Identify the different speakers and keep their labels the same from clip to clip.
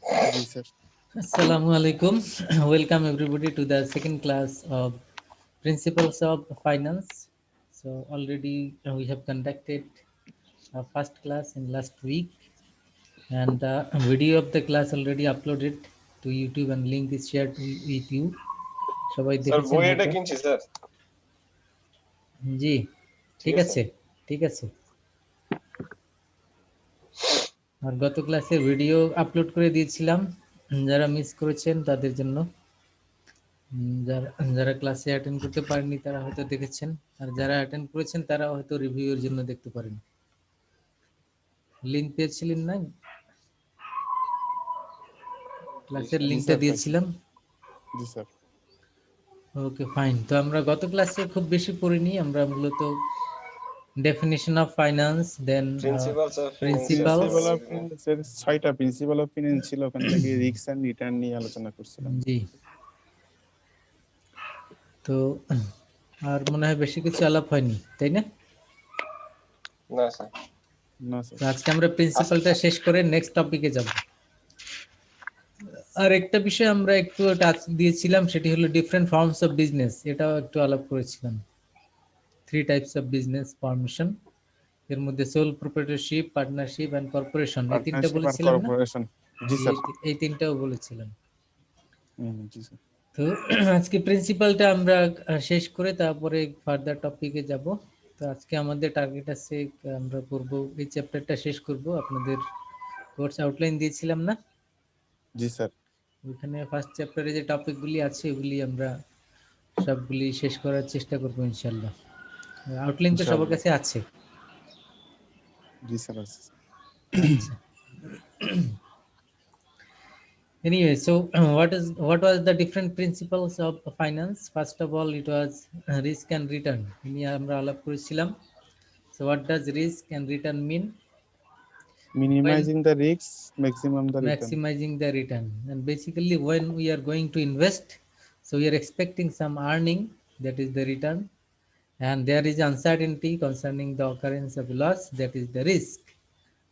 Speaker 1: Ji sir.
Speaker 2: Assalamu alaikum. Welcome everybody to the second class of Principles of Finance. So already we have conducted our first class in last week, and a video of the class already uploaded to YouTube and link is shared with you. সবাই
Speaker 3: sir
Speaker 2: দেখেছেন
Speaker 3: বই এটা
Speaker 2: হয়তো।
Speaker 3: কিনছি sir.
Speaker 2: জি,
Speaker 3: ঠিক
Speaker 2: ঠিক
Speaker 3: আছে।
Speaker 2: আছে, ঠিক আছে। আর গত ক্লাসে ভিডিও আপলোড করে দিয়েছিলাম, যারা মিস করেছেন তাদের জন্য। যারা যারা ক্লাসে অ্যাটেন্ড করতে পারেননি তারা হয়তো দেখেছেন, আর যারা অ্যাটেন্ড করেছেন তারা হয়তো রিভিউয়ের জন্য দেখতে পারেন। লিংক পেয়েছিলেন না? ক্লাসের
Speaker 1: Ji
Speaker 2: লিংকটা
Speaker 1: sir.
Speaker 2: দিয়েছিলাম।
Speaker 1: Ji sir.
Speaker 2: Okay fine. তো আমরা গত ক্লাসে খুব বেশি পড়িনি, আমরা মূলত definition of finance, then
Speaker 3: principles of
Speaker 2: principles.
Speaker 1: Principle of finance এর 6টা প্রিন্সিপাল অফ ফিনান্স ছিল, ওখান থেকে রিস্ক এন্ড রিটার্ন নিয়ে আলোচনা করছিলাম।
Speaker 2: জি, তো আর মনে হয় বেশি কিছু আলাপ হয়নি, তাই না?
Speaker 3: না স্যার।
Speaker 1: না স্যার।
Speaker 2: তো আজকে আমরা প্রিন্সিপালটা শেষ করে নেক্সট টপিকে যাব। আর একটা বিষয় আমরা একটু টাচ দিয়েছিলাম, সেটি হলো ডিফারেন্ট ফর্মস অফ বিজনেস, এটাও একটু আলাপ করেছিলাম। 3 টাইপস অফ বিজনেস ফর্মেশন, এর মধ্যে সোল প্রপ্রাইটরশিপ, পার্টনারশিপ এন্ড কর্পোরেশন, এই তিনটা
Speaker 1: পার্টনারশিপ আর
Speaker 2: বলেছিলাম না?
Speaker 1: কর্পোরেশন। জি স্যার।
Speaker 2: এই তিনটাও বলেছিলাম।
Speaker 1: জি স্যার।
Speaker 2: তো আজকে প্রিন্সিপালটা আমরা শেষ করে তারপরে ফার্দার টপিকে যাব। তো আজকে আমাদের টার্গেট আছে, আমরা পড়ব, এই চ্যাপ্টারটা শেষ করব। আপনাদের কোর্স আউটলাইন দিয়েছিলাম না?
Speaker 1: জি স্যার।
Speaker 2: ওইখানে ফার্স্ট চ্যাপ্টারে যে টপিকগুলি আছে ওগুলি আমরা সবগুলি শেষ করার চেষ্টা করব ইনশাআল্লাহ। আউটলাইন তো সবার কাছে আছে।
Speaker 1: জি স্যার।
Speaker 2: আচ্ছা। Anyway, so what was the different principles of finance? First of all, it was risk and return. নিয়ে আমরা আলাপ করেছিলাম। So what does risk and return mean?
Speaker 1: Minimising the risk, maximum the return.
Speaker 2: Maximizing the return. And basically when we are going to invest, so we are expecting some earning, that is the return, and there is uncertainty concerning the occurrence of loss, that is the risk.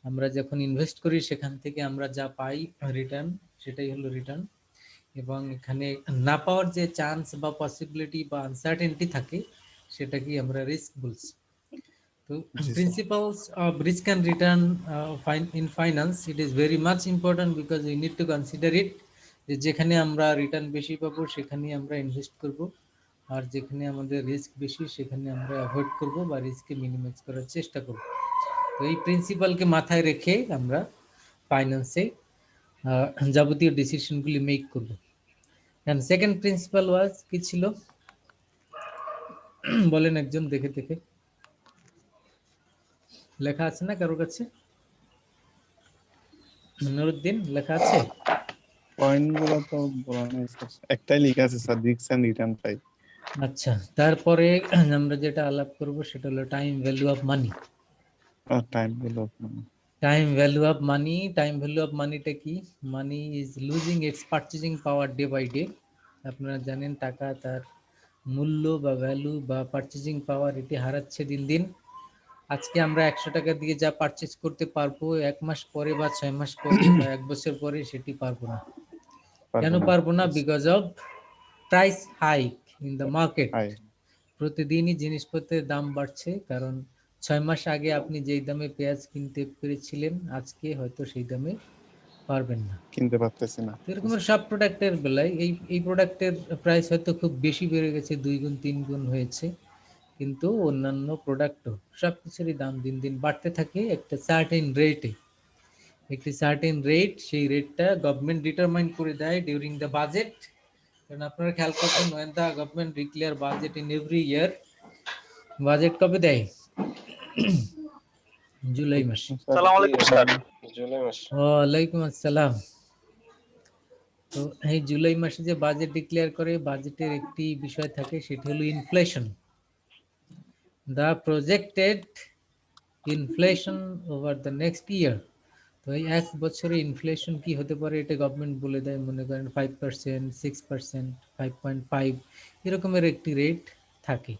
Speaker 2: আমরা যখন invest করি সেখান থেকে আমরা যা পাই return, সেটাই হলো return. এবং এখানে না পাওয়ার যে চান্স বা পসিবিলিটি বা আনসার্টেনটি থাকে, সেটাকেই আমরা রিস্ক বলছি। তো principles of risk and return in finance, it is very much important because we need to consider it, যে যেখানে আমরা রিটার্ন বেশি পাবো সেখানেই আমরা ইনভেস্ট করব, আর যেখানে আমাদের রিস্ক বেশি সেখানে আমরা অ্যাভয়েড করব বা রিস্ককে মিনিমাইজ করার চেষ্টা করব। তো এই প্রিন্সিপালকে মাথায় রেখে আমরা ফাইন্যান্সে যাবতীয় ডিসিশনগুলি মেক করব। এন্ড সেকেন্ড প্রিন্সিপাল ওয়াজ, কি ছিল বলেন একজন দেখে দেখে। লেখা আছে না কারোর কাছে? নুরুদ্দিন, লেখা আছে?
Speaker 1: পয়েন্টগুলো তো বলা নেই স্যার, একটাই লেখা আছে sir, risk and return type.
Speaker 2: আচ্ছা, তারপরে আমরা যেটা আলাপ করব সেটা হলো time value of money.
Speaker 1: Time value of money.
Speaker 2: Time value of money, time value of মানিটা কি? Money is losing its purchasing power day by day. আপনারা জানেন টাকা তার মূল্য বা ভ্যালু বা পারচেজিং পাওয়ার এটি হারাচ্ছে দিন দিন। আজকে আমরা 100 টাকা দিয়ে যা পারচেজ করতে পারবো, 1 মাস পরে বা 6 মাস পরে বা 1 বছর পরে সেটি পারবো না। কেন পারবো না? Because of price hike in the market. প্রতিদিনই জিনিসপত্রের দাম বাড়ছে, কারণ 6 মাস আগে আপনি যেই দামে পেঁয়াজ কিনতে পেরেছিলেন, আজকে হয়তো সেই দামে পারবেন না,
Speaker 1: কিনতে পারতেছি না।
Speaker 2: এরকম সব প্রোডাক্টের বেলায় এই প্রোডাক্টের প্রাইস হয়তো খুব বেশি বেড়ে গেছে, 2 গুণ 3 গুণ হয়েছে, কিন্তু অন্যান্য প্রোডাক্টও সব কিছুরই দাম দিন দিন বাড়তে থাকে একটা সার্টেন রেটে। একটি সার্টেন রেট, সেই রেটটা গভর্নমেন্ট ডিটারমাইন করে দেয় ডিউরিং দ্য বাজেট। কারণ আপনারা খেয়াল করবেন, when the government declare budget in every year, budget কবে দেয়? জুলাই মাসে।
Speaker 3: আসসালামু আলাইকুম স্যার। জুলাই মাস।
Speaker 2: ওয়ালাইকুম আসসালাম। তো এই জুলাই মাসে যে বাজেট ডিক্লেয়ার করে, বাজেটের একটি বিষয় থাকে, সেটা হলো inflation, the projected inflation over the next year. তো এই 1 বছরে ইনফ্লেশন কি হতে পারে এটা গভর্নমেন্ট বলে দেয়। মনে করেন 5%, 6%, 5.5 এরকমের একটি রেট থাকে।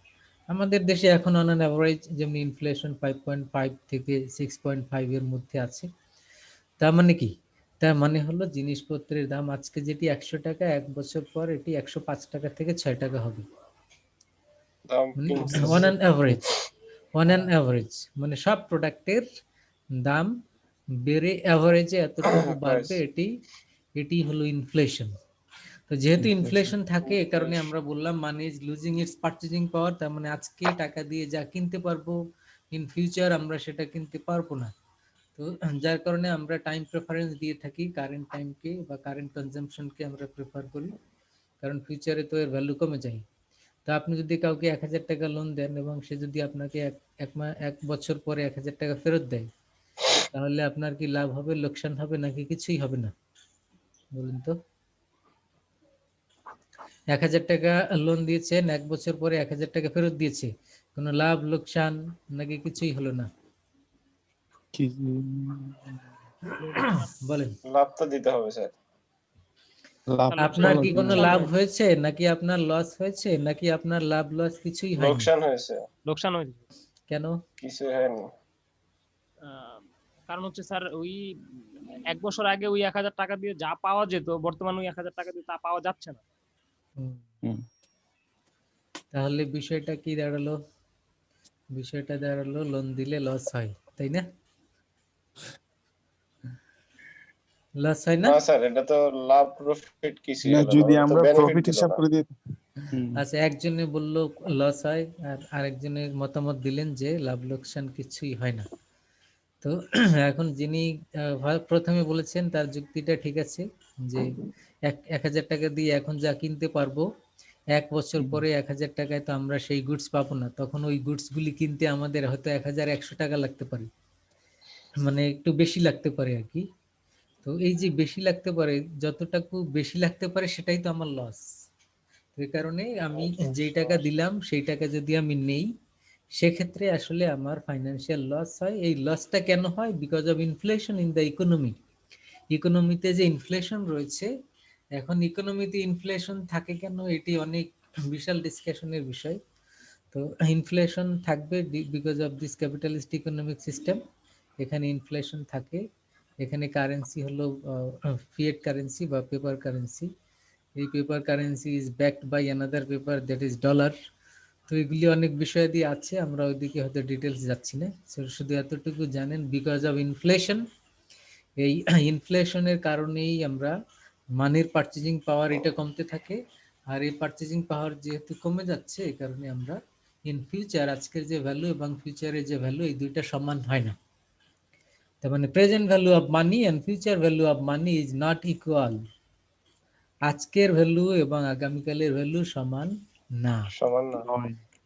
Speaker 2: আমাদের দেশে এখন অন অ্যান অ্যাভারেজ যেমনি ইনফ্লেশন 5.5 থেকে 6.5 এর মধ্যে আছে। তার মানে কি, তার মানে হলো জিনিসপত্রের দাম আজকে যেটি 100 টাকা, 1 বছর পর এটি 105 টাকা থেকে 6 টাকা হবে।
Speaker 3: দাম
Speaker 2: মানে
Speaker 3: কিনতেছে।
Speaker 2: অন অ্যান অ্যাভারেজ মানে সব প্রোডাক্টের দাম বেড়ে অ্যাভারেজে এতটুকু
Speaker 3: প্রাইস
Speaker 2: বাড়বে, এটি হলো ইনফ্লেশন। তো যেহেতু
Speaker 1: Inflation.
Speaker 2: ইনফ্লেশন থাকে, এ কারণে আমরা বললাম money is losing its purchasing power. তার মানে আজকে টাকা দিয়ে যা কিনতে পারবো, ইন ফিউচার আমরা সেটা কিনতে পারবো না। তো যার কারণে আমরা টাইম প্রেফারেন্স দিয়ে থাকি, কারেন্ট টাইমকে বা কারেন্ট কনজাম্পশনকে আমরা প্রেফার করি, কারণ ফিউচারে তো এর ভ্যালু কমে যায়। তো আপনি যদি কাউকে 1000 টাকা লোন দেন এবং সে যদি আপনাকে এক বছর পরে 1000 টাকা ফেরত দেয়, তাহলে আপনার কি লাভ হবে, লোকসান হবে, নাকি কিছুই হবে না? বলুন তো। 1000 টাকা লোন দিয়েছেন, 1 বছর পরে 1000 টাকা ফেরত দিয়েছে, কোনো লাভ লোকসান নাকি কিছুই হলো না?
Speaker 1: কি
Speaker 2: বলেন।
Speaker 3: লাভ তো দিতে হবে স্যার।
Speaker 1: লাভ
Speaker 2: আপনার
Speaker 1: তো
Speaker 2: কি কোনো
Speaker 1: লোকসান
Speaker 2: লাভ
Speaker 1: হয়।
Speaker 2: হয়েছে, নাকি আপনার লস হয়েছে, নাকি আপনার লাভ লস কিছুই হয়নি?
Speaker 3: লোকসান হয়েছে,
Speaker 4: লোকসান হয়েছে।
Speaker 2: কেন?
Speaker 3: কিছু হয়নি।
Speaker 4: কারণ হচ্ছে স্যার ওই 1 বছর আগে ওই 1000 টাকা দিয়ে যা পাওয়া যেত, বর্তমানে ওই 1000 টাকা দিয়ে তা পাওয়া যাচ্ছে না।
Speaker 2: হুম। তাহলে বিষয়টা কি দাঁড়ালো? বিষয়টা দাঁড়ালো লোন দিলে লস হয়, তাই না? লস হয় না?
Speaker 3: না স্যার, এটা তো লাভ প্রফিট কিছুই
Speaker 1: না,
Speaker 3: হলো না,
Speaker 1: যদি
Speaker 3: ওটা তো
Speaker 1: আমরা
Speaker 3: বেনিফিট
Speaker 1: প্রফিট
Speaker 3: দিল
Speaker 1: হিসাব
Speaker 3: না।
Speaker 1: করে দিই। হুম।
Speaker 2: আচ্ছা, একজনে বলল লস হয়, আর আরেকজনের মতামত দিলেন যে লাভ লোকসান কিছুই হয় না। তো এখন যিনি প্রথমে বলেছেন তার যুক্তিটা ঠিক আছে, যে 1000 টাকা দিয়ে এখন যা কিনতে পারবো, 1 বছর পরে 1000 টাকায় তো আমরা সেই গুডস পাবো না, তখন ওই গুডস গুলি কিনতে আমাদের হয়তো 1100 টাকা লাগতে পারে, মানে একটু বেশি লাগতে পারে আর কি। তো এই যে বেশি লাগতে পারে, যতটুকু বেশি লাগতে পারে সেটাই তো আমার লস। এই কারণে আমি যেই টাকা দিলাম সেই টাকা যদি আমি নেই, সেক্ষেত্রে আসলে আমার ফাইন্যান্সিয়াল লস হয়। এই লসটা কেন হয়? Because of inflation in the economy. ইকোনমিতে যে ইনফ্লেশন রয়েছে, এখন ইকোনমিতে ইনফ্লেশন থাকে কেন, এটি অনেক বিশাল ডিসকাশনের বিষয়। তো ইনফ্লেশন থাকবে because of this capitalist economic system. এখানে ইনফ্লেশন থাকে, এখানে কারেন্সি হলো ফিয়েট কারেন্সি বা পেপার কারেন্সি। এই paper currency is backed by another paper, that is dollar. তো এগুলি অনেক বিষয় দিয়ে আছে, আমরা ওইদিকে হয়তো ডিটেলস যাচ্ছি না। শুধু এতটুকু জানেন, বিকজ অফ ইনফ্লেশন, এই ইনফ্লেশনের কারণেই আমরা মানির পারচেজিং পাওয়ার এটা কমতে থাকে। আর এই পারচেজিং পাওয়ার যেহেতু কমে যাচ্ছে, এই কারণে আমরা ইন ফিউচার আজকের যে ভ্যালু এবং ফিউচারের যে ভ্যালু, এই দুইটা সমান হয় না। তার মানে present value of money and future value of money is not equal. আজকের ভ্যালু এবং আগামীকালের ভ্যালু সমান না।
Speaker 3: সমান না।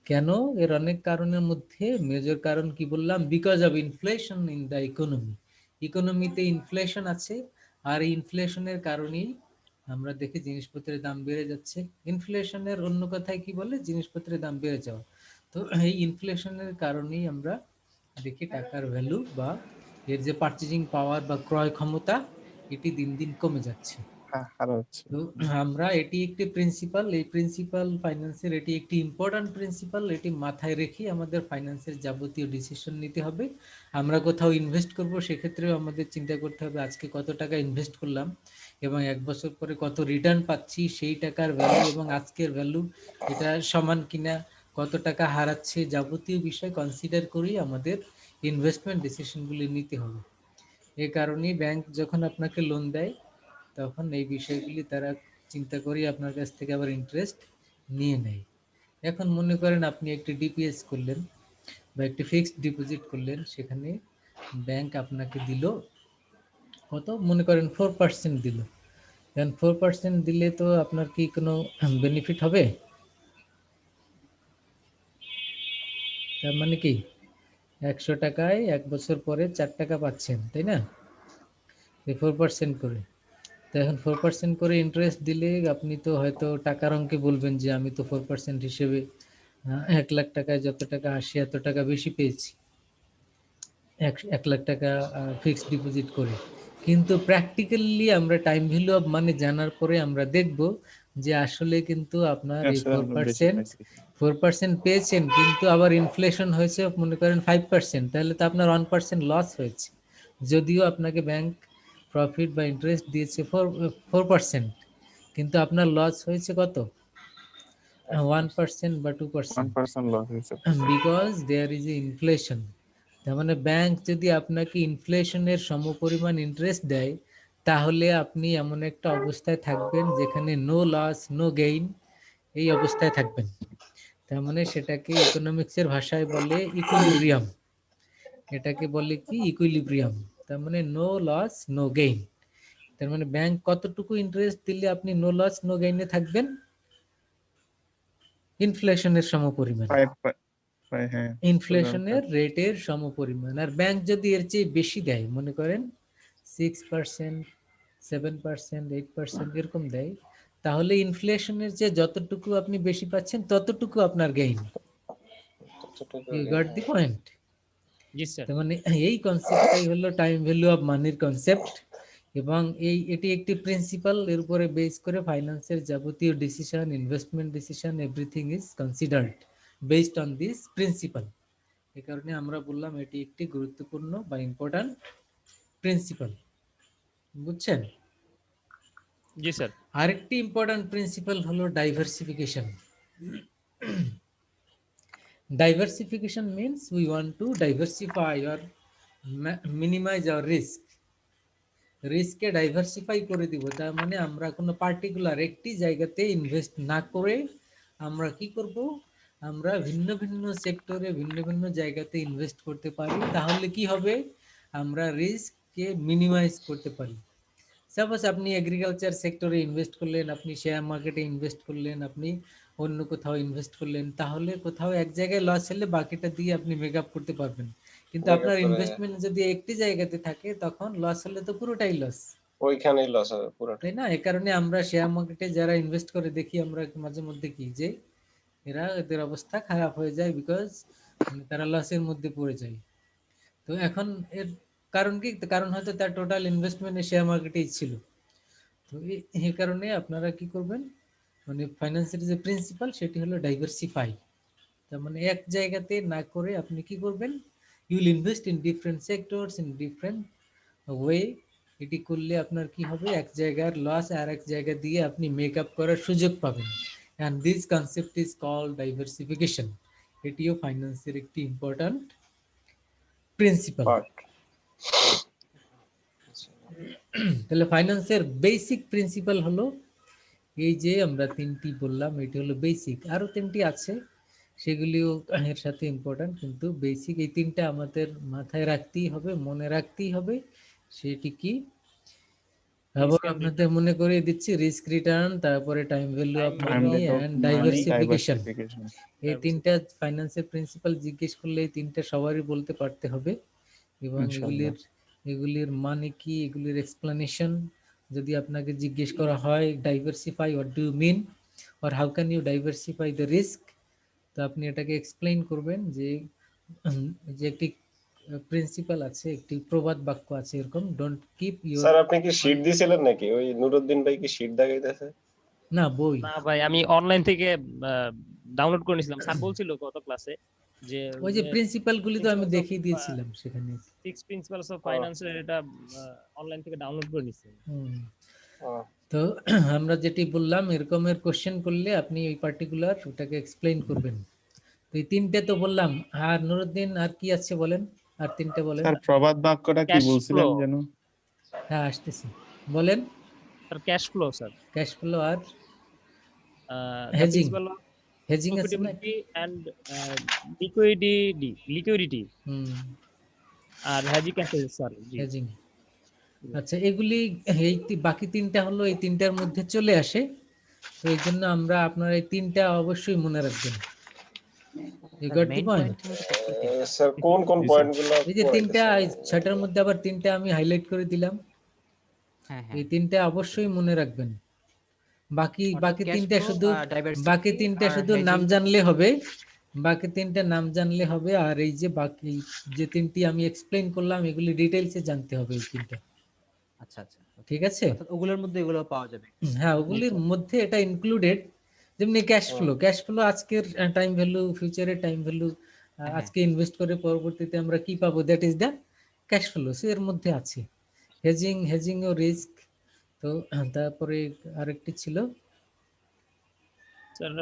Speaker 2: কেন? এর অনেক কারণের মধ্যে মেজর কারণ কি বললাম? Because of inflation in the economy. ইকোনমিতে ইনফ্লেশন আছে, আর এই ইনফ্লেশনের কারণেই আমরা দেখি জিনিসপত্রের দাম বেড়ে যাচ্ছে। ইনফ্লেশনের অন্য কথায় কি বলে? জিনিসপত্রের দাম বেড়ে যাওয়া। তো এই ইনফ্লেশনের কারণেই আমরা দেখি টাকার ভ্যালু বা এর যে পারচেজিং পাওয়ার বা ক্রয় ক্ষমতা, এটি দিন দিন কমে যাচ্ছে।
Speaker 1: হারাচ্ছে।
Speaker 2: তো আমরা এটি একটি প্রিন্সিপাল, এই প্রিন্সিপাল ফাইন্যান্সের এটি একটি ইম্পর্টেন্ট প্রিন্সিপাল। এটি মাথায় রেখে আমাদের ফাইন্যান্সের যাবতীয় ডিসিশন নিতে হবে। আমরা কোথাও ইনভেস্ট করব, সেক্ষেত্রেও আমাদের চিন্তা করতে হবে আজকে কত টাকা ইনভেস্ট করলাম এবং 1 বছর পরে কত রিটার্ন পাচ্ছি, সেই টাকার ভ্যালু এবং আজকের ভ্যালু এটা সমান কিনা, কত টাকা হারাচ্ছে, যাবতীয় বিষয় কনসিডার করেই আমাদের ইনভেস্টমেন্ট ডিসিশনগুলি নিতে হবে। এই কারণেই ব্যাংক যখন আপনাকে লোন দেয়, তখন এই বিষয়গুলি তারা চিন্তা করে আপনার কাছ থেকে আবার ইন্টারেস্ট নিয়ে নেয়। এখন মনে করেন আপনি একটি ডিপিএস করলেন বা একটি ফিক্সড ডিপোজিট করলেন, সেখানে ব্যাংক আপনাকে দিল কত, মনে করেন 4% দিল। এখন 4% দিলে তো আপনার কি কোনো বেনিফিট হবে? তার মানে কি 100 টাকায় 1 বছর পরে 4 টাকা পাচ্ছেন, তাই না? 4% করে। তো এখন 4% করে ইন্টারেস্ট দিলে আপনি তো হয়তো টাকার অঙ্কে বলবেন যে আমি তো 4% হিসেবে 1 লাখ টাকায় যত টাকা আসে এত টাকা বেশি পেয়েছি 1 লাখ টাকা ফিক্সড ডিপোজিট করে। কিন্তু প্র্যাকটিক্যালি আমরা টাইম ভ্যালু অফ মানি জানার পরে আমরা দেখব যে আসলে কিন্তু আপনার এই
Speaker 1: আসলে আমরা বেশি পাইছি।
Speaker 2: 4% পেয়েছেন, কিন্তু আবার ইনফ্লেশন হয়েছে মনে করেন 5%, তাহলে তো আপনার 1% লস হয়েছে। যদিও আপনাকে ব্যাংক প্রফিট বা ইন্টারেস্ট দিয়েছে 4%, কিন্তু আপনার লস হয়েছে কত? 1% বা 2%,
Speaker 1: 1% লস হয়েছে।
Speaker 2: Because there is a inflation. তার মানে ব্যাংক যদি আপনাকে ইনফ্লেশনের সমপরিমাণ ইন্টারেস্ট দেয়, তাহলে আপনি এমন একটা অবস্থায় থাকবেন যেখানে নো লস নো গেইন, এই অবস্থায় থাকবেন। তার মানে সেটাকে ইকোনমিক্সের ভাষায় বলে ইকুইলিব্রিয়াম। এটাকে বলে কি? ইকুইলিব্রিয়াম। তার মানে নো লস নো গেইন। তার মানে ব্যাংক কতটুকু ইন্টারেস্ট দিলে আপনি নো লস নো গেইনে থাকবেন? ইনফ্লেশনের সমপরিমাণ,
Speaker 1: হ্যাঁ
Speaker 2: ইনফ্লেশনের রেটের সমপরিমাণ। আর ব্যাংক যদি এর চেয়ে বেশি দেয়, মনে করেন 6%, 7%, 8% এরকম দেয়, তাহলে ইনফ্লেশনের চেয়ে যতটুকু আপনি বেশি পাচ্ছেন ততটুকু আপনার gain. You got the point?
Speaker 4: জি স্যার।
Speaker 2: তার মানে এই কনসেপ্টটাই হলো টাইম ভ্যালু অফ মানির কনসেপ্ট, এবং এটি একটি প্রিন্সিপাল। এর উপরে বেস করে ফাইন্যান্সের যাবতীয় decision, investment decision, everything is considered based on this principal. এই কারণে আমরা বললাম এটি একটি গুরুত্বপূর্ণ বা ইম্পর্টেন্ট প্রিন্সিপাল। বুঝছেন?
Speaker 4: জি স্যার।
Speaker 2: আরেকটি ইম্পর্টেন্ট প্রিন্সিপাল হলো diversification. Diversification means we want to diversify or minimize our risk. রিস্ককে ডাইভার্সিফাই করে দিব। তার মানে আমরা কোনো পার্টিকুলার একটি জায়গাতে ইনভেস্ট না করে আমরা কি করব? আমরা ভিন্ন ভিন্ন সেক্টরে ভিন্ন ভিন্ন জায়গাতে ইনভেস্ট করতে পারি। তাহলে কি হবে? আমরা রিস্ককে মিনিমাইজ করতে পারি। সাপোজ আপনি এগ্রিকালচার সেক্টরে ইনভেস্ট করলেন, আপনি শেয়ার মার্কেটে ইনভেস্ট করলেন, আপনি অন্য কোথাও ইনভেস্ট করলেন, তাহলে কোথাও এক জায়গায় লস হলে বাকিটা দিয়ে আপনি মেক আপ করতে পারবেন। কিন্তু আপনার ইনভেস্টমেন্ট যদি একটি জায়গাতে থাকে, তখন লস হলে তো পুরোটাই লস,
Speaker 3: ওইখানেই লস হবে পুরোটা।
Speaker 2: তাই না? এই কারণে আমরা শেয়ার মার্কেটে যারা ইনভেস্ট করে দেখি আমরা মাঝে মধ্যে কি যে এদের অবস্থা খারাপ হয়ে যায়, বিকজ তারা লসের মধ্যে পড়ে যায়। তো এখন এর কারণ কি? কারণ হয়তো তার টোটাল ইনভেস্টমেন্ট শেয়ার মার্কেটেই ছিল। তো এই কারণে আপনারা কি করবেন? মানে ফাইন্যান্সের যে প্রিন্সিপাল সেটি হলো ডাইভার্সিফাই। তার মানে এক জায়গাতে না করে আপনি কি করবেন? You will invest in different sectors in different way. এটি করলে আপনার কি হবে? এক জায়গার লস আর এক জায়গা দিয়ে আপনি মেক আপ করার সুযোগ পাবেন। And this concept is called diversification. এটিও ফাইন্যান্সের একটি ইম্পর্ট্যান্ট প্রিন্সিপাল। তাহলে ফাইন্যান্সের বেসিক প্রিন্সিপাল হলো এই যে আমরা তিনটি বললাম, এটি হলো বেসিক। আরো তিনটি আছে, সেগুলিও এর সাথে ইম্পর্টেন্ট, কিন্তু বেসিক এই তিনটা আমাদের মাথায় রাখতেই হবে, মনে রাখতেই হবে। সেটি কি? আবার আপনাদের মনে করিয়ে দিচ্ছি, রিস্ক রিটার্ন, তারপরে time value of money and diversification. এই তিনটা ফাইন্যান্সের প্রিন্সিপাল জিজ্ঞেস করলে এই তিনটা সবারই বলতে পারতে হবে, এবং এগুলির মানে কি, এগুলির এক্সপ্লেনেশন যদি আপনাকে জিজ্ঞেস করা হয়, diversify what do you mean or how can you diversify the risk, তো আপনি এটাকে এক্সপ্লেইন করবেন যে একটি প্রিন্সিপাল আছে, একটি প্রবাদ বাক্য আছে এরকম, ডোন্ট কিপ ইউর।
Speaker 3: স্যার আপনি কি শীট দিয়েছিলেন নাকি? ওই নুরুদ্দিন ভাই কি শীট দাগাইতেছে?
Speaker 2: না, বই।
Speaker 4: না ভাই, আমি অনলাইন থেকে ডাউনলোড করে নিয়েছিলাম। স্যার বলছিল গত ক্লাসে যে
Speaker 2: ওই যে প্রিন্সিপাল গুলি তো আমি দেখিয়ে দিয়েছিলাম সেখানে।
Speaker 4: 6 প্রিন্সিপালস অফ ফাইন্যান্সের এটা অনলাইন থেকে ডাউনলোড করে নিয়েছি।
Speaker 2: তো আমরা যেটি বললাম, এরকমের কোশ্চেন করলে আপনি ওই পার্টিকুলার ওটাকে এক্সপ্লেইন করবেন। তো এই তিনটে তো বললাম, আর নুরুদ্দিন আর কি আছে বলেন, আর তিনটে বলেন।
Speaker 1: স্যার প্রবাদ বাক্যটা কি বলছিলেন যেন?
Speaker 2: হ্যাঁ, আসতেছি, বলেন।
Speaker 4: Sir cash flow, sir
Speaker 2: cash flow আর
Speaker 4: হেজিং,
Speaker 2: হেজিং আছে না,
Speaker 4: এন্ড লিকুইডিটি আর হেজিং আছে স্যার।
Speaker 2: হেজিং। আচ্ছা, এগুলি এই বাকি তিনটা হলো এই তিনটার মধ্যে চলে আসে। তো এই জন্য আমরা আপনার এই তিনটা অবশ্যই মনে রাখবেন। You got the point?
Speaker 3: Sir কোন কোন পয়েন্টগুলো?
Speaker 2: এই যে তিনটা, ছয়টার মধ্যে আবার তিনটা আমি হাইলাইট করে দিলাম। এই তিনটা অবশ্যই মনে রাখবেন। বাকি তিনটা শুধু নাম জানলে হবে, বাকি তিনটা নাম জানলে হবে। আর এই যে বাকি যে তিনটি আমি এক্সপ্লেইন করলাম, এগুলি ডিটেইলসে জানতে হবে এই তিনটা।
Speaker 5: আচ্ছা আচ্ছা,
Speaker 2: ঠিক আছে?
Speaker 5: ওগুলোর মধ্যে এগুলো পাওয়া যাবে।
Speaker 2: হ্যাঁ, ওগুলির মধ্যে এটা ইনক্লুডেড। যেমনি ক্যাশ ফ্লো আজকের টাইম ভ্যালু, ফিউচারের টাইম ভ্যালু, আজকে ইনভেস্ট করে পরবর্তীতে আমরা কি পাবো, that is the cash flow, এর মধ্যে আছে। হেজিং ও রিস্ক। তো তারপরে আরেকটি ছিল
Speaker 4: sir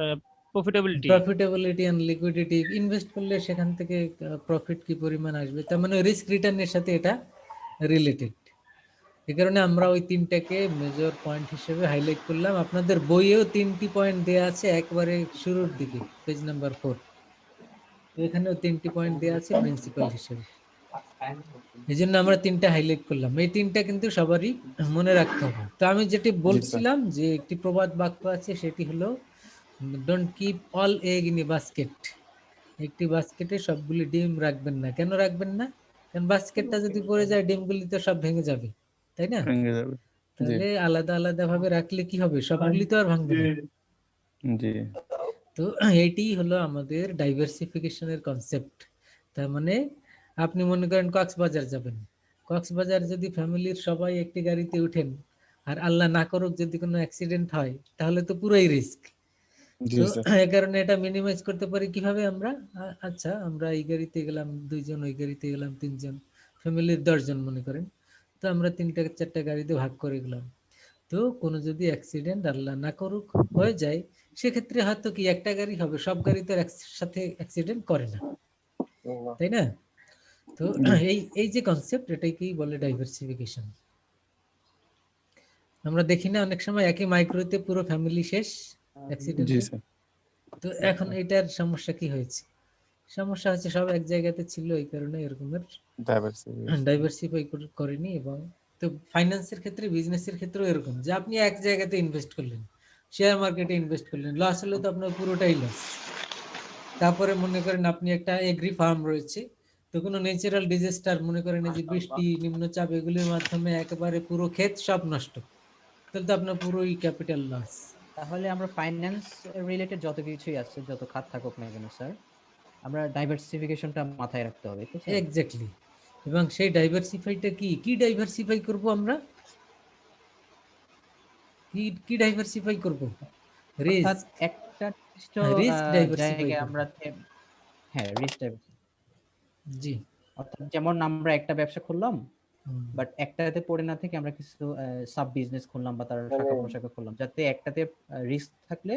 Speaker 4: profitability.
Speaker 2: Profitability and liquidity. Invest করলে সেখান থেকে প্রফিট কি পরিমাণ আসবে, তার মানে রিস্ক রিটার্নের সাথে এটা রিলেটেড। এই কারণে আমরা ওই তিনটাকে মেজর পয়েন্ট হিসেবে হাইলাইট করলাম। আপনাদের বইয়েও 3টি পয়েন্ট দেয়া আছে একবারে শুরুর দিকে, পেজ নাম্বার 4। এখানেও 3টি পয়েন্ট দেয়া আছে প্রিন্সিপাল হিসেবে। এই জন্য আমরা 3টা হাইলাইট করলাম। এই 3টা কিন্তু সবারই মনে রাখতে হবে। তো আমি যেটি বলছিলাম যে একটি প্রবাদ বাক্য আছে, সেটি হলো don't keep all egg in a basket. একটি বাস্কেটে সবগুলি ডিম রাখবেন না। কেন রাখবেন না? কারণ বাস্কেটটা যদি পড়ে যায় ডিমগুলি তো সব ভেঙে যাবে, তাই না?
Speaker 1: ভেঙে যাবে। জি
Speaker 2: তাহলে আলাদা আলাদা ভাবে রাখলে কি হবে, সবগুলি তো আর ভাঙবে না।
Speaker 1: জি
Speaker 2: তো এইটি হলো আমাদের ডাইভার্সিফিকেশনের কনসেপ্ট। তার মানে আপনি মনে করেন কক্সবাজার যাবেন, কক্সবাজার যদি ফ্যামিলির সবাই একটি গাড়িতে উঠেন আর আল্লাহ না করুক যদি কোনো অ্যাক্সিডেন্ট হয়, তাহলে তো পুরোই রিস্ক।
Speaker 1: জি
Speaker 2: তো
Speaker 1: স্যার।
Speaker 2: এই কারণে এটা মিনিমাইজ করতে পারি কিভাবে আমরা, আচ্ছা আমরা এই গাড়িতে গেলাম 2 জন, ওই গাড়িতে গেলাম 3 জন, ফ্যামিলির 10 জন মনে করেন। তো আমরা 3টা 4টা গাড়িতে ভাগ করে গেলাম। তো কোনো যদি অ্যাক্সিডেন্ট আল্লাহ না করুক হয়ে যায়, সেক্ষেত্রে হয়তো কি একটা গাড়ি হবে, সব গাড়ি তো একসাথে অ্যাক্সিডেন্ট করে না, তাই না? তো এই যে কনসেপ্ট, এটাকেই বলে ডাইভার্সিফিকেশন। আমরা দেখি না অনেক সময় একই মাইক্রোতে পুরো ফ্যামিলি শেষ
Speaker 1: জি
Speaker 2: অ্যাক্সিডেন্টে।
Speaker 1: স্যার।
Speaker 2: তো এখন এটার সমস্যা কি হয়েছে? সমস্যা হচ্ছে সব এক জায়গাতে ছিল, এই কারণে এরকমের ডাইভার্সিফাই করেনি। এবং তো ফাইন্যান্সের ক্ষেত্রে, বিজনেসের ক্ষেত্রেও এরকম যে আপনি এক জায়গাতে ইনভেস্ট করলেন, শেয়ার মার্কেটে ইনভেস্ট করলেন, লস হলে তো আপনার পুরোটাই লস। তারপরে মনে করেন আপনি একটা এগ্রি ফার্ম রয়েছে, তো কোনো ন্যাচারাল ডিজাস্টার, মনে করেন এই যে বৃষ্টি, নিম্নচাপ, এগুলির মাধ্যমে একেবারে পুরো ক্ষেত সব নষ্ট, তাহলে তো আপনার পুরোই ক্যাপিটাল লস।
Speaker 5: তাহলে আমরা ফাইন্যান্স রিলেটেড যত কিছুই আছে, যত খাত থাকুক না কেন স্যার, আমরা ডাইভার্সিফিকেশনটা মাথায় রাখতে হবে, তো স্যার?
Speaker 2: এক্স্যাক্টলি। এবং সেই ডাইভার্সিফাইটা কি ডাইভার্সিফাই করব আমরা, কি ডাইভার্সিফাই করব?
Speaker 5: অর্থাৎ
Speaker 2: রিস্ক।
Speaker 5: একটা নির্দিষ্ট
Speaker 2: রিস্ক ডাইভার্সিফাই
Speaker 5: জায়গায়
Speaker 2: করব।
Speaker 5: আমরা হ্যাঁ, রিস্ক ডাইভার্সিফাই।
Speaker 2: জি।
Speaker 5: অর্থাৎ যেমন আমরা একটা ব্যবসা খুললাম,
Speaker 2: হুম।
Speaker 5: বাট একটাতে পড়ে না থেকে আমরা কিছু সাব বিজনেস খুললাম বা তার শাখা প্রশাখা খুললাম, যাতে একটাতে রিস্ক থাকলে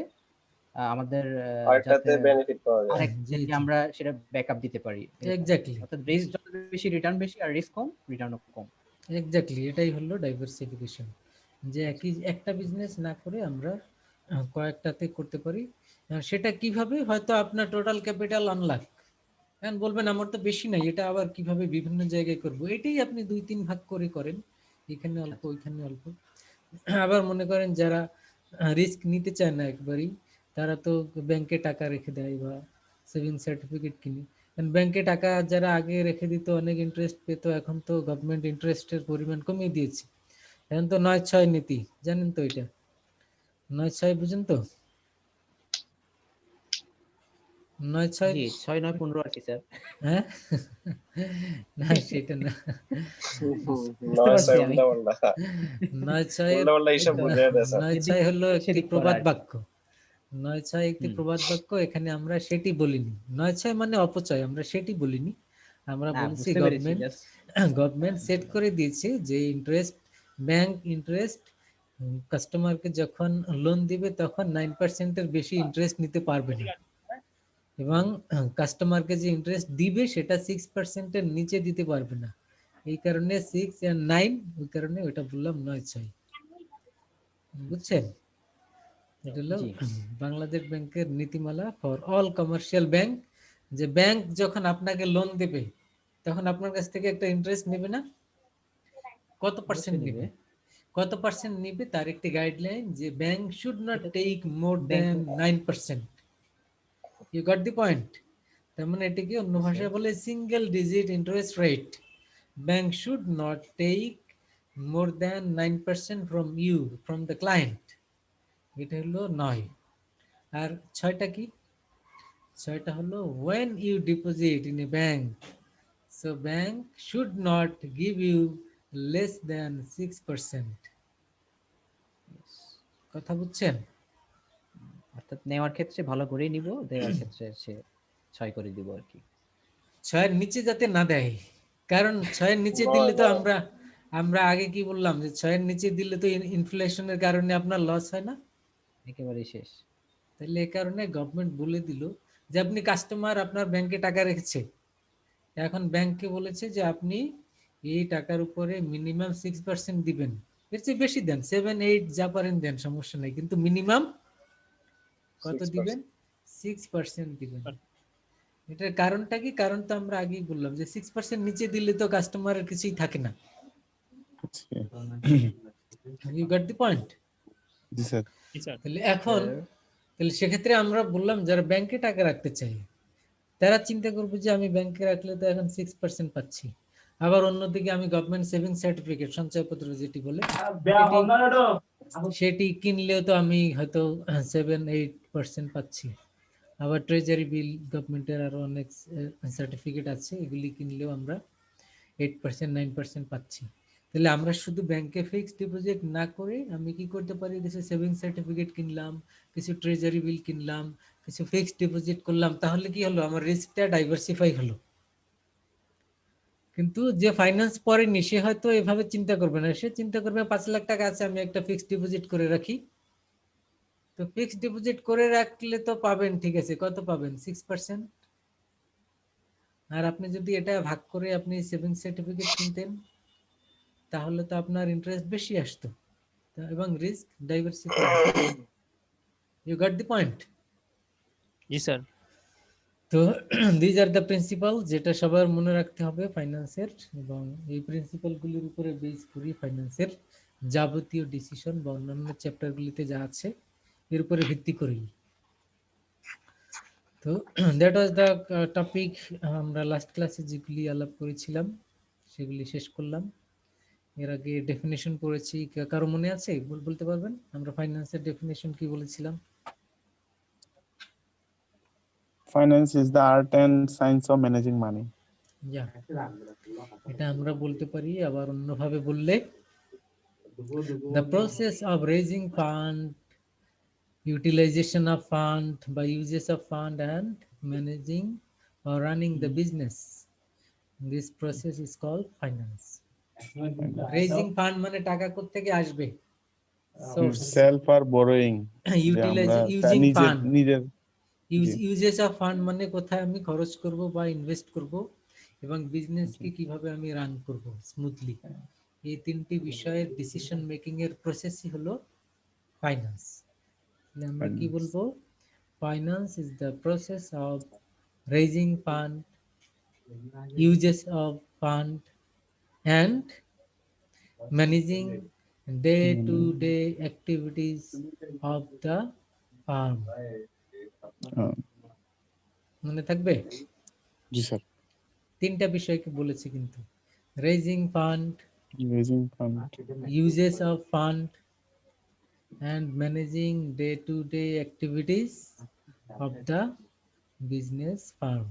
Speaker 5: আমাদের
Speaker 3: আরেকটাতে
Speaker 5: যাতে
Speaker 3: বেনিফিট পাওয়া যায়।
Speaker 2: জি
Speaker 5: আরেকটাকে
Speaker 2: জি
Speaker 5: আমরা সেটা ব্যাকআপ দিতে পারি, এরকম।
Speaker 2: এক্স্যাক্টলি
Speaker 5: অর্থাৎ রিস্ক যত বেশি, রিটার্ন বেশি, আর রিস্ক কম, রিটার্নও কম।
Speaker 2: এক্স্যাক্টলি এটাই হলো ডাইভার্সিফিকেশন, যে একটা বিজনেস না করে আমরা কয়েকটাতে করতে পারি। সেটা কিভাবে? হয়তো আপনার টোটাল ক্যাপিটাল 1 লাখ, এখন বলবেন আমার তো বেশি নাই, এটা আবার কিভাবে বিভিন্ন জায়গায় করব? এটাই আপনি 2-3 ভাগ করে করেন, এখানে অল্প ওইখানে অল্প। আবার মনে করেন যারা রিস্ক নিতে চায় না একবারই, তারা তো ব্যাংকে টাকা রেখে দেয় বা সেভিং সার্টিফিকেট কিনে। ব্যাংকে টাকা যারা আগে রেখে দিত অনেক ইন্টারেস্ট পেত, এখন তো গভর্নমেন্ট ইন্টারেস্টের পরিমাণ কমিয়ে দিয়েছে। এখন তো 9-6 নীতি, জানেন তো এটা? 9-6 বুঝেন তো? 9-6
Speaker 5: জি, 6-9-15 আর কি স্যার।
Speaker 2: হ্যাঁ না সেটা না।
Speaker 5: বুঝতে পারছি আমি।
Speaker 2: 9-6
Speaker 3: উল্টা হিসাব বুঝাই দেয় স্যার।
Speaker 2: 9-6 হলো একটি
Speaker 5: সেদিক করা
Speaker 2: প্রবাদ
Speaker 5: আর কি।
Speaker 2: বাক্য। 9-6 একটি প্রবাদ বাক্য, এখানে আমরা সেটি বলিনি। 9-6 মানে অপচয়, আমরা সেটি বলিনি। আমরা
Speaker 5: না,
Speaker 2: বলছি
Speaker 5: বুঝতে পেরেছি, just
Speaker 2: গভর্নমেন্ট সেট করে দিয়েছে যে ইন্টারেস্ট, ব্যাংক ইন্টারেস্ট কাস্টমারকে যখন লোন দিবে তখন 9% এর বেশি ইন্টারেস্ট নিতে পারবে না, এবং কাস্টমারকে যে ইন্টারেস্ট দিবে সেটা 6% এর নিচে দিতে পারবে না। এই কারণে 6 আর 9, ওই কারণে ওটা বললাম 9-6, বুঝছেন? এটা হলো
Speaker 5: জি।
Speaker 2: বাংলাদেশ ব্যাংকের নীতিমালা ফর অল কমার্শিয়াল ব্যাংক, যে ব্যাংক যখন আপনাকে লোন দেবে তখন আপনার কাছ থেকে একটা ইন্টারেস্ট নেবে না? কত পার্সেন্ট নেবে? কত পার্সেন্ট নেবে তার একটি গাইডলাইন, যে bank should not take more than 9%। You got the point? তার মানে এটাকে অন্য ভাষায় বলে single digit interest rate. Bank should not take more than 9% from you, from the client. এটা হলো 9। আর 6টা কি? 6টা হলো when you deposit in a bank, so bank should not give you less than 6%. কথা বুঝছেন?
Speaker 5: অর্থাৎ নেওয়ার ক্ষেত্রে ভালো করেই নিব, দেওয়ার ক্ষেত্রে সে 6 করে দিব আর কি।
Speaker 2: 6 এর নিচে যাতে না দেয়, কারণ 6 এর নিচে দিলে তো আমরা আমরা আগে কি বললাম যে 6 এর নিচে দিলে তো ইনফ্লেশনের কারণে আপনার লস হয় না।
Speaker 5: একেবারেই শেষ।
Speaker 2: তাহলে এই কারণে গভর্নমেন্ট বলে দিল যে আপনি কাস্টমার আপনার ব্যাংকে টাকা রেখেছে, এখন ব্যাংকে বলেছে যে আপনি এই টাকার উপরে মিনিমাম 6% দিবেন, এর চেয়ে বেশি দেন, 7-8 যা পারেন দেন, সমস্যা নেই, কিন্তু মিনিমাম কত
Speaker 3: 6%?
Speaker 2: দিবেন? 6% দিবেন। এটার কারণটা কি? কারণ তো আমরা আগেই বললাম যে 6% নিচে দিলে তো কাস্টমারের কিছুই থাকে না। You got the point?
Speaker 1: জি স্যার।
Speaker 4: জি স্যার।
Speaker 2: তাহলে এখন তাহলে সেক্ষেত্রে আমরা বললাম যারা ব্যাংকে টাকা রাখতে চাই তারা চিন্তা করবে যে আমি ব্যাংকে রাখলে তো এখন 6% পাচ্ছি, আবার অন্যদিকে আমি গভর্নমেন্ট সেভিং সার্টিফিকেট সঞ্চয়পত্র যেটি বলে সেটি কিনলেও তো আমি হয়তো 7-8% পাচ্ছি, আবার ট্রেজারি বিল গভর্নমেন্টের আরো অনেক সার্টিফিকেট আছে, এগুলি কিনলেও আমরা 8% 9% পাচ্ছি। তাহলে আমরা শুধু ব্যাংকে ফিক্সড ডিপোজিট না করে আমি কি করতে পারি, কিছু সেভিং সার্টিফিকেট কিনলাম, কিছু ট্রেজারি বিল কিনলাম, কিছু ফিক্সড ডিপোজিট করলাম, তাহলে কি হলো, আমার রিস্কটা ডাইভার্সিফাই হলো। কিন্তু যে ফাইন্যান্স পড়েনি সে হয়তো এভাবে চিন্তা করবে না, সে চিন্তা করবে 5 লাখ টাকা আছে আমি একটা ফিক্সড ডিপোজিট করে রাখি। তো ফিক্সড ডিপোজিট করে রাখলে তো পাবেন, ঠিক আছে, কত পাবেন? 6%। আর আপনি যদি এটা ভাগ করে আপনি সেভিং সার্টিফিকেট কিনতেন তাহলে তো আপনার ইন্টারেস্ট বেশি আসতো এবং risk diversify. You got the point?
Speaker 4: জি স্যার।
Speaker 2: তো দিজ আর দ্য প্রিন্সিপাল যেটা সবার মনে রাখতে হবে ফাইন্যান্সের, এবং এই প্রিন্সিপালগুলির উপরে বেস করি ফাইন্যান্সের যাবতীয় ডিসিশন বা অন্যান্য চ্যাপ্টারগুলিতে যা আছে এর উপরে ভিত্তি করেই। তো দ্যাট ওয়াজ দ্য টপিক। আমরা লাস্ট ক্লাসে যেগুলি আলাপ করেছিলাম সেগুলি শেষ করলাম। এর আগে ডেফিনেশন পড়েছি, কারো মনে আছে বলতে পারবেন আমরা ফাইন্যান্সের ডেফিনেশন কি বলেছিলাম?
Speaker 1: Finance is the art and science of managing money.
Speaker 2: যা, এটা আমরা বলতে পারি আবার অন্যভাবে বললে the process of raising fund, utilization of fund by uses of fund and managing or running the business. This process is called finance. Raising fund মানে টাকা কোথা থেকে আসবে? Source.
Speaker 1: Self or borrowing. যে আমরা
Speaker 2: Using fund.
Speaker 1: নিজের
Speaker 2: Uses of fund মানে কোথায় আমি খরচ করব বা ইনভেস্ট করব এবং বিজনেসকে কিভাবে আমি রান করব স্মুথলি, এই তিনটি বিষয়ের ডিসিশন মেকিং এর প্রসেসই হলো ফাইন্যান্স। তাহলে আমরা কি বলবো? Finance is the process of raising fund, uses of fund and managing day-to-day activities of the firm. মনে থাকবে?
Speaker 1: জি স্যার।
Speaker 2: তিনটা বিষয়কে বলেছি কিন্তু, raising fund,
Speaker 1: Raising fund,
Speaker 2: uses of fund and managing day-to-day activities of the business firm.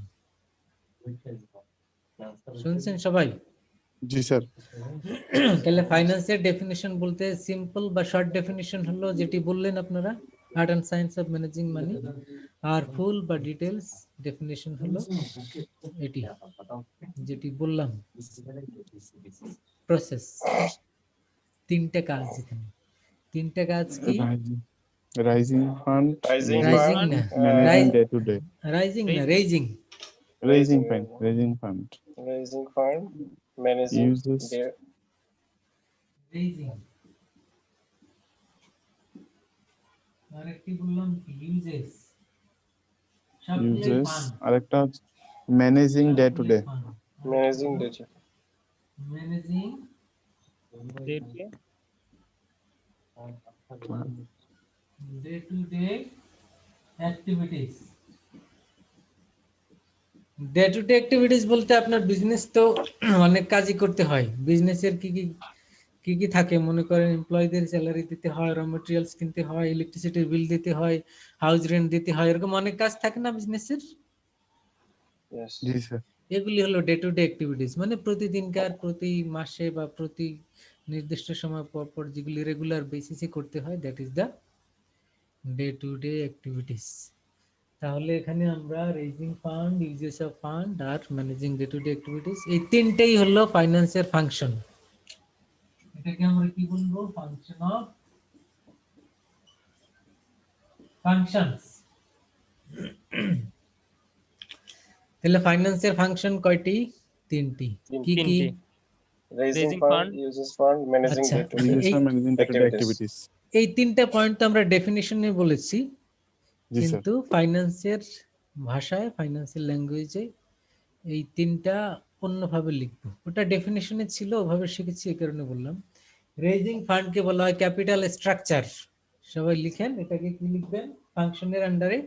Speaker 2: শুনছেন সবাই?
Speaker 1: জি sir.
Speaker 2: তাহলে ফাইন্যান্সের ডেফিনিশন বলতে সিম্পল বা শর্ট ডেফিনিশন হলো যেটি বললেন আপনারা, art and science of managing money. আর ফুল বা ডিটেলস ডেফিনিশন হলো এটি যেটি বললাম, প্রসেস। তিনটা কাজ এখানে, তিনটা কাজ কি?
Speaker 1: Rising fund,
Speaker 3: Rising
Speaker 2: rising
Speaker 3: fund,
Speaker 2: না,
Speaker 1: managing day to day.
Speaker 2: Rising না, raising.
Speaker 1: Raising fund.
Speaker 3: raising fund, managing
Speaker 1: Uses.
Speaker 3: their
Speaker 2: raising. আরেকটি বললাম কি? ইউজেস।
Speaker 1: Uses আরেকটা হচ্ছে managing day to day.
Speaker 3: managing data.
Speaker 2: Managing day to day activities. Day to day activities বলতে আপনার business তো অনেক কাজই করতে হয়। বিজনেসের কি কি থাকে মনে করেন, এমপ্লয়ীদের স্যালারি দিতে হয়, র মেটেরিয়ালস কিনতে হয়, ইলেকট্রিসিটির বিল দিতে হয়, হাউস রেন্ট দিতে হয়, এরকম অনেক কাজ থাকে না বিজনেসের?
Speaker 3: Yes.
Speaker 1: জি স্যার।
Speaker 2: এগুলি হলো ডে টু ডে অ্যাক্টিভিটিস, মানে প্রতিদিনকার, প্রতি মাসে বা প্রতি নির্দিষ্ট সময় পর পর যেগুলি রেগুলার বেসিসে করতে হয়, that is the day to day activities. তাহলে এখানে আমরা raising fund, uses of fund R managing day to day activities, এই তিনটেই হলো ফাইন্যান্সের ফাংশন। এটাকে আমরা কি বলবো? Function of functions. তাহলে ফাইন্যান্সের ফাংশন কয়টি? তিনটি। কি কি?
Speaker 4: তিনটি।
Speaker 3: Raising
Speaker 4: Raising
Speaker 3: fund,
Speaker 4: fund,
Speaker 3: uses fund, managing
Speaker 2: আচ্ছা,
Speaker 3: ডে টু ডে
Speaker 2: এই
Speaker 1: ইনভেস্টমেন্ট ম্যানেজিং ডে অ্যাক্টিভিটিস।
Speaker 2: এই তিনটা পয়েন্ট তো আমরা ডেফিনিশনে বলেছি,
Speaker 1: জি স্যার।
Speaker 2: কিন্তু ফাইন্যান্সের ভাষায়, ফাইন্যান্সিয়াল ল্যাঙ্গুয়েজে এই তিনটা অন্যভাবে লিখবো। ওটা ডেফিনিশনে ছিল, ওভাবে শিখেছি, এই কারণে বললাম। রেজিং ফান্ডকে বলা হয় ক্যাপিটাল স্ট্রাকচার। সবাই লিখেন, এটাকে কি লিখবেন? ফাংশনের আন্ডারে,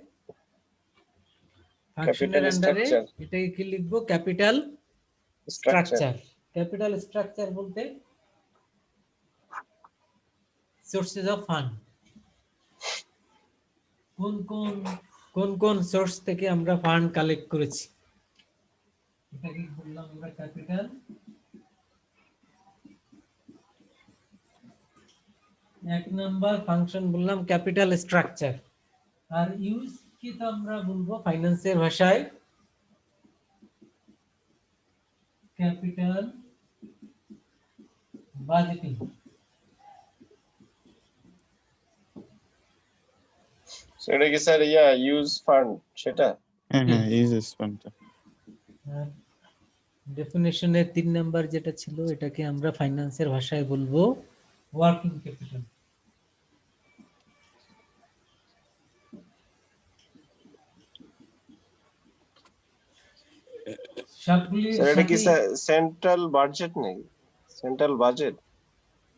Speaker 2: ফাংশনের আন্ডারে এটাকে কি লিখবো? Capital structure. ক্যাপিটাল স্ট্রাকচার বলতে সোর্সেস অফ ফান্ড, কোন কোন সোর্স থেকে আমরা ফান্ড কালেক্ট করেছি, এটাকে বললাম আমরা ক্যাপিটাল। এক নাম্বার ফাংশন বললাম ক্যাপিটাল স্ট্রাকচার। আর ইউজ কি তো আমরা বলবো ফাইন্যান্সের ভাষায় ক্যাপিটাল বাজেটিং।
Speaker 3: সেটা কি স্যার ইউজ ফান্ড সেটা?
Speaker 1: হ্যাঁ হ্যাঁ, ইউজেস ফান্ডটা।
Speaker 2: ডেফিনিশনের 3 নাম্বার যেটা ছিল, এটাকে আমরা ফাইন্যান্সের ভাষায় বলবো ওয়ার্কিং ক্যাপিটাল। সবগুলির
Speaker 3: স্যার এটা কি
Speaker 2: সাথে
Speaker 3: সেন্ট্রাল বাজেট নাকি? Central budget?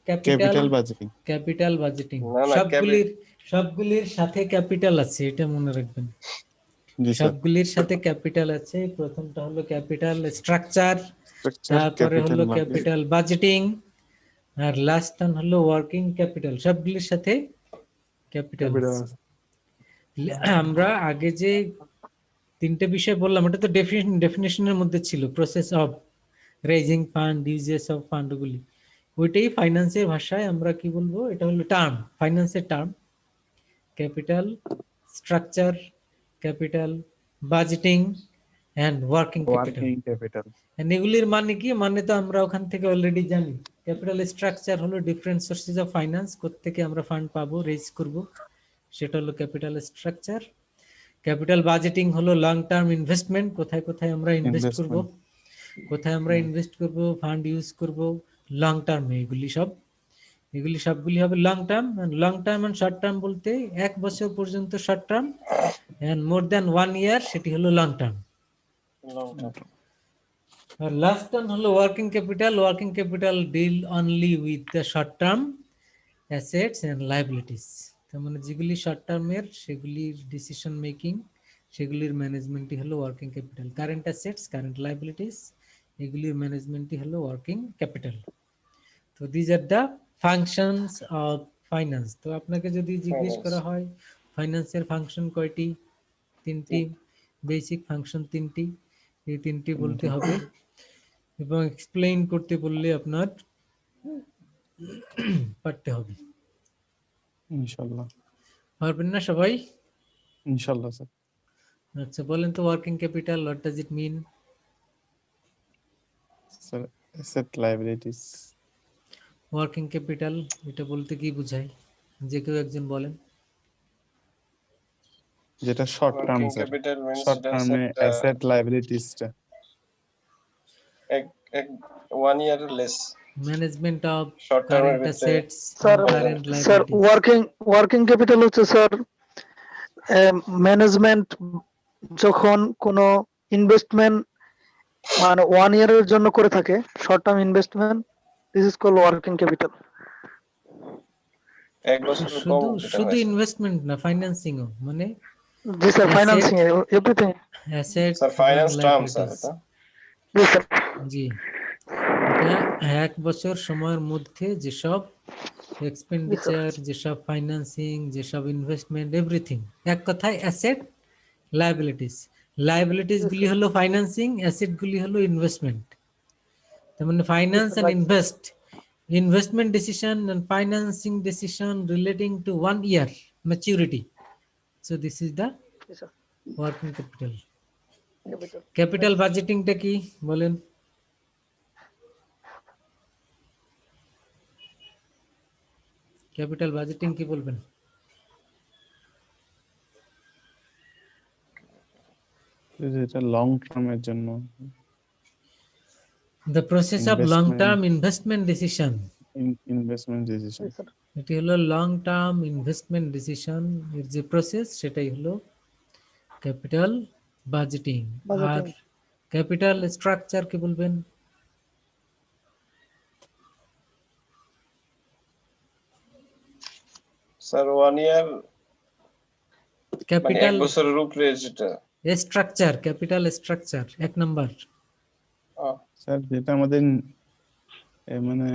Speaker 1: Capital budgeting.
Speaker 2: Capital budgeting,
Speaker 3: না, না,
Speaker 2: সবগুলির সাথে ক্যাপিটাল আছে, এটা মনে রাখবেন।
Speaker 1: জি স্যার।
Speaker 2: সবগুলির সাথে ক্যাপিটাল আছে। প্রথমটা হলো ক্যাপিটাল স্ট্রাকচার, তারপরে হলো ক্যাপিটাল বাজেটিং, আর লাস্ট ওয়ান হলো ওয়ার্কিং ক্যাপিটাল। সবগুলির সাথে ক্যাপিটাল আছে। আমরা আগে যে তিনটে বিষয় বললাম, ওটা তো ডেফিনিশনের মধ্যে ছিল, process of raising fund, uses of fund, গুলি ওইটাই ফাইন্যান্সের ভাষায় আমরা কি বলবো? এটা হলো টার্ম, ফাইন্যান্সের term, capital structure, capital budgeting and working capital. এগুলির মানে কি? মানে তো আমরা ওখান থেকে অলরেডি জানি। ক্যাপিটাল স্ট্রাকচার হলো ডিফারেন্ট সোর্সেস অফ ফাইন্যান্স, কোত্থেকে আমরা ফান্ড পাবো, রেজ করব, সেটা হলো ক্যাপিটাল স্ট্রাকচার। ক্যাপিটাল বাজেটিং হলো লং টার্ম ইনভেস্টমেন্ট, কোথায় কোথায় আমরা ইনভেস্ট করব, ফান্ড ইউজ করব লং টার্মে, এগুলি সবগুলি হবে long term. Long term and short term বলতে 1 বছর পর্যন্ত short term, and more than 1 year সেটি হলো লং টার্ম। আর লাস্ট ওয়ান হলো working capital. Working capital deal only with the short term assets and liabilities. তার মানে যেগুলি শর্ট টার্মের, সেগুলির ডিসিশন মেকিং, সেগুলির ম্যানেজমেন্টই হলো working capital. Current assets, current liabilities, এগুলির ম্যানেজমেন্টই হলো ওয়ার্কিং ক্যাপিটাল। তো this are the functions of finance. তো আপনাকে যদি জিজ্ঞেস করা হয় ফাইন্যান্সের ফাংশন কয়টি, 3টি, বেসিক ফাংশন 3টি, এই 3টি বলতে হবে, এবং এক্সপ্লেইন করতে বললে আপনার পারতে হবে।
Speaker 1: ইনশাআল্লাহ।
Speaker 2: পারবেন না সবাই?
Speaker 1: ইনশাআল্লাহ স্যার।
Speaker 2: আচ্ছা, বলেন তো working capital, what does it mean?
Speaker 1: Sir asset liabilities.
Speaker 2: Working capital এটা বলতে কি বোঝায়? যে কেউ একজন বলেন।
Speaker 1: যেটা শর্ট টার্ম স্যার, শর্ট টার্মে অ্যাসেট লায়াবিলিটিসটা
Speaker 3: এক 1 year less
Speaker 2: management of
Speaker 3: short টার্মের
Speaker 2: কারেন্ট
Speaker 3: ভিতরে।
Speaker 2: Assets,
Speaker 6: sir
Speaker 2: current
Speaker 6: sir
Speaker 2: liabilities.
Speaker 6: Working capital হচ্ছে স্যার ম্যানেজমেন্ট যখন কোনো ইনভেস্টমেন্ট মানে 1 ইয়ারের জন্য করে থাকে, short term investment, this is called working capital.
Speaker 3: 1 বছরের কম যেটা
Speaker 2: শুধু
Speaker 3: হয়
Speaker 2: ইনভেস্টমেন্ট না, ফাইন্যান্সিংও, মানে
Speaker 6: জি sir, financing everything.
Speaker 2: Asset
Speaker 3: sir finance term sir এটা।
Speaker 6: জি স্যার।
Speaker 2: জি, এটা 1 বছর সময়ের মধ্যে যেসব এক্সপেন্ডিচার, যেসব ফাইন্যান্সিং, যেসব ইনভেস্টমেন্ট, এভরিথিং, এক কথায় অ্যাসেট লায়াবিলিটিস। লায়াবিলিটিস গুলি হলো ফাইন্যান্সিং, অ্যাসেট গুলি হলো ইনভেস্টমেন্ট। তার মানে finance and investment decision and financing decision relating to 1 year maturity. So this is the
Speaker 6: Yes, sir.
Speaker 2: working capital.
Speaker 6: Capital.
Speaker 2: Capital budgeting টা কি বলেন? ক্যাপিটাল বাজেটিং কি বলবেন?
Speaker 1: যেটা লং টার্মের জন্য
Speaker 2: the process of long term investment decision.
Speaker 1: Investment decision.
Speaker 2: এটি হলো লং টার্ম ইনভেস্টমেন্ট ডিসিশন এর যে প্রসেস সেটাই হলো ক্যাপিটাল বাজেটিং। আর ক্যাপিটাল স্ট্রাকচার কি বলবেন?
Speaker 3: স্যার 1 ইয়ার মানে
Speaker 2: ক্যাপিটাল
Speaker 3: 1 বছরের উপরে যেটা
Speaker 2: structure, capital structure 1 number.
Speaker 1: Sir যেটা আমাদের মানে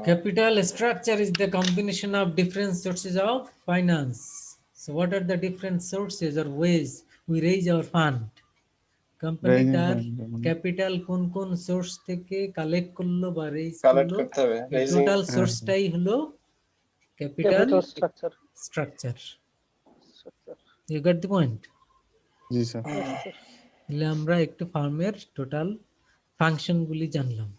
Speaker 2: Capital structure is the combination of different sources of finance. So what are the different sources or ways we raise our fund? Company
Speaker 1: Raising
Speaker 2: তার
Speaker 1: fund, মানে-
Speaker 2: capital কোন কোন source থেকে collect করলো বা রেজ
Speaker 3: কালেক্ট
Speaker 2: করলো,
Speaker 3: করতে হবে রেজিং
Speaker 2: টোটাল সোর্সটাই হলো capital
Speaker 6: structure.
Speaker 2: Structure. You got the point?
Speaker 1: জি স্যার।
Speaker 2: তাহলে আমরা একটু ফার্মের টোটাল ফাংশন গুলি জানলাম।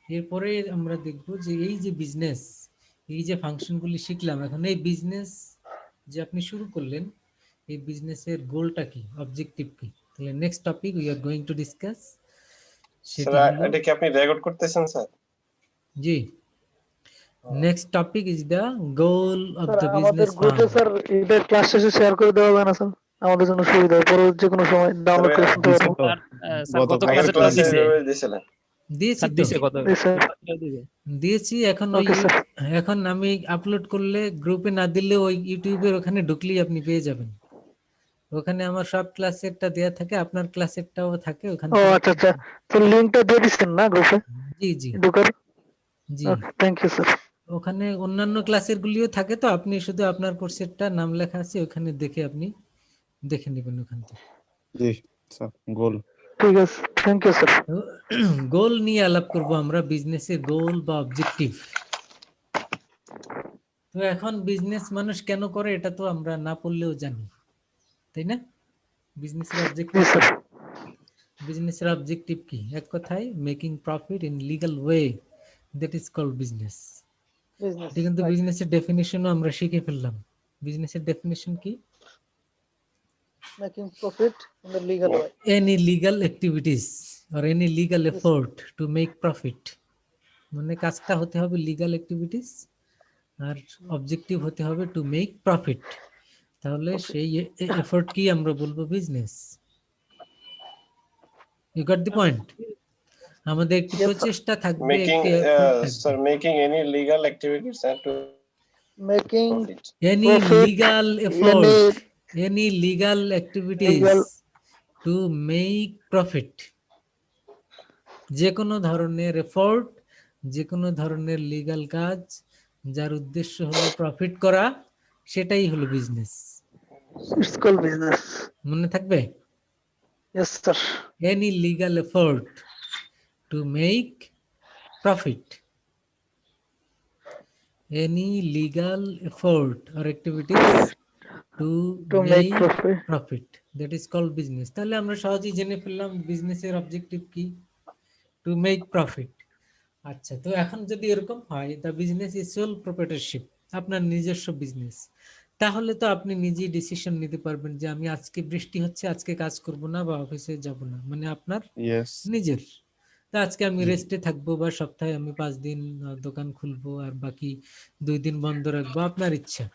Speaker 2: এরপরে আমরা দেখব যে এই যে বিজনেস, এই যে ফাংশনগুলি শিখলাম, এখন এই বিজনেস যে আপনি শুরু করলেন, এই বিজনেসের গোলটা কি, অবজেক্টিভ কি? তাহলে next topic we are going to discuss সেটা
Speaker 3: স্যার
Speaker 2: হলো,
Speaker 3: এটা কি আপনি রেকর্ড করতেছেন sir?
Speaker 2: G, next topic is the goal of
Speaker 6: sir
Speaker 2: the
Speaker 6: আমাদের
Speaker 2: বিজনেস
Speaker 6: গ্রুপে স্যার এটা ক্লাস শেষে শেয়ার করে দেওয়া হবে না স্যার? আমাদের জন্য সুবিধা হয়, পরে যে কোনো সময় ডাউনলোড করে শুনতে
Speaker 1: দিছে
Speaker 6: পারবো।
Speaker 1: তো,
Speaker 4: স্যার গত
Speaker 1: গত
Speaker 3: আগের
Speaker 4: ক্লাসে
Speaker 3: ক্লাসে
Speaker 4: দিছে,
Speaker 3: দিয়েছিলেন।
Speaker 2: দিয়েছি
Speaker 4: স্যার
Speaker 2: তো,
Speaker 4: দিছে কত
Speaker 6: জি স্যার।
Speaker 2: দিয়েছি। এখন ওই
Speaker 6: ওকে স্যার।
Speaker 2: এখন আমি আপলোড করলে গ্রুপে না দিলে ওই ইউটিউবের ওখানে ঢুকলেই আপনি পেয়ে যাবেন। ওখানে আমার সব ক্লাসেরটা দেয়া থাকে, আপনার ক্লাসেরটাও থাকে ওখান
Speaker 6: ও
Speaker 2: থেকে।
Speaker 6: আচ্ছা আচ্ছা, তো লিংকটা দিয়ে দিচ্ছেন না গ্রুপে
Speaker 2: জি জি
Speaker 6: ঢোকার?
Speaker 2: জি,
Speaker 6: ওকে, থ্যাংক ইউ স্যার।
Speaker 2: ওখানে অন্যান্য ক্লাসের গুলিও থাকে, তো আপনি শুধু আপনার কোর্সেরটা নাম লেখা আছে ওখানে দেখে আপনি দেখে নেবেন ওখান থেকে।
Speaker 1: জি স্যার। গোল।
Speaker 6: ঠিক আছে, থ্যাংক ইউ স্যার।
Speaker 2: গোল নিয়ে আলাপ করব আমরা, বিজনেসের গোল বা অবজেক্টিভ। তো এখন বিজনেস মানুষ কেন করে এটা তো আমরা না পড়লেও জানি, তাই না? বিজনেসের
Speaker 6: জি
Speaker 2: অবজেক্টিভ,
Speaker 6: স্যার।
Speaker 2: বিজনেসের অবজেক্টিভ কি? এক কথায় making profit in legal way, that is called business. এটা কিন্তু বিজনেসের ডেফিনিশনও আমরা শিখে ফেললাম। বিজনেসের ডেফিনিশন কি?
Speaker 6: Making profit in the legal way.
Speaker 2: Any legal activities or any legal effort to make profit, মানে কাজটা হতে হবে লিগ্যাল অ্যাক্টিভিটিস আর অবজেক্টিভ হতে হবে টু মেক প্রফিট। তাহলে সেই এফোর্ট কি আমরা বলবো business. You got the point? আমাদের একটি প্রচেষ্টা থাকবে,
Speaker 3: মেকিং
Speaker 2: একটি এফোর্ট
Speaker 3: স্যার
Speaker 2: থাকবে।
Speaker 3: Making any legal activities and to
Speaker 6: making
Speaker 3: profit.
Speaker 2: Any
Speaker 6: profit,
Speaker 2: legal effort, any legal activities
Speaker 6: Legal-
Speaker 2: to make profit, যে কোনো ধরনের এফোর্ট, যে কোনো ধরনের লিগ্যাল কাজ যার উদ্দেশ্য হলো প্রফিট করা, সেটাই হলো বিজনেস।
Speaker 6: It's called business.
Speaker 2: মনে থাকবে?
Speaker 6: Yes sir.
Speaker 2: Any legal effort to make profit, any legal effort or activities to
Speaker 6: to make
Speaker 2: make
Speaker 6: profit.
Speaker 2: Profit, that is called business. তাহলে আমরা সহজেই জেনে ফেললাম বিজনেসের অবজেক্টিভ কি, টু মেক প্রফিট। আচ্ছা, তো এখন যদি এরকম হয় দ্য বিজনেস ইজ সোল প্রপ্রাইটরশিপ, আপনার নিজস্ব বিজনেস, তাহলে তো আপনি নিজেই ডিসিশন নিতে পারবেন যে আমি আজকে বৃষ্টি হচ্ছে আজকে কাজ করব না বা অফিসে যাব না, মানে আপনার
Speaker 1: ইয়েস।
Speaker 2: নিজের। তা আজকে আমি
Speaker 1: জি।
Speaker 2: রেস্টে থাকবো বা সপ্তাহে আমি 5 দিন দোকান খুলবো আর বাকি 2 দিন বন্ধ রাখবো, আপনার ইচ্ছা।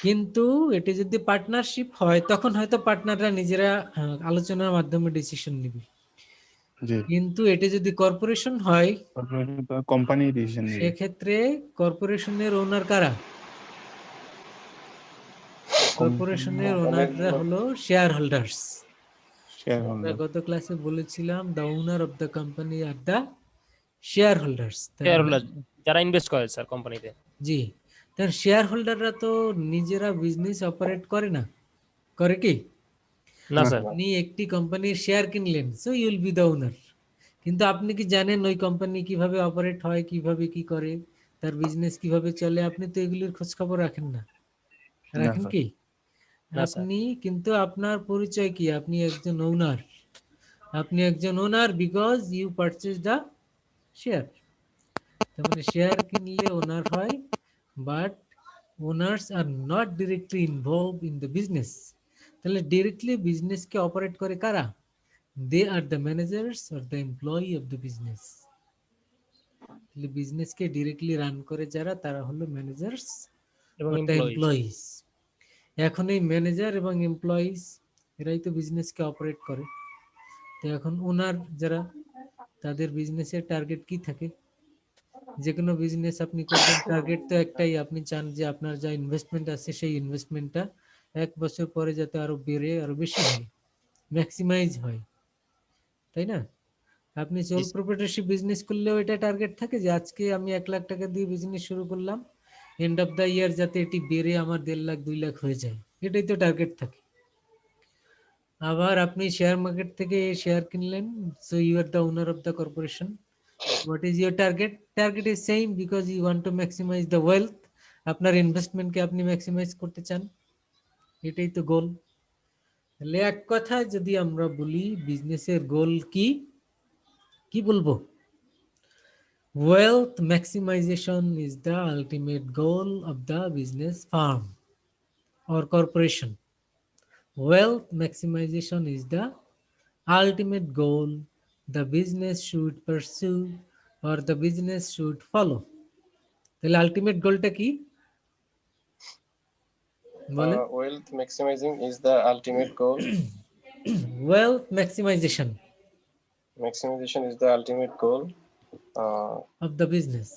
Speaker 2: কিন্তু এটি যদি পার্টনারশিপ হয় তখন হয়তো পার্টনাররা নিজেরা আলোচনার মাধ্যমে ডিসিশন নেবে।
Speaker 1: জি।
Speaker 2: কিন্তু এটি যদি কর্পোরেশন হয়
Speaker 1: কোম্পানি ডিসিশন নেবে।
Speaker 2: সেক্ষেত্রে কর্পোরেশনের ওনার কারা? কর্পোরেশনের ওনাররা হলো শেয়ার হোল্ডার্স।
Speaker 1: শেয়ার
Speaker 2: আমরা
Speaker 1: হোল্ডার।
Speaker 2: গত ক্লাসে বলেছিলাম the owner of the company are the share holders.
Speaker 4: যারা ইনভেস্ট করে স্যার কোম্পানিতে।
Speaker 2: জি, তার শেয়ার হোল্ডাররা তো নিজেরা বিজনেস অপারেট করে না, করে কি?
Speaker 4: না স্যার,
Speaker 2: আপনি একটি কোম্পানির শেয়ার কিনলেন, so you will be the owner, কিন্তু আপনি কি জানেন ওই কোম্পানি কিভাবে অপারেট হয়, কিভাবে কি করে, তার বিজনেস কিভাবে চলে? আপনি তো এগুলির খোঁজ খবর রাখেন না, রাখেন
Speaker 1: স্যার।
Speaker 2: কি?
Speaker 4: না স্যার।
Speaker 2: আপনি কিন্তু আপনার পরিচয় কি? আপনি একজন ওনার। আপনি একজন owner because you purchase the share. তার মানে শেয়ার কিনলে ওনার হয়, but owners are not directly involve in the business. তাহলে ডিরেক্টলি বিজনেসকে অপারেট করে কারা? They are the managers or the employee of the business. তাহলে বিজনেসকে ডিরেক্টলি রান করে যারা, তারা হলো ম্যানেজার্স
Speaker 4: এবং
Speaker 2: অর দ্য
Speaker 4: এমপ্লয়িজ।
Speaker 2: এমপ্লয়িজ। এখন এই ম্যানেজার এবং এমপ্লয়িজ এরাই তো বিজনেসকে অপারেট করে। তো এখন ওনার যারা, তাদের বিজনেসের টার্গেট কি থাকে? যে কোনো বিজনেস আপনি করবেন, টার্গেট তো একটাই, আপনি চান যে আপনার যা ইনভেস্টমেন্ট আছে সেই ইনভেস্টমেন্টটা 1 বছর পরে যাতে আরো বেড়ে আরো বেশি হয়, ম্যাক্সিমাইজ হয়, তাই না? আপনি সোল প্রপ্রাইটারশিপ বিজনেস করলেও এটা টার্গেট থাকে যে আজকে আমি 1 লাখ টাকা দিয়ে বিজনেস শুরু করলাম, এন্ড অফ দ্য ইয়ার যাতে এটি বেড়ে আমার 1.5 লাখ 2 লাখ হয়ে যায়, এটাই তো টার্গেট থাকে। আবার আপনি শেয়ার মার্কেট থেকে শেয়ার কিনলেন, so you are the owner of the corporation. What is your target? Target is same because you want to maximize the wealth. আপনার ইনভেস্টমেন্টকে আপনি ম্যাক্সিমাইজ করতে চান, এটাই তো গোল। তাহলে এক কথায় যদি আমরা বলি বিজনেসের গোল কি, কি বলবো? Wealth maximization is the ultimate goal of the business firm or corporation. Wealth maximization is the ultimate goal the business should pursue or the business should follow. তাহলে আলটিমেট গোলটা কি বলেন?
Speaker 3: Wealth maximizing is the ultimate goal.
Speaker 2: Wealth maximisation
Speaker 3: Maximization is the ultimate goal
Speaker 2: of the business.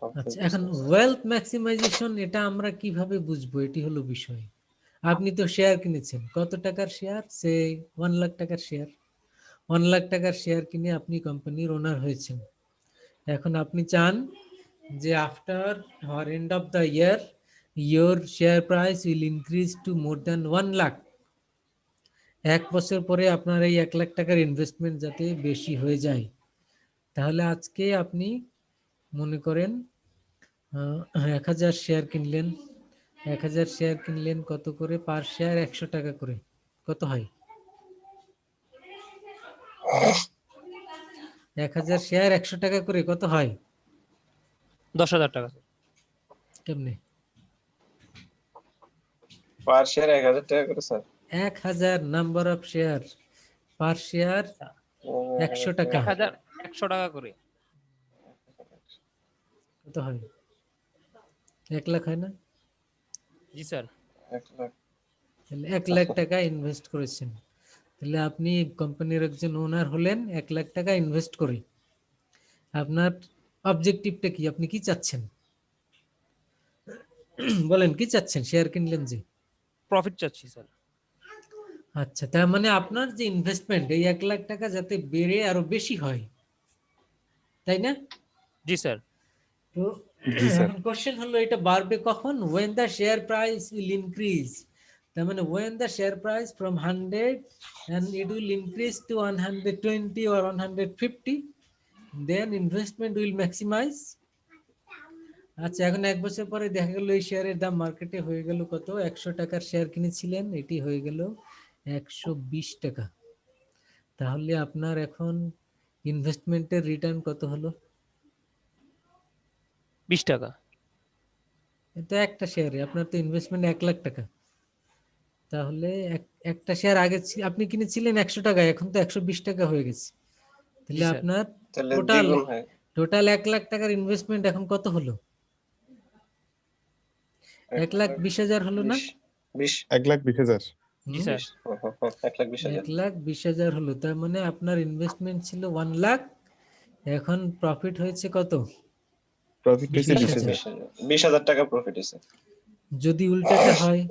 Speaker 3: of the
Speaker 2: আচ্ছা, এখন
Speaker 3: business.
Speaker 2: Wealth maximisation এটা আমরা কিভাবে বুঝবো, এটি হলো বিষয়। আপনি তো শেয়ার কিনেছেন, কত টাকার শেয়ার? সে 1 লাখ টাকার শেয়ার। 1 লাখ টাকার শেয়ার কিনে আপনি কোম্পানির ওনার হয়েছেন। এখন আপনি চান যে after or end of the year your share price will increase to more than 1 lakh. 1 বছর পরে আপনার এই 1 লাখ টাকার ইনভেস্টমেন্ট যাতে বেশি হয়ে যায়। তাহলে আজকে আপনি মনে করেন 1000 শেয়ার কিনলেন, 1000 শেয়ার কিনলেন কত করে? পার শেয়ার 100 টাকা করে। কত হয়? 1000 শেয়ার 100 টাকা করে কত হয়?
Speaker 4: 10,000 টাকা।
Speaker 2: কেমনে?
Speaker 3: Per share 1000 টাকা করে sir.
Speaker 2: 1000 number of share, per share 100 টাকা।
Speaker 4: 100 টাকা করে।
Speaker 2: কত হয়? 1 লাখ হয় না?
Speaker 4: জি স্যার।
Speaker 3: 1 লাখ।
Speaker 2: তাহলে 1 লাখ টাকা ইনভেস্ট করেছেন। তাহলে আপনি কোম্পানির একজন ওনার হলেন 1 লাখ টাকা ইনভেস্ট করে। আপনার অবজেক্টিভটা কি? আপনি কি চাচ্ছেন বলেন? কি চাচ্ছেন? শেয়ার কিনলেন যে।
Speaker 4: প্রফিট চাচ্ছি স্যার।
Speaker 2: আচ্ছা, তার মানে আপনার যে ইনভেস্টমেন্ট এই 1 লাখ টাকা যাতে বেড়ে আরো বেশি হয়, তাই না?
Speaker 4: জি স্যার।
Speaker 2: তো
Speaker 1: জি স্যার।
Speaker 2: এখন কোশ্চেন হলো এটা বাড়বে কখন? when the share price will increase, তার মানে when the share price from 100 and it will increase to 120 or 150, then investment will maximize. আচ্ছা, এখন 1 বছর পরে দেখা গেল এই শেয়ারের দাম মার্কেটে হয়ে গেল কত? 100 টাকার শেয়ার কিনেছিলেন, এটি হয়ে গেল 120 টাকা। তাহলে আপনার এখন ইনভেস্টমেন্টের রিটার্ন কত হলো?
Speaker 4: 20 টাকা।
Speaker 2: এটা একটা শেয়ারে আপনার তো ইনভেস্টমেন্ট 1 লাখ টাকা। তাহলে একটা শেয়ার আগে আপনি কিনেছিলেন 100 টাকায়, এখন তো 120 টাকা হয়ে গেছে। তাহলে
Speaker 4: জি স্যার।
Speaker 2: আপনার
Speaker 3: তাহলে
Speaker 2: টোটাল
Speaker 3: দ্বিগুণ হয়।
Speaker 2: 1 লাখ টাকার ইনভেস্টমেন্ট এখন কত হলো? 1,20,000 হলো না?
Speaker 3: 20
Speaker 1: 1,20,000।
Speaker 4: জি স্যার।
Speaker 3: 1,20,000।
Speaker 2: 1,20,000 হলো। তার মানে আপনার ইনভেস্টমেন্ট ছিল 1 লাখ, এখন প্রফিট হয়েছে কত?
Speaker 1: প্রফিট হয়েছে
Speaker 2: 20,000।
Speaker 1: 20,000।
Speaker 3: 20,000 টাকা প্রফিট হয়েছে।
Speaker 2: যদি উল্টাটা হয়,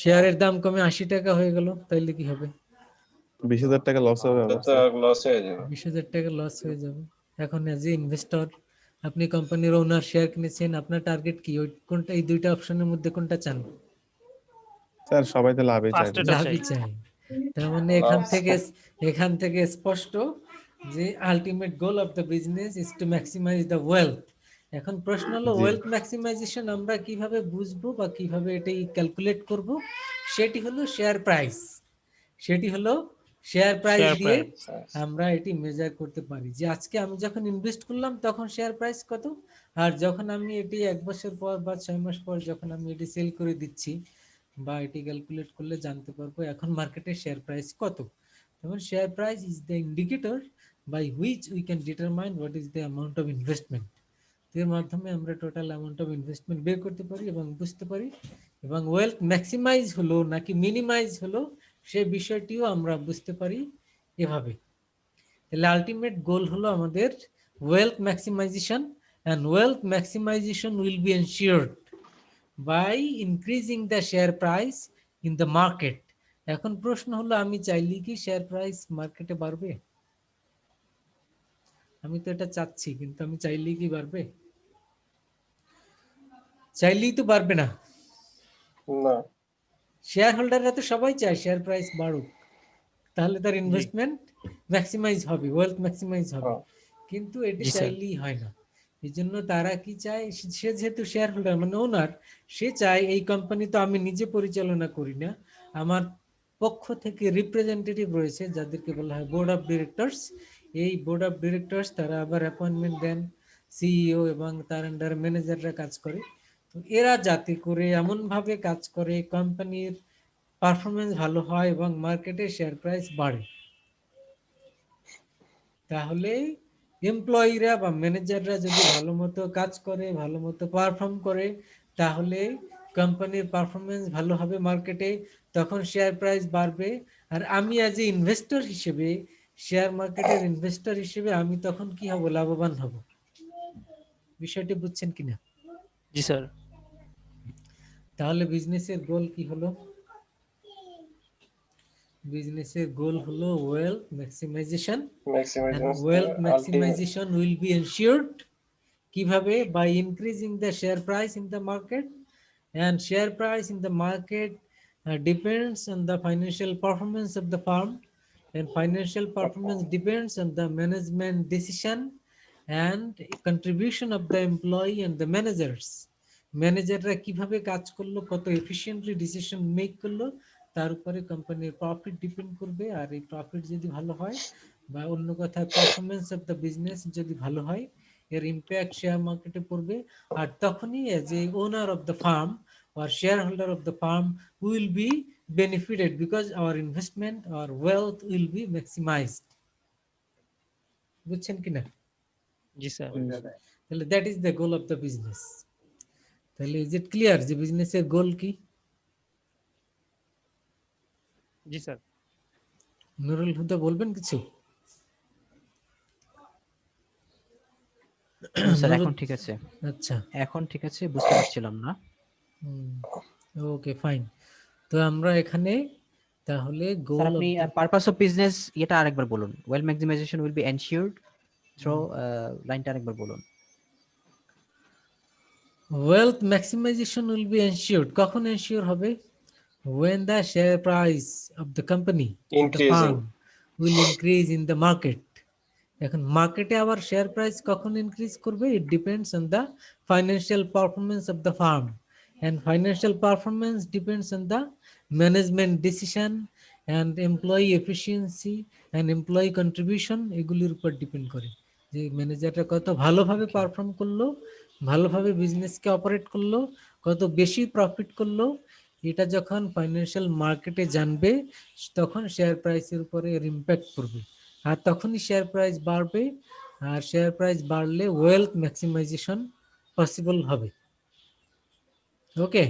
Speaker 2: শেয়ারের দাম কমে 80 টাকা হয়ে গেল, তাইলে কি হবে?
Speaker 1: 20,000 টাকা লস হবে আমার
Speaker 3: তো
Speaker 1: স্যার।
Speaker 3: লস হয়ে যাবে।
Speaker 2: 20,000 টাকা লস হয়ে যাবে। এখন এজ এ ইনভেস্টর আপনি কোম্পানির ওনার শেয়ার কিনেছেন, আপনার টার্গেট কি? ওই কোনটা? এই দুইটা অপশনের মধ্যে কোনটা চান?
Speaker 1: স্যার সবাই তো লাভই চায়।
Speaker 4: First এটা
Speaker 2: লাভই
Speaker 4: চাই।
Speaker 2: চাই। তার মানে
Speaker 3: লাভ।
Speaker 2: এখান থেকে স্পষ্ট যে ultimate goal of the business is to maximise the wealth. এখন প্রশ্ন হলো
Speaker 1: জি।
Speaker 2: ওয়েলথ ম্যাক্সিমাইজেশন আমরা কিভাবে বুঝবো বা কিভাবে এটাই ক্যালকুলেট করব? সেটি হলো শেয়ার প্রাইস, সেটি হলো শেয়ার প্রাইস
Speaker 4: Share
Speaker 2: দিয়ে
Speaker 4: price.
Speaker 2: আমরা এটি মেজার করতে পারি যে আজকে আমি যখন ইনভেস্ট করলাম তখন শেয়ার প্রাইস কত, আর যখন আমি এটি 1 বছর পর বা 6 মাস পর যখন আমি এটি সেল করে দিচ্ছি বা এটি ক্যালকুলেট করলে জানতে পারবো এখন মার্কেটে শেয়ার প্রাইস কত। তখন share price is the indicator by which we can determine what is the amount of investment. এর মাধ্যমে আমরা টোটাল অ্যামাউন্ট অফ ইনভেস্টমেন্ট বের করতে পারি এবং বুঝতে পারি, এবং ওয়েলথ ম্যাক্সিমাইজ হলো নাকি মিনিমাইজ হলো সে বিষয়টিও আমরা বুঝতে পারি এভাবে। তাহলে আলটিমেট গোল হলো আমাদের wealth maximisation, and wealth maximization will be ensured by increasing the share price in the market. এখন প্রশ্ন হলো আমি চাইলে কি শেয়ার প্রাইস মার্কেটে বাড়বে? আমি তো এটা চাচ্ছি, কিন্তু আমি চাইলেই কি বাড়বে? চাইলেই তো বাড়বে না।
Speaker 3: না,
Speaker 2: শেয়ার হোল্ডাররা তো সবাই চায় শেয়ার প্রাইস বাড়ুক, তাহলে তার ইনভেস্টমেন্ট ম্যাক্সিমাইজ হবে, ওয়েলথ ম্যাক্সিমাইজ হবে,
Speaker 3: হ্যাঁ।
Speaker 2: কিন্তু এটি
Speaker 7: জি, স্যার।
Speaker 2: চাইলেই হয় না। এই জন্য তারা কি চায়, সে যেহেতু শেয়ার হোল্ডার মানে ওনার, সে চায় এই কোম্পানি তো আমি নিজে পরিচালনা করি না, আমার পক্ষ থেকে রিপ্রেজেন্টেটিভ রয়েছে যাদেরকে বলা হয় বোর্ড অফ ডিরেক্টরস। এই বোর্ড অফ ডিরেক্টরস তারা আবার অ্যাপয়েন্টমেন্ট দেন, সিইও এবং তার আন্ডার ম্যানেজাররা কাজ করে। তো এরা যাতে করে এমন ভাবে কাজ করে কোম্পানির পারফরমেন্স ভালো হয় এবং মার্কেটে শেয়ার প্রাইস বাড়ে, তাহলে এমপ্লয়িরা বা ম্যানেজাররা যদি ভালো মতো কাজ করে, ভালো মতো পারফর্ম করে, তাহলে কোম্পানির পারফরমেন্স ভালো হবে মার্কেটে, তখন শেয়ার প্রাইস বাড়বে। আর আমি অ্যাজ এ ইনভেস্টর হিসেবে, শেয়ার মার্কেটের ইনভেস্টর হিসেবে আমি তখন কি হব, লাভবান হব। বিষয়টি বুঝছেন কিনা?
Speaker 7: জি স্যার।
Speaker 2: তাহলে বিজনেসের গোল কি হলো? বিজনেসের গোল হলো wealth maximisation, and
Speaker 3: maximisation
Speaker 2: wealth
Speaker 3: ultimate
Speaker 2: maximization will be ensured কিভাবে? by increasing the share price in the market, and share price in the market depends on the financial performance of the firm, and financial performance depends on the management decision and contribution of the employee and the managers. ম্যানেজাররা কিভাবে কাজ করলো, কত efficiently decision make করলো, তার উপরে কোম্পানির profit depend করবে। আর এই প্রফিট যদি ভালো হয়, বা অন্য কথায় পারফরমেন্স অফ দ্য বিজনেস যদি ভালো হয়, এর ইম্প্যাক্ট শেয়ার মার্কেটে পড়বে। আর তখনই as a owner of the farm or shareholder of the firm will be benefited because our investment or wealth will be maximized. বুঝছেন কিনা?
Speaker 4: জি স্যার।
Speaker 2: তাহলে that is the goal of the business. তাহলে is it clear যে বিজনেসের গোল কি?
Speaker 4: জি sir.
Speaker 2: Nurul Huda বলবেন কিছু?
Speaker 5: Sir এখন
Speaker 2: নুরুল-
Speaker 5: ঠিক আছে,
Speaker 2: আচ্ছা,
Speaker 5: এখন ঠিক আছে, বুঝতে পারছিলাম না।
Speaker 2: ওকে ফাইন। তো আমরা এখানে তাহলে
Speaker 5: স্যার
Speaker 2: গোল
Speaker 5: আপনি পারপাস অফ বিজনেস এটা আরেকবার বলুন। Well maximisation will be ensured through লাইনটা আরেকবার বলুন।
Speaker 2: Wealth maximisation will be ensured কখন এনশিওর হবে? when the share price of the company, the
Speaker 3: Increasing.
Speaker 2: firm will increase in the market. এখন মার্কেটে আবার শেয়ার প্রাইস কখন ইনক্রিজ করবে? It depends on the financial performance of the farm, and financial performance depends on the management decision and employee efficiency and employee contribution, এগুলির উপর depend করে যে ম্যানেজারটা কত ভালোভাবে পারফর্ম করলো, ভালোভাবে বিজনেসকে অপারেট করলো, কত বেশি প্রফিট করলো। এটা যখন ফাইন্যান্সিয়াল মার্কেটে জানবে, তখন শেয়ার প্রাইসের উপরে এর ইম্প্যাক্ট পড়বে, আর তখনই শেয়ার প্রাইস বাড়বে। আর শেয়ার প্রাইস বাড়লে ওয়েলথ ম্যাক্সিমাইজেশন পসিবল হবে। ওকে,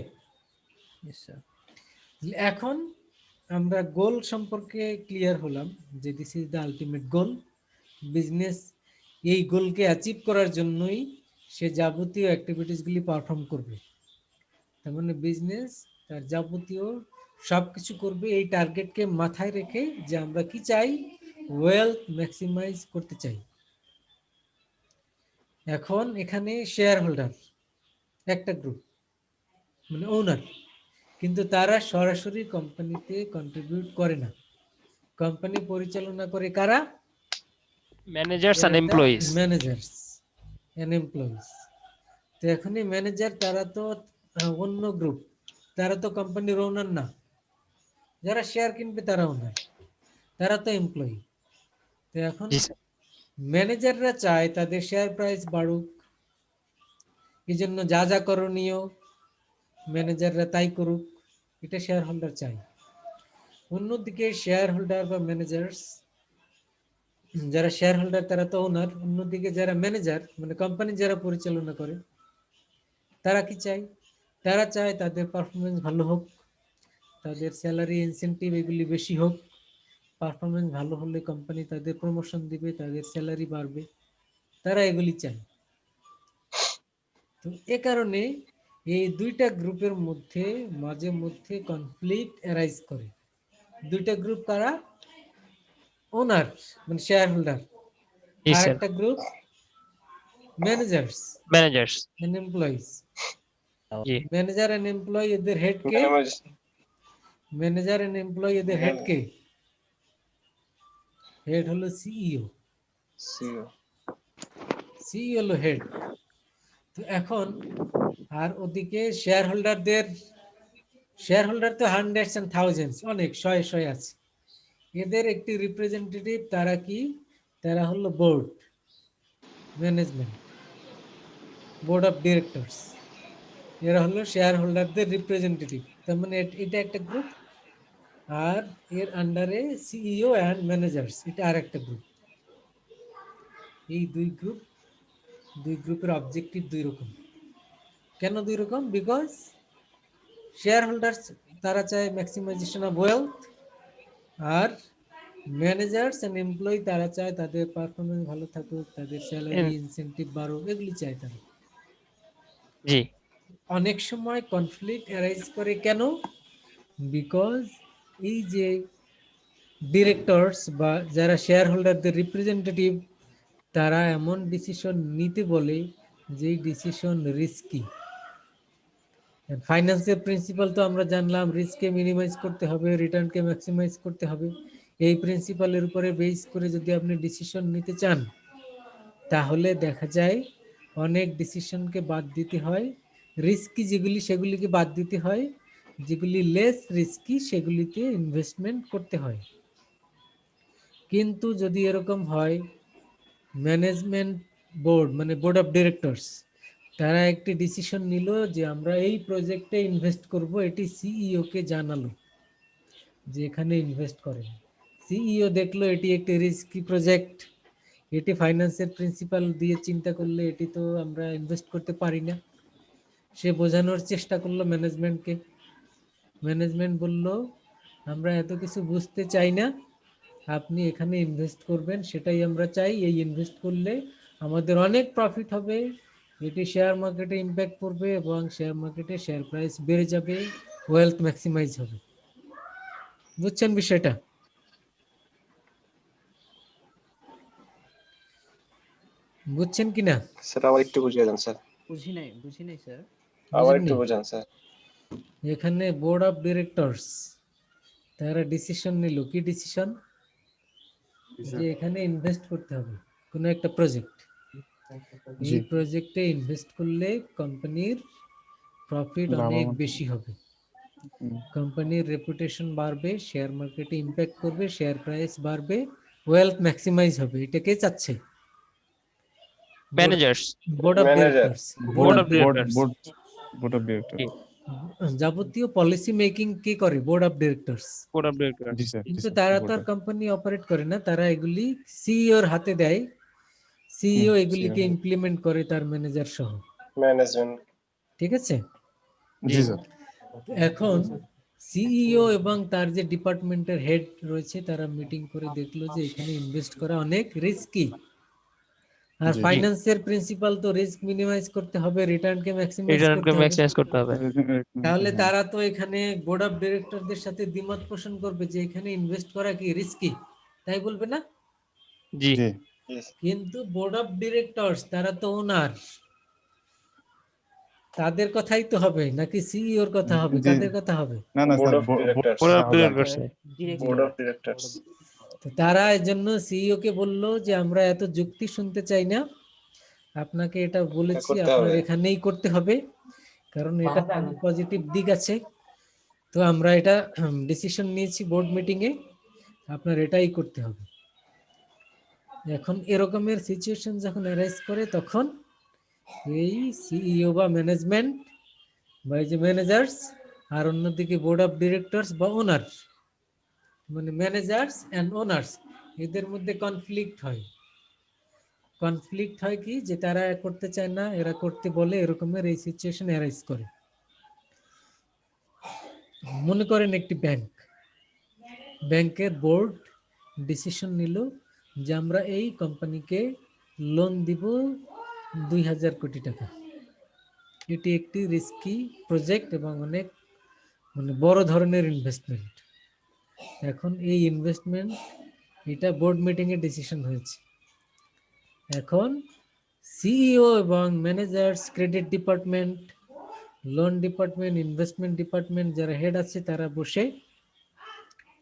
Speaker 5: Yes, sir.
Speaker 2: এখন আমরা গোল সম্পর্কে ক্লিয়ার হলাম যে this is the ultimate goal. Business এই গোলকে অ্যাচিভ করার জন্যই সে যাবতীয় অ্যাক্টিভিটিসগুলি পারফর্ম করবে। তার মানে বিজনেস তার যাবতীয় সবকিছু করবে এই টার্গেটকে মাথায় রেখে যে আমরা কি চাই, ওয়েলথ ম্যাক্সিমাইজ করতে চাই। এখন এখানে শেয়ার হোল্ডার একটা গ্রুপ মানে ওনার, কিন্তু তারা সরাসরি কোম্পানিতে কন্ট্রিবিউট করে না, কোম্পানি পরিচালনা করে কারা?
Speaker 4: Managers and employees.
Speaker 2: Managers and employees. তো এখনই ম্যানেজার তারা তো অন্য গ্রুপ, তারা তো কোম্পানির ওনার না, যারা শেয়ার কিনবে তারা ওনার। তারা তো এমপ্লয়ি। তো এখন
Speaker 7: জি স্যার।
Speaker 2: ম্যানেজাররা চায় তাদের শেয়ার প্রাইস বাড়ুক, এই জন্য যা যা করণীয় ম্যানেজাররা তাই করুক, এটা শেয়ার হোল্ডার চায়। অন্যদিকে শেয়ার হোল্ডার বা ম্যানেজার্স, যারা শেয়ার হোল্ডার তারা তো ওনার, অন্যদিকে যারা ম্যানেজার মানে কোম্পানি যারা পরিচালনা করে তারা কি চায়? তারা চায় তাদের পারফরমেন্স ভালো হোক, তাদের স্যালারি ইনসেনটিভ এগুলি বেশি হোক। পারফরমেন্স ভালো হলে কোম্পানি তাদের প্রমোশন দিবে, তাদের স্যালারি বাড়বে, তারা এগুলি চায়। তো এ কারণে এই দুইটা গ্রুপের মধ্যে মাঝে মধ্যে কনফ্লিক্ট অ্যারাইজ করে। দুইটা গ্রুপ কারা? ওনার মানে শেয়ার হোল্ডার,
Speaker 7: জি
Speaker 2: আর
Speaker 7: স্যার।
Speaker 2: একটা group managers
Speaker 7: managers.
Speaker 2: And employees.
Speaker 7: জি।
Speaker 2: ম্যানেজার এন্ড এমপ্লয়ি এদের হেড কে? ম্যানেজার এন্ড এমপ্লয়ি এদের হেড কে? হেড হলো সিইও। সিইও হলো হেড। তো এখন আর ওদিকে শেয়ার হোল্ডারদের, শেয়ার হোল্ডার তো হান্ড্রেডস এন্ড থাউজেন্ডস, অনেক শয়ে শয়ে আছে। এদের একটি রিপ্রেজেন্টেটিভ, তারা কি? তারা হলো board, management, board of directors. এরা হলো শেয়ার হোল্ডারদের রিপ্রেজেন্টেটিভ। তার মানে এটা একটা গ্রুপ, আর এর আন্ডারে সিইও অ্যান্ড ম্যানেজার্স, এটা আর একটা গ্রুপ। এই দুই গ্রুপের অবজেক্টিভ দুই রকম। কেন দুই রকম? বিকজ শেয়ার হোল্ডার্স তারা চায় ম্যাক্সিমাইজেশন অফ ওয়েলথ, আর ম্যানেজার্স এন্ড এমপ্লয়ি তারা চায় তাদের পারফরমেন্স ভালো থাকুক, তাদের স্যালারি ইনসেনটিভ বাড়ুক, এগুলি চায় তারা।
Speaker 7: জি।
Speaker 2: অনেক সময় কনফ্লিক্ট অ্যারাইজ করে কেন? বিকজ এই যে ডিরেক্টরস বা যারা শেয়ার হোল্ডারদের রিপ্রেজেন্টেটিভ, তারা এমন ডিসিশন নিতে বলে যেই ডিসিশন রিস্কি। ফাইন্যান্সের প্রিন্সিপাল তো আমরা জানলাম, রিস্ককে মিনিমাইজ করতে হবে, রিটার্নকে ম্যাক্সিমাইজ করতে হবে। এই প্রিন্সিপালের উপরে বেস করে যদি আপনি ডিসিশন নিতে চান, তাহলে দেখা যায় অনেক ডিসিশনকে বাদ দিতে হয়। রিস্কি যেগুলি সেগুলিকে বাদ দিতে হয়, যেগুলি লেস রিস্কি সেগুলিতে ইনভেস্টমেন্ট করতে হয়। কিন্তু যদি এরকম হয়, ম্যানেজমেন্ট বোর্ড মানে বোর্ড অফ ডিরেক্টরস তারা একটি ডিসিশন নিল যে আমরা এই প্রজেক্টে ইনভেস্ট করব, এটি সিইও কে জানালো যে এখানে ইনভেস্ট করেন। সিইও দেখলো এটি একটি রিস্কি প্রজেক্ট, এটি ফাইন্যান্সের প্রিন্সিপাল দিয়ে চিন্তা করলে এটি তো আমরা ইনভেস্ট করতে পারি না। সে বোঝানোর চেষ্টা করলো ম্যানেজমেন্টকে। ম্যানেজমেন্ট বলল আমরা এত কিছু বুঝতে চাই না, আপনি এখানে ইনভেস্ট করবেন সেটাই আমরা চাই। এই ইনভেস্ট করলে আমাদের অনেক প্রফিট হবে, এটি শেয়ার মার্কেটে ইম্প্যাক্ট করবে এবং শেয়ার মার্কেটে শেয়ার প্রাইস বেড়ে যাবে, ওয়েলথ ম্যাক্সিমাইজ হবে। বুঝছেন বিষয়টা? বুঝছেন কিনা?
Speaker 3: স্যার আবার একটু বুঝিয়ে দেন স্যার।
Speaker 5: বুঝি নাই স্যার।
Speaker 3: আবার একটু বোঝান স্যার।
Speaker 2: এখানে বোর্ড অফ ডিরেক্টরস তারা ডিসিশন নিল, কি ডিসিশন? যে এখানে ইনভেস্ট করতে হবে কোনো একটা প্রজেক্ট। এই প্রজেক্টে ইনভেস্ট করলে কোম্পানির প্রফিট অনেক বেশি হবে, কোম্পানির রেপুটেশন বাড়বে, শেয়ার মার্কেটে ইম্প্যাক্ট করবে, শেয়ার প্রাইস বাড়বে, ওয়েলথ ম্যাক্সিমাইজ হবে। এটা কে চাচ্ছে?
Speaker 7: Managers.
Speaker 2: Board of directors.
Speaker 7: Board of directors.
Speaker 1: Board of director.
Speaker 2: যাবতীয় পলিসি মেকিং কি করে? Board of directors.
Speaker 7: Board of directors.
Speaker 1: G sir.
Speaker 2: কিন্তু তারা তো আর কোম্পানি অপারেট করে না, তারা এগুলি সিইওর হাতে দেয়। সিইও এগুলিকে ইমপ্লিমেন্ট করে তার ম্যানেজার সহ।
Speaker 3: ম্যানেজমেন্ট।
Speaker 2: ঠিক আছে?
Speaker 1: জি স্যার।
Speaker 2: এখন সিইও এবং তার যে ডিপার্টমেন্টের হেড রয়েছে তারা মিটিং করে দেখলো যে এখানে ইনভেস্ট করা অনেক রিস্কি, আর ফাইন্যান্সের প্রিন্সিপাল তো রিস্ক মিনিমাইজ করতে হবে, রিটার্নকে ম্যাক্সিমাইজ করতে হবে। তাহলে তারা তো এখানে বোর্ড অফ ডিরেক্টরদের সাথে দ্বিমত পোষণ করবে যে এখানে ইনভেস্ট করা কি রিস্কি, তাই বলবে না?
Speaker 7: জি।
Speaker 2: কিন্তু বোর্ড অফ ডিরেক্টরস তারা তো ওনার, তাদের কথাই তো হবে নাকি সিইওর কথা হবে? কাদের কথা হবে?
Speaker 1: না না
Speaker 3: board
Speaker 1: sir,
Speaker 3: of directors.
Speaker 7: Board of directors.
Speaker 3: Board of directors.
Speaker 2: তো তারা এজন্য সিইও কে বলল যে আমরা এত যুক্তি শুনতে চাই না, আপনাকে এটা বলেছি আপনার এখানেই করতে হবে, কারণ এটা পজিটিভ দিক আছে। তো আমরা এটা ডিসিশন নিয়েছি বোর্ড মিটিং এ, আপনার এটাই করতে হবে। এখন এরকমের সিচুয়েশন যখন অ্যারাইজ করে তখন এই সিইও বা ম্যানেজমেন্ট বা এই যে ম্যানেজার্স আর অন্যদিকে বোর্ড অফ ডিরেক্টরস বা ওনার, মানে ম্যানেজার্স অ্যান্ড ওনার্স, এদের মধ্যে কনফ্লিক্ট হয়। কনফ্লিক্ট হয় কি, যে তারা করতে চায় না, এরা করতে বলে, এরকমের এই সিচুয়েশন অ্যারাইজ করে। মনে করেন একটি ব্যাংকের বোর্ড ডিসিশন নিল যে আমরা এই কোম্পানিকে লোন দিব 2000 কোটি টাকা। এটি একটি রিস্কি প্রজেক্ট এবং অনেক মানে বড় ধরনের ইনভেস্টমেন্ট। এখন এই ইনভেস্টমেন্ট এটা বোর্ড মিটিং এ ডিসিশন হয়েছে। এখন সিইও এবং managers, credit department, loan department, investment department যারা হেড আছে তারা বসে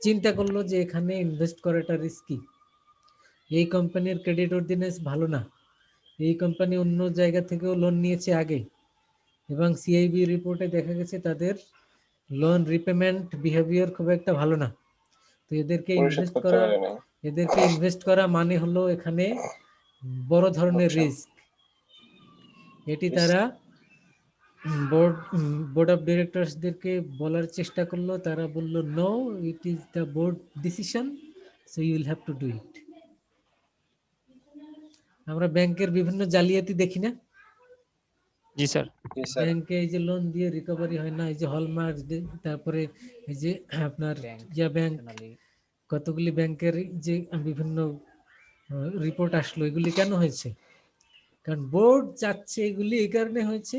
Speaker 2: চিন্তা করলো যে এখানে ইনভেস্ট করাটা রিস্কি, এই কোম্পানির ক্রেডিট অর্ডিনেন্স ভালো না, এই কোম্পানি অন্য জায়গা থেকেও লোন নিয়েছে আগে এবং সিআইবি রিপোর্টে দেখা গেছে তাদের লোন রিপেমেন্ট বিহেভিয়ার খুব একটা ভালো না। তো এদেরকে ইনভেস্ট করা মানে হলো এখানে বড় ধরনের রিস্ক। এটি তারা বোর্ড অফ ডিরেক্টরসদেরকে বলার চেষ্টা করলো, তারা বলল no, it is the board decision, so you will have to do it. আমরা ব্যাংকের বিভিন্ন জালিয়াতি দেখি না?
Speaker 7: জি স্যার।
Speaker 2: ব্যাংকে এই যে লোন দিয়ে রিকভারি হয় না, এই যে হলমার্ক, তারপরে এই যে আপনার ব্যাংক, কতগুলি ব্যাংকের যে বিভিন্ন রিপোর্ট আসলো, এগুলি কেন হয়েছে? কারণ বোর্ড চাচ্ছে এগুলি এই কারণে হয়েছে।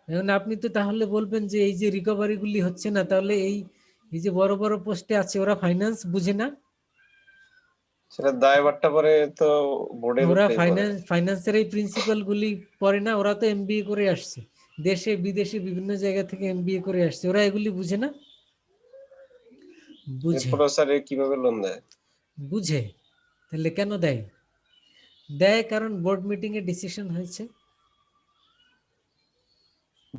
Speaker 2: এখন আপনি তো তাহলে বলবেন যে এই যে রিকভারি গুলি হচ্ছে না, তাহলে এই যে বড় বড় পোস্টে আছে ওরা ফাইন্যান্স বুঝে না?
Speaker 3: সেটা দায়ভারটা পরে তো বোর্ডের
Speaker 2: ওরা
Speaker 3: উপরেই পড়ে।
Speaker 2: ফাইন্যান্সের এই প্রিন্সিপাল গুলি পড়ে না? ওরা তো এমবিএ করে আসছে, দেশে বিদেশে বিভিন্ন জায়গা থেকে এমবিএ করে আসছে, ওরা এগুলি বুঝে না? বুঝে।
Speaker 3: এরপরও স্যার কিভাবে লোন দেয়?
Speaker 2: বুঝে। তাহলে কেন দেয়? কারণ বোর্ড মিটিং এ ডিসিশন হয়েছে।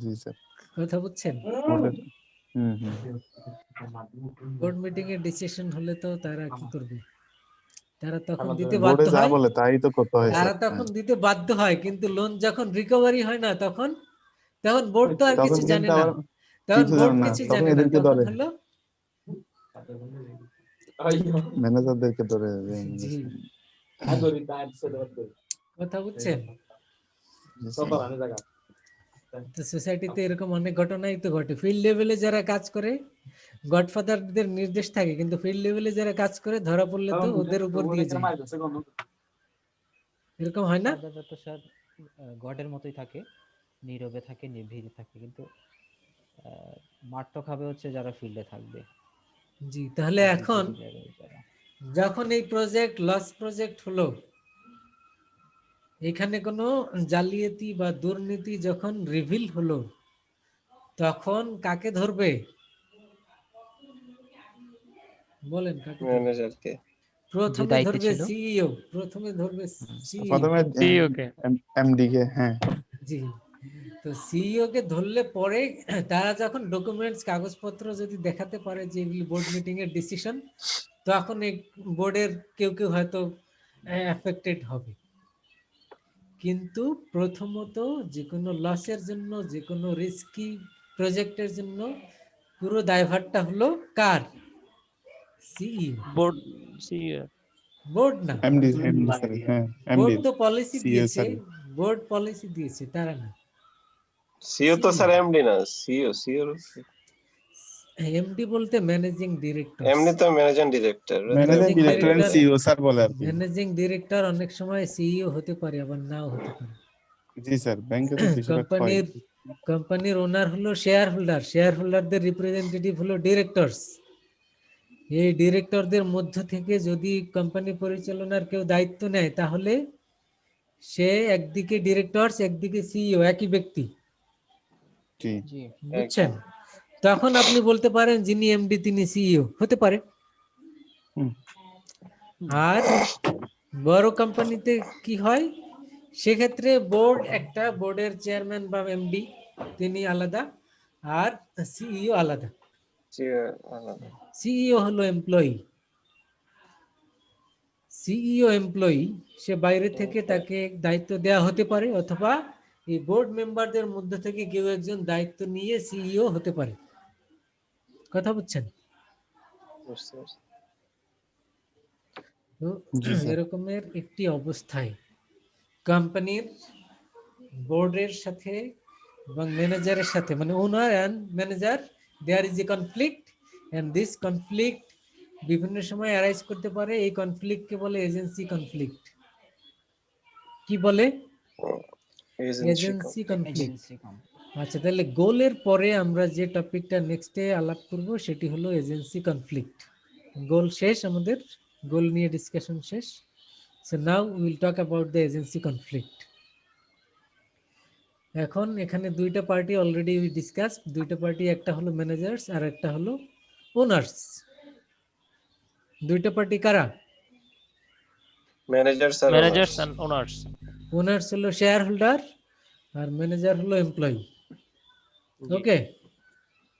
Speaker 1: জি স্যার।
Speaker 2: কথা বুঝছেন? বোর্ড মিটিং এ ডিসিশন হলে তো তারা কি করবে? তারা তখন দিতে বাধ্য হয়,
Speaker 1: বলে তাই তো করতে হয়
Speaker 2: তারা তখন দিতে বাধ্য হয়, কিন্তু লোন যখন রিকভারি হয় না তখন বোর্ড তো আর কিছু জানে না, তখন বোর্ড কিছু জানে না, তখন হলো
Speaker 1: ম্যানেজারদেরকে ধরে।
Speaker 2: জি, কথা বুঝছেন? তো সোসাইটিতে এরকম অনেক ঘটনাই তো ঘটে। ফিল্ড লেভেলে যারা কাজ করে, গডফাদারদের নির্দেশ থাকে, কিন্তু ফিল্ড লেভেলে যারা কাজ করে ধরা পড়লে তো ওদের উপর দিয়ে যায়। এরকম হয় না?
Speaker 5: তো স্যার গডের মতোই থাকে, নীরবে থাকে, নির্ভীক থাকে, কিন্তু মার তো খাবে হচ্ছে যারা ফিল্ডে থাকবে।
Speaker 2: জি, তাহলে এখন যখন এই প্রজেক্ট লস প্রজেক্ট হলো, এখানে কোনো জালিয়াতি বা দুর্নীতি যখন রিভিল হলো, তখন কাকে ধরবে বলেন? কাকে ধরবে?
Speaker 3: ম্যানেজারকে।
Speaker 2: প্রথমে ধরবে সিইও, প্রথমে ধরবে
Speaker 7: সিইও কে,
Speaker 1: এমডি কে। হ্যাঁ
Speaker 2: জি। তো সিইও কে ধরলে পরে তারা যখন ডকুমেন্টস, কাগজপত্র যদি দেখাতে পারে যে এগুলি বোর্ড মিটিং এর ডিসিশন, তখন এই বোর্ডের কেউ কেউ হয়তো এফেক্টেড হবে। কিন্তু প্রথমত যে কোনো লসের জন্য, যে কোনো রিস্কি প্রজেক্টের জন্য পুরো দায়ভারটা হলো কার? সিইও।
Speaker 7: বোর্ড সিইও,
Speaker 2: বোর্ড না,
Speaker 1: এমডি স্যার। হ্যাঁ
Speaker 2: বোর্ড
Speaker 1: এমডি
Speaker 2: তো পলিসি
Speaker 1: সিইও
Speaker 2: দিয়েছে,
Speaker 1: স্যার।
Speaker 2: বোর্ড পলিসি দিয়েছে, তারা না।
Speaker 3: সিও তো স্যার এমডি না, সিও
Speaker 2: এমডি বলতে ম্যানেজিং ডিরেক্টর।
Speaker 3: এমডি তো managing director.
Speaker 1: Managing director and CEO sir বলে আর কি।
Speaker 2: ম্যানেজিং ডিরেক্টর অনেক সময় সিইও হতে পারে, আবার নাও হতে পারে।
Speaker 1: জি স্যার, ব্যাংকে তো বেশিরভাগ হয়।
Speaker 2: কোম্পানির ওনার হলো শেয়ার হোল্ডার, শেয়ার হোল্ডারদের রিপ্রেজেন্টেটিভ হলো ডিরেক্টরস। এই ডিরেক্টরদের মধ্য থেকে যদি কোম্পানি পরিচালনার কেউ দায়িত্ব নেয়, তাহলে সে একদিকে ডিরেক্টরস, একদিকে সিইও, একই ব্যক্তি।
Speaker 1: জি
Speaker 2: বুঝছেন? তখন আপনি বলতে পারেন যিনি এমডি তিনি সিইও হতে পারে। আর বড় কোম্পানিতে কি হয়, সেক্ষেত্রে বোর্ড একটা, বোর্ডের চেয়ারম্যান বা এমডি তিনি আলাদা, আর সিইও আলাদা। সিইও হলো এমপ্লয়ি, সিইও এমপ্লয়ি, সে বাইরে থেকে তাকে দায়িত্ব দেওয়া হতে পারে, অথবা এই বোর্ড মেম্বারদের মধ্যে থেকে কেউ একজন দায়িত্ব নিয়ে সিইও হতে পারে। কথা বুঝছেন?
Speaker 3: বুঝতে পারছি।
Speaker 2: তো
Speaker 1: জি স্যার।
Speaker 2: এরকমের একটি অবস্থায় কোম্পানির বোর্ডের সাথে এবং ম্যানেজারের সাথে, মানে owner and manager, there is a conflict, and this conflict বিভিন্ন সময় অ্যারাইজ করতে পারে। এই কনফ্লিক্টকে বলে এজেন্সি কনফ্লিক্ট। কি বলে? Agency conflict.
Speaker 5: এজেন্সি কম।
Speaker 2: আচ্ছা, তাহলে গোলের পরে আমরা যে টপিকটা নেক্সটে আলাপ করব সেটি হলো এজেন্সি কনফ্লিক্ট। গোল শেষ আমাদের, গোল নিয়ে ডিসকাশন শেষ। So now we will talk about the agency conflict. এখন এখানে দুইটা পার্টি অলরেডি উই ডিসকাস, দুইটা পার্টি, একটা হলো ম্যানেজার্স আর একটা হলো ওনার্স। দুইটা পার্টি কারা?
Speaker 3: ম্যানেজার্স আর
Speaker 7: Managers and owners.
Speaker 2: ওনার্স হলো শেয়ার হোল্ডার আর ম্যানেজার হলো এমপ্লয়ি।
Speaker 7: জি,
Speaker 2: ওকে,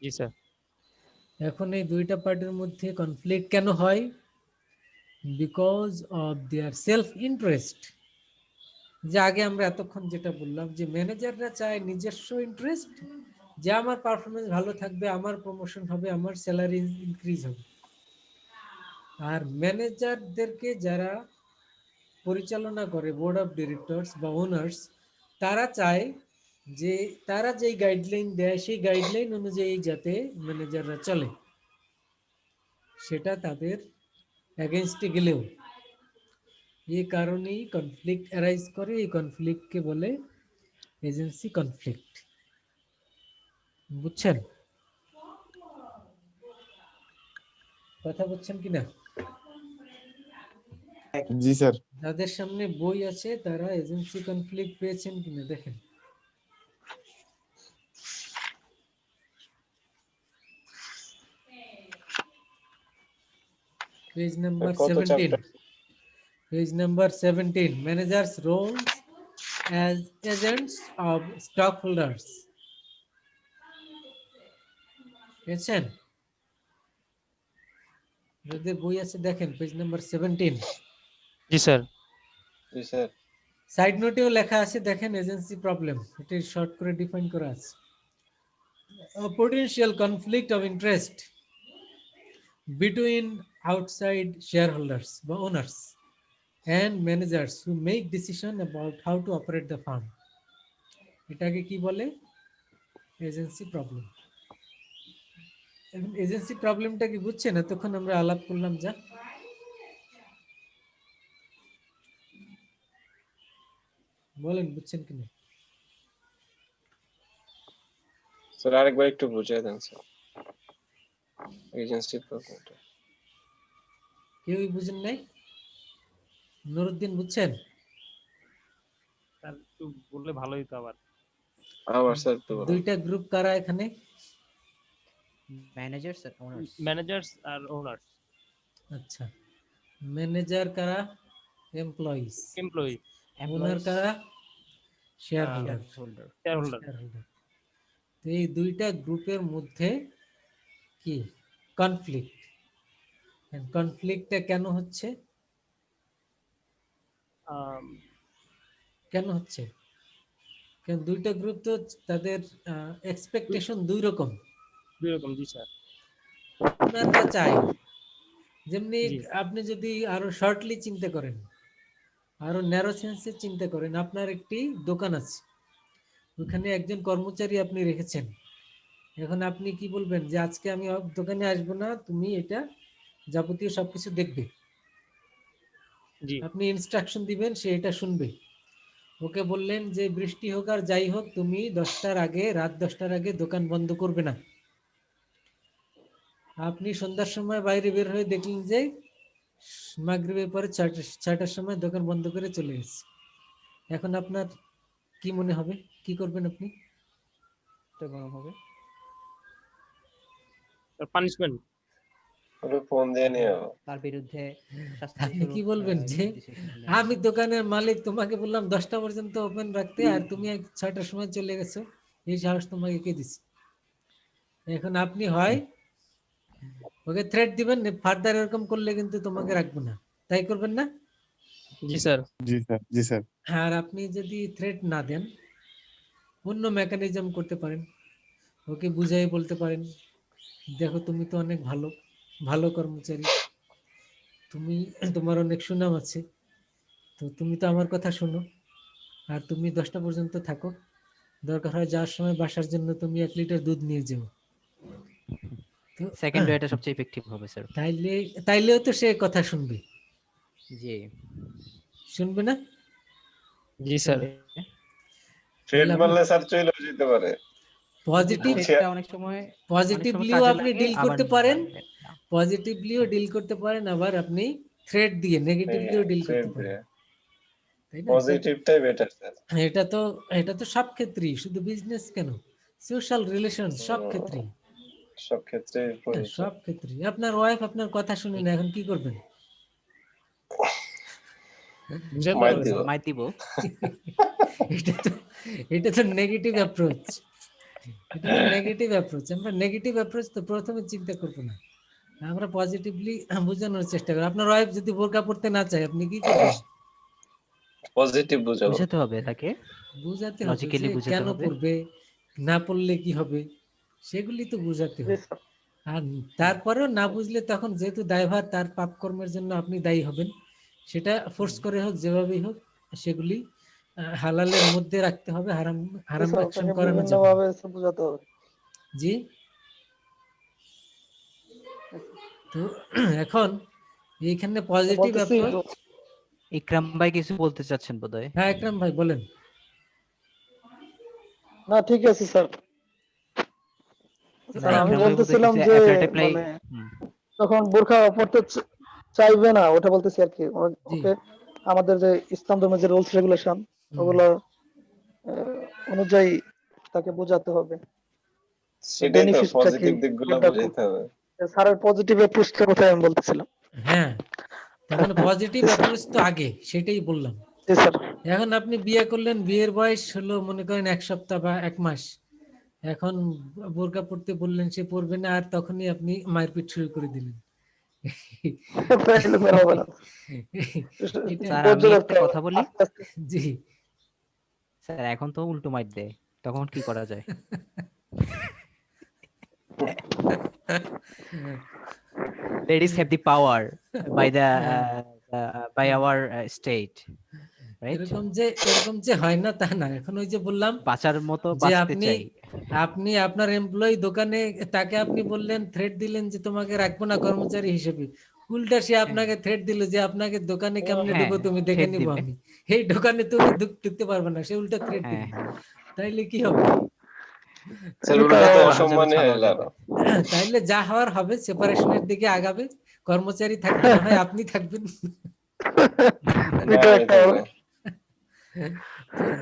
Speaker 7: জি স্যার।
Speaker 2: এখন এই দুইটা পার্টির মধ্যে কনফ্লিক্ট কেন হয়? Because of their self interest. যে আগে আমরা এতক্ষণ যেটা বললাম, যে ম্যানেজাররা চায় নিজস্ব ইন্টারেস্ট, যে আমার পারফরমেন্স ভালো থাকবে, আমার প্রমোশন হবে, আমার স্যালারি ইনক্রিজ হবে। আর ম্যানেজারদেরকে যারা পরিচালনা করে, বোর্ড অফ ডিরেক্টরস বা ওনার্স, তারা চায় যে তারা যেই গাইডলাইন দেয় সেই গাইডলাইন অনুযায়ী যাতে ম্যানেজাররা চলে। সেটা তাদের এগেনস্টে গেলেও এই কারণেই কনফ্লিক্ট অ্যারাইজ করে। এই কনফ্লিক্টকে বলে এজেন্সি কনফ্লিক্ট। বুঝছেন? কথা বুঝছেন কিনা?
Speaker 1: জি স্যার।
Speaker 2: যাদের সামনে বই আছে তারা এজেন্সি কনফ্লিক্ট পেয়েছেন কিনা দেখেন। পেজ নাম্বার
Speaker 3: কত
Speaker 2: 17।
Speaker 3: Chapter?
Speaker 2: Page number 17. Managers' roles as agents of stockholders. পেয়েছেন? যদি বই আছে দেখেন, পেজ নাম্বার 17।
Speaker 7: জি স্যার।
Speaker 3: জি স্যার।
Speaker 2: সাইড নোটেও লেখা আছে দেখেন, এজেন্সি প্রবলেম, এটি শর্ট করে ডিফাইন করা আছে। A potential conflict of interest between outside shareholders বা owners and managers who make decision about how to operate the firm. এটাকে কি বলে? Agency problem. এখন এজেন্সি প্রবলেমটা কি বুঝছেন? এতক্ষণ আমরা আলাপ করলাম যা, বলেন বুঝছেন কিনা?
Speaker 3: স্যার আরেকবার একটু বুঝিয়ে দেন স্যার এজেন্সি প্রবলেমটা।
Speaker 2: কেউই বুঝেন নাই? নুরুদ্দিন বুঝছেন?
Speaker 4: স্যার একটু বললে ভালোই তো। আবার
Speaker 3: আবার স্যার একটু বলুন।
Speaker 2: দুইটা গ্রুপ কারা এখানে?
Speaker 5: ম্যানেজার্স আর ওনার্স।
Speaker 4: ম্যানেজার্স আর ওনার্স।
Speaker 2: আচ্ছা, ম্যানেজার কারা? এমপ্লয়িজ।
Speaker 4: এমপ্লয়ি।
Speaker 2: ওনার কারা? Share holder.
Speaker 5: Holder.
Speaker 4: Share holder.
Speaker 2: তো এই দুইটা গ্রুপের মধ্যে কি কনফ্লিক্ট? কনফ্লিক্টটা কেন হচ্ছে? কেন হচ্ছে? কারণ দুইটা গ্রুপ তো তাদের এক্সপেকটেশন দুই রকম।
Speaker 4: দুই রকম। জি স্যার।
Speaker 2: ওনারা চায়, যেমনি
Speaker 4: জি।
Speaker 2: আপনি যদি আরো শর্টলি চিন্তা করেন, আরো ন্যারো সেন্সে চিন্তা করেন, আপনার একটি দোকান আছে, ওখানে একজন কর্মচারী আপনি রেখেছেন। এখন আপনি কি বলবেন যে আজকে আমি দোকানে আসবো না, তুমি এটা যাবতীয় সবকিছু দেখবে।
Speaker 4: জি।
Speaker 2: আপনি ইনস্ট্রাকশন দিবেন, সে এটা শুনবে। ওকে বললেন যে বৃষ্টি হোক আর যাই হোক, তুমি 10টার আগে, রাত 10টার আগে দোকান বন্ধ করবে না। আপনি সন্ধ্যার সময় বাইরে বের হয়ে দেখলেন যে মাগরিবের পরে 6টার সময় দোকান বন্ধ করে চলে গেছে। এখন আপনার কি মনে হবে? কি করবেন আপনি?
Speaker 5: তো গরম হবে।
Speaker 4: পানিশমেন্ট।
Speaker 3: ওটা ফোন দিয়ে নিও।
Speaker 5: তার বিরুদ্ধে শাস্তি
Speaker 2: আপনি কি
Speaker 5: স্বরূপ,
Speaker 2: বলবেন যে
Speaker 5: decision নেওয়া
Speaker 2: আমি
Speaker 5: হবে।
Speaker 2: দোকানের মালিক, তোমাকে বললাম 10টা পর্যন্ত ওপেন রাখতে, আর তুমি 6টার সময় চলে গেছো, এই সাহস তোমাকে কে দিছে? এখন আপনি হয় ওকে থ্রেট দিবেন, ফার্দার এরকম করলে কিন্তু তোমাকে রাখবো না, তাই করবেন না?
Speaker 7: জি স্যার।
Speaker 1: জি স্যার, জি স্যার।
Speaker 2: আর আপনি যদি থ্রেট না দেন, অন্য মেকানিজম করতে পারেন, ওকে বুঝাই বলতে পারেন, দেখো তুমি তো অনেক ভালো ভালো কর্মচারী, তুমি তোমার অনেক সুনাম আছে, তো তুমি তো আমার কথা শোনো, আর তুমি 10টা পর্যন্ত থাকো, দরকার হয় যাওয়ার সময় বাসার জন্য তুমি 1 লিটার দুধ নিয়ে যাও। তো
Speaker 5: সেকেন্ড ওয়েটা সবচেয়ে ইফেক্টিভ হবে স্যার।
Speaker 2: তাইলেও তো সে কথা শুনবে,
Speaker 5: জি
Speaker 2: শুনবে না?
Speaker 7: জি স্যার।
Speaker 3: ট্রেড
Speaker 2: তাহলে আপনি
Speaker 3: মারলে স্যার চলে যেতে পারে।
Speaker 2: পজিটিভ
Speaker 3: বলছি
Speaker 5: এটা অনেক সময়
Speaker 2: পজিটিভলিও
Speaker 5: কাজে
Speaker 2: আপনি
Speaker 5: লাগে,
Speaker 2: ডিল
Speaker 5: আবার
Speaker 2: করতে পারেন,
Speaker 5: লাগে না।
Speaker 2: পজিটিভলিও ডিল করতে পারেন, আবার আপনি থ্রেট দিয়ে নেগেটিভলিও ডিল
Speaker 3: ট্রেড
Speaker 2: করতে পারেন,
Speaker 3: দিয়ে
Speaker 2: তাই না?
Speaker 3: পজিটিভটাই বেটার স্যার।
Speaker 2: এটা তো সব ক্ষেত্রেই, শুধু বিজনেস কেন, সোশ্যাল রিলেশন সব ক্ষেত্রেই,
Speaker 3: সব ক্ষেত্রে প্রযোজ্য।
Speaker 2: সব ক্ষেত্রেই। আপনার ওয়াইফ আপনার কথা শুনে না, এখন কি করবেন?
Speaker 7: বুঝাতে
Speaker 3: মাইর
Speaker 7: হবে
Speaker 3: দিব।
Speaker 7: স্যার।
Speaker 5: মাইর দিব।
Speaker 2: এটা তো নেগেটিভ অ্যাপ্রোচ, এটা তো নেগেটিভ অ্যাপ্রোচ। আমরা নেগেটিভ অ্যাপ্রোচ তো প্রথমে চিন্তা করবো না, আমরা পজিটিভলি বোঝানোর চেষ্টা করি। আপনার ওয়াইফ যদি বোরকা পড়তে না চায়, আপনি কি করবেন?
Speaker 3: পজিটিভ বুঝাবো।
Speaker 5: বুঝাতে হবে তাকে,
Speaker 2: বুঝাতে হবে
Speaker 5: লজিক্যালি
Speaker 2: যে
Speaker 5: বুঝাতে
Speaker 2: কেন
Speaker 5: হবে।
Speaker 2: পড়বে, না পড়লে কি হবে, সেগুলি তো বুঝাতে
Speaker 6: জি
Speaker 2: হবে।
Speaker 6: স্যার।
Speaker 2: আর তারপরেও না বুঝলে তখন যেহেতু দায়ভার, তার পাপ কর্মের জন্য আপনি দায়ী হবেন, সেটা ফোর্স করে হোক, যেভাবেই হোক, সেগুলি হালালের মধ্যে রাখতে হবে, হারাম
Speaker 6: জি
Speaker 2: হারাম
Speaker 6: স্যার,
Speaker 2: অ্যাকশন
Speaker 6: ওটাকে
Speaker 2: করানো
Speaker 6: বিভিন্ন
Speaker 2: যাবে না।
Speaker 6: ভাবে বোঝাতে হবে।
Speaker 2: জি। তো এখন এইখানে পজিটিভ
Speaker 6: বলতেছি
Speaker 2: অ্যাপ্রোচ।
Speaker 5: ইকরাম ভাই কিছু বলতে চাচ্ছেন বোধহয়।
Speaker 2: হ্যাঁ একরাম ভাই বলেন।
Speaker 6: না ঠিক আছে স্যার।
Speaker 2: তো
Speaker 6: স্যার আমি
Speaker 5: ইকরাম ভাই বোধহয়
Speaker 6: বলতেছিলাম
Speaker 5: কিছু
Speaker 6: যে
Speaker 5: অ্যাপ্লাই ট্যাপ্লাই।
Speaker 6: মানে যখন বোরখা পড়তে চাইবে না, ওটা বলতেছি আর কি।
Speaker 2: জি।
Speaker 6: ওকে আমাদের যে ইসলাম ধর্মের যে রুলস রেগুলেশন, ওগুলো অনুযায়ী তাকে বোঝাতে হবে।
Speaker 3: সেটাই তো,
Speaker 6: বেনিফিটটা কি,
Speaker 3: পজিটিভ দিকগুলো
Speaker 6: কোনটা
Speaker 3: বুঝাইতে হবে।
Speaker 6: স্যারের পজিটিভ অ্যাপ্রোচটার কথা আমি বলতেছিলাম।
Speaker 2: হ্যাঁ, তার মানে পজিটিভ অ্যাপ্রোচ তো আগে, সেটাই বললাম।
Speaker 6: জি স্যার।
Speaker 2: এখন আপনি বিয়ে করলেন, বিয়ের বয়স হলো মনে করেন 1 সপ্তাহ বা 1 মাস, এখন বোরকা পড়তে বললেন, সে পড়বে না, আর তখনই আপনি মারপিট শুরু করে দিলেন।
Speaker 6: তাইলে বের হবে না।
Speaker 2: এটা
Speaker 5: স্যার
Speaker 6: ধৈর্য
Speaker 5: আমি
Speaker 6: রাখতে
Speaker 5: একটা
Speaker 6: হবে,
Speaker 5: কথা বলি।
Speaker 6: আস্তে আস্তে।
Speaker 2: জি।
Speaker 5: স্যার এখন তো উল্টো মাইর দেয়, তখন কি করা যায়? Ladies have the power by the by our state, right?
Speaker 2: এরকম যে হয় না তা না, এখন ওই যে বললাম
Speaker 5: বাঁচার মতো
Speaker 2: যে
Speaker 5: বাঁচতে
Speaker 2: আপনি
Speaker 5: চাই।
Speaker 2: আপনি আপনার এমপ্লয়ি দোকানে, তাকে আপনি বললেন, থ্রেট দিলেন যে তোমাকে রাখবো না কর্মচারী হিসেবে, উল্টা সে আপনাকে থ্রেট দিল যে আপনাকে দোকানে কেমনে
Speaker 5: হ্যাঁ,
Speaker 2: ঢুকো তুমি দেখে
Speaker 5: threat
Speaker 2: নিবো
Speaker 5: দিবে।
Speaker 2: আমি, এই দোকানে তুমি ঢুকতে পারবে না, সে উল্টা থ্রেট দিল,
Speaker 5: হ্যাঁ হ্যাঁ,
Speaker 2: তাইলে কি হবে?
Speaker 3: স্যার
Speaker 6: এটা
Speaker 3: উল্টা তো
Speaker 5: ছাড়াও যাবে,
Speaker 3: অসম্মানই
Speaker 5: ছাড়াও
Speaker 3: হয়ে
Speaker 5: যাবে।
Speaker 3: গেল।
Speaker 2: তাইলে যা হওয়ার হবে, সেপারেশনের দিকে আগাবে, কর্মচারী থাকবে না হয় আপনি থাকবেন।
Speaker 3: না
Speaker 6: এটা
Speaker 3: আমি
Speaker 6: একটা
Speaker 3: থাকবো।
Speaker 2: তো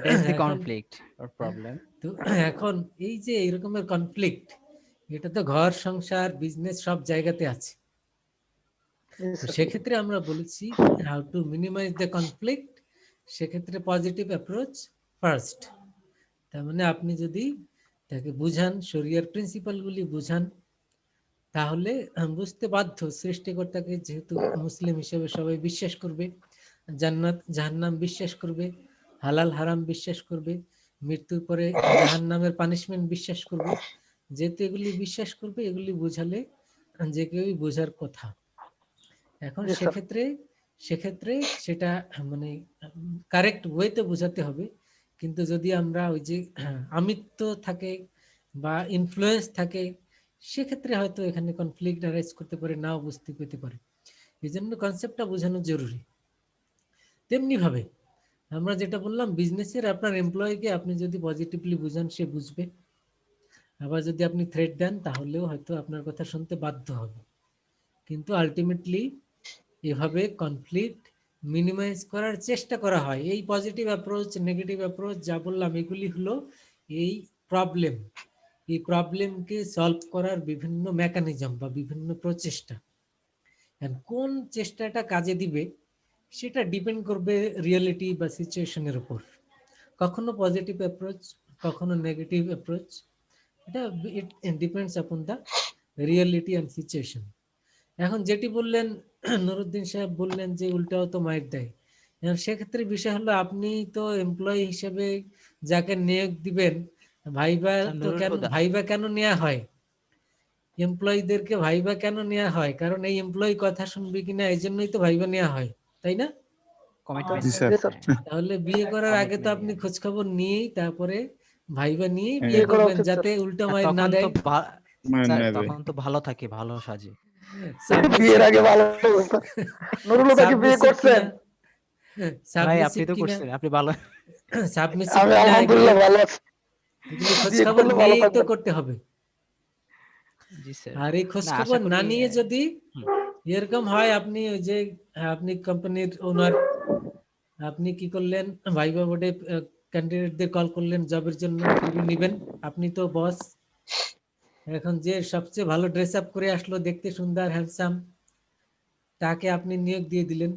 Speaker 5: That's the
Speaker 2: এখন
Speaker 5: conflict or problem.
Speaker 2: তো এখন এই যে এই রকমের কনফ্লিক্ট, এটা তো ঘর সংসার বিজনেস সব জায়গাতে আছে।
Speaker 6: জি
Speaker 2: তো
Speaker 6: স্যার।
Speaker 2: সেক্ষেত্রে আমরা বলেছি how to minimise the conflict, সেক্ষেত্রে পজিটিভ অ্যাপ্রোচ ফার্স্ট। তার মানে আপনি যদি তাকে বুঝান, শরিয়ার প্রিন্সিপালগুলি বুঝান, তাহলে বুঝতে বাধ্য, সৃষ্টিকর্তাকে যেহেতু মুসলিম হিসেবে সবাই বিশ্বাস করবে, জান্নাত জাহান্নাম বিশ্বাস করবে, হালাল হারাম বিশ্বাস করবে, মৃত্যুর পরে জাহান্নামের পানিশমেন্ট বিশ্বাস করবে, যেহেতু এগুলি বিশ্বাস করবে, এগুলি বুঝালে যে কেউই বোঝার কথা। এখন
Speaker 6: জি স্যার।
Speaker 2: সেক্ষেত্রে সেটা মানে কারেক্ট ওয়েতে বোঝাতে হবে। কিন্তু যদি আমরা ওই যে আমিত্ব থাকে বা ইনফ্লুয়েন্স থাকে, সেক্ষেত্রে হয়তো এখানে কনফ্লিক্ট অ্যারাইজ করতে পারে, নাও বুঝতে পেতে পারে। এই জন্য কনসেপ্টটা বোঝানো জরুরি। তেমনি ভাবে আমরা যেটা বললাম, বিজনেসের আপনার এমপ্লয়িকে আপনি যদি পজিটিভলি বুঝান, সে বুঝবে। আবার যদি আপনি থ্রেট দেন, তাহলেও হয়তো আপনার কথা শুনতে বাধ্য হবে। কিন্তু আলটিমেটলি এভাবে কনফ্লিক্ট মিনিমাইজ করার চেষ্টা করা হয়। এই পজিটিভ অ্যাপ্রোচ, নেগেটিভ অ্যাপ্রোচ যা বললাম, এগুলি হলো এই প্রবলেম, এই প্রবলেমকে সলভ করার বিভিন্ন মেকানিজম বা বিভিন্ন প্রচেষ্টা। কোন চেষ্টাটা কাজে দিবে সেটা ডিপেন্ড করবে রিয়েলিটি বা সিচুয়েশনের উপর। কখনো পজিটিভ অ্যাপ্রোচ, কখনো নেগেটিভ অ্যাপ্রোচ, এটা it depends upon the reality and situation. এখন যেটি বললেন, নুরুদ্দিন সাহেব বললেন যে উল্টাও তো মাইর দেয়, এখন সেক্ষেত্রে বিষয় হলো আপনি তো এমপ্লয়ি হিসেবে যাকে নিয়োগ দিবেন, ভাইবা
Speaker 5: স্যার,
Speaker 2: তো
Speaker 5: নুরুল
Speaker 2: কেন
Speaker 5: হুদা।
Speaker 2: ভাইবা কেন নেওয়া হয়? এমপ্লয়ীদেরকে ভাইবা কেন নেওয়া হয়? কারণ এই এমপ্লয়ি কথা শুনবে কিনা এই জন্যই তো ভাইবা নেওয়া হয়, তাই না?
Speaker 5: কমিটমেন্ট।
Speaker 1: জি স্যার।
Speaker 6: জি স্যার,
Speaker 2: তাহলে বিয়ে করার আগে তো আপনি খোঁজ খবর নিয়েই তারপরে ভাইবা নিয়েই বিয়ে
Speaker 6: বিয়ে করা
Speaker 2: করবেন,
Speaker 6: উচিত স্যার।
Speaker 2: যাতে উল্টা মাইর না
Speaker 5: তখন তো
Speaker 2: দেয়।
Speaker 1: মানে
Speaker 5: স্যার
Speaker 1: নেবে।
Speaker 5: তখন তো ভালো থাকে, ভালো সাজে।
Speaker 6: বিয়ের আগে ভালো স্যার। নুরুল হুদা কি বিয়ে
Speaker 2: সাবমিসিভ
Speaker 6: করছেন?
Speaker 2: কিনা,
Speaker 5: ভাই আপনি
Speaker 2: সাবমিসিভ
Speaker 5: তো
Speaker 2: কিনা,
Speaker 5: করছেন, আপনি ভালো।
Speaker 2: সাবমিসিভ
Speaker 6: আমি
Speaker 2: কিনা, এগুলো
Speaker 6: আলহামদুলিল্লাহ ভালো আছি।
Speaker 2: এগুলো খোঁজ
Speaker 6: বিয়ে
Speaker 2: খবর
Speaker 6: করলে ভালো
Speaker 2: নিয়েই তো
Speaker 6: থাকবেন।
Speaker 2: করতে হবে।
Speaker 5: জি স্যার।
Speaker 2: আর এই খোঁজ
Speaker 5: না,
Speaker 2: খবর
Speaker 5: আশা করি
Speaker 2: না নিয়ে যদি
Speaker 5: হুম,
Speaker 2: এরকম হয়, আপনি ওই যে আপনি কোম্পানির ওনার, আপনি কি করলেন, ভাইবা বোর্ডে ক্যান্ডিডেটদের কল করলেন জবের জন্য, ইন্টারভিউ নিবেন, আপনি তো বস। এখন যে সবচেয়ে ভালো ড্রেস আপ করে আসলো, দেখতে সুন্দর হ্যান্ডসাম, তাকে আপনি নিয়োগ দিয়ে দিলেন।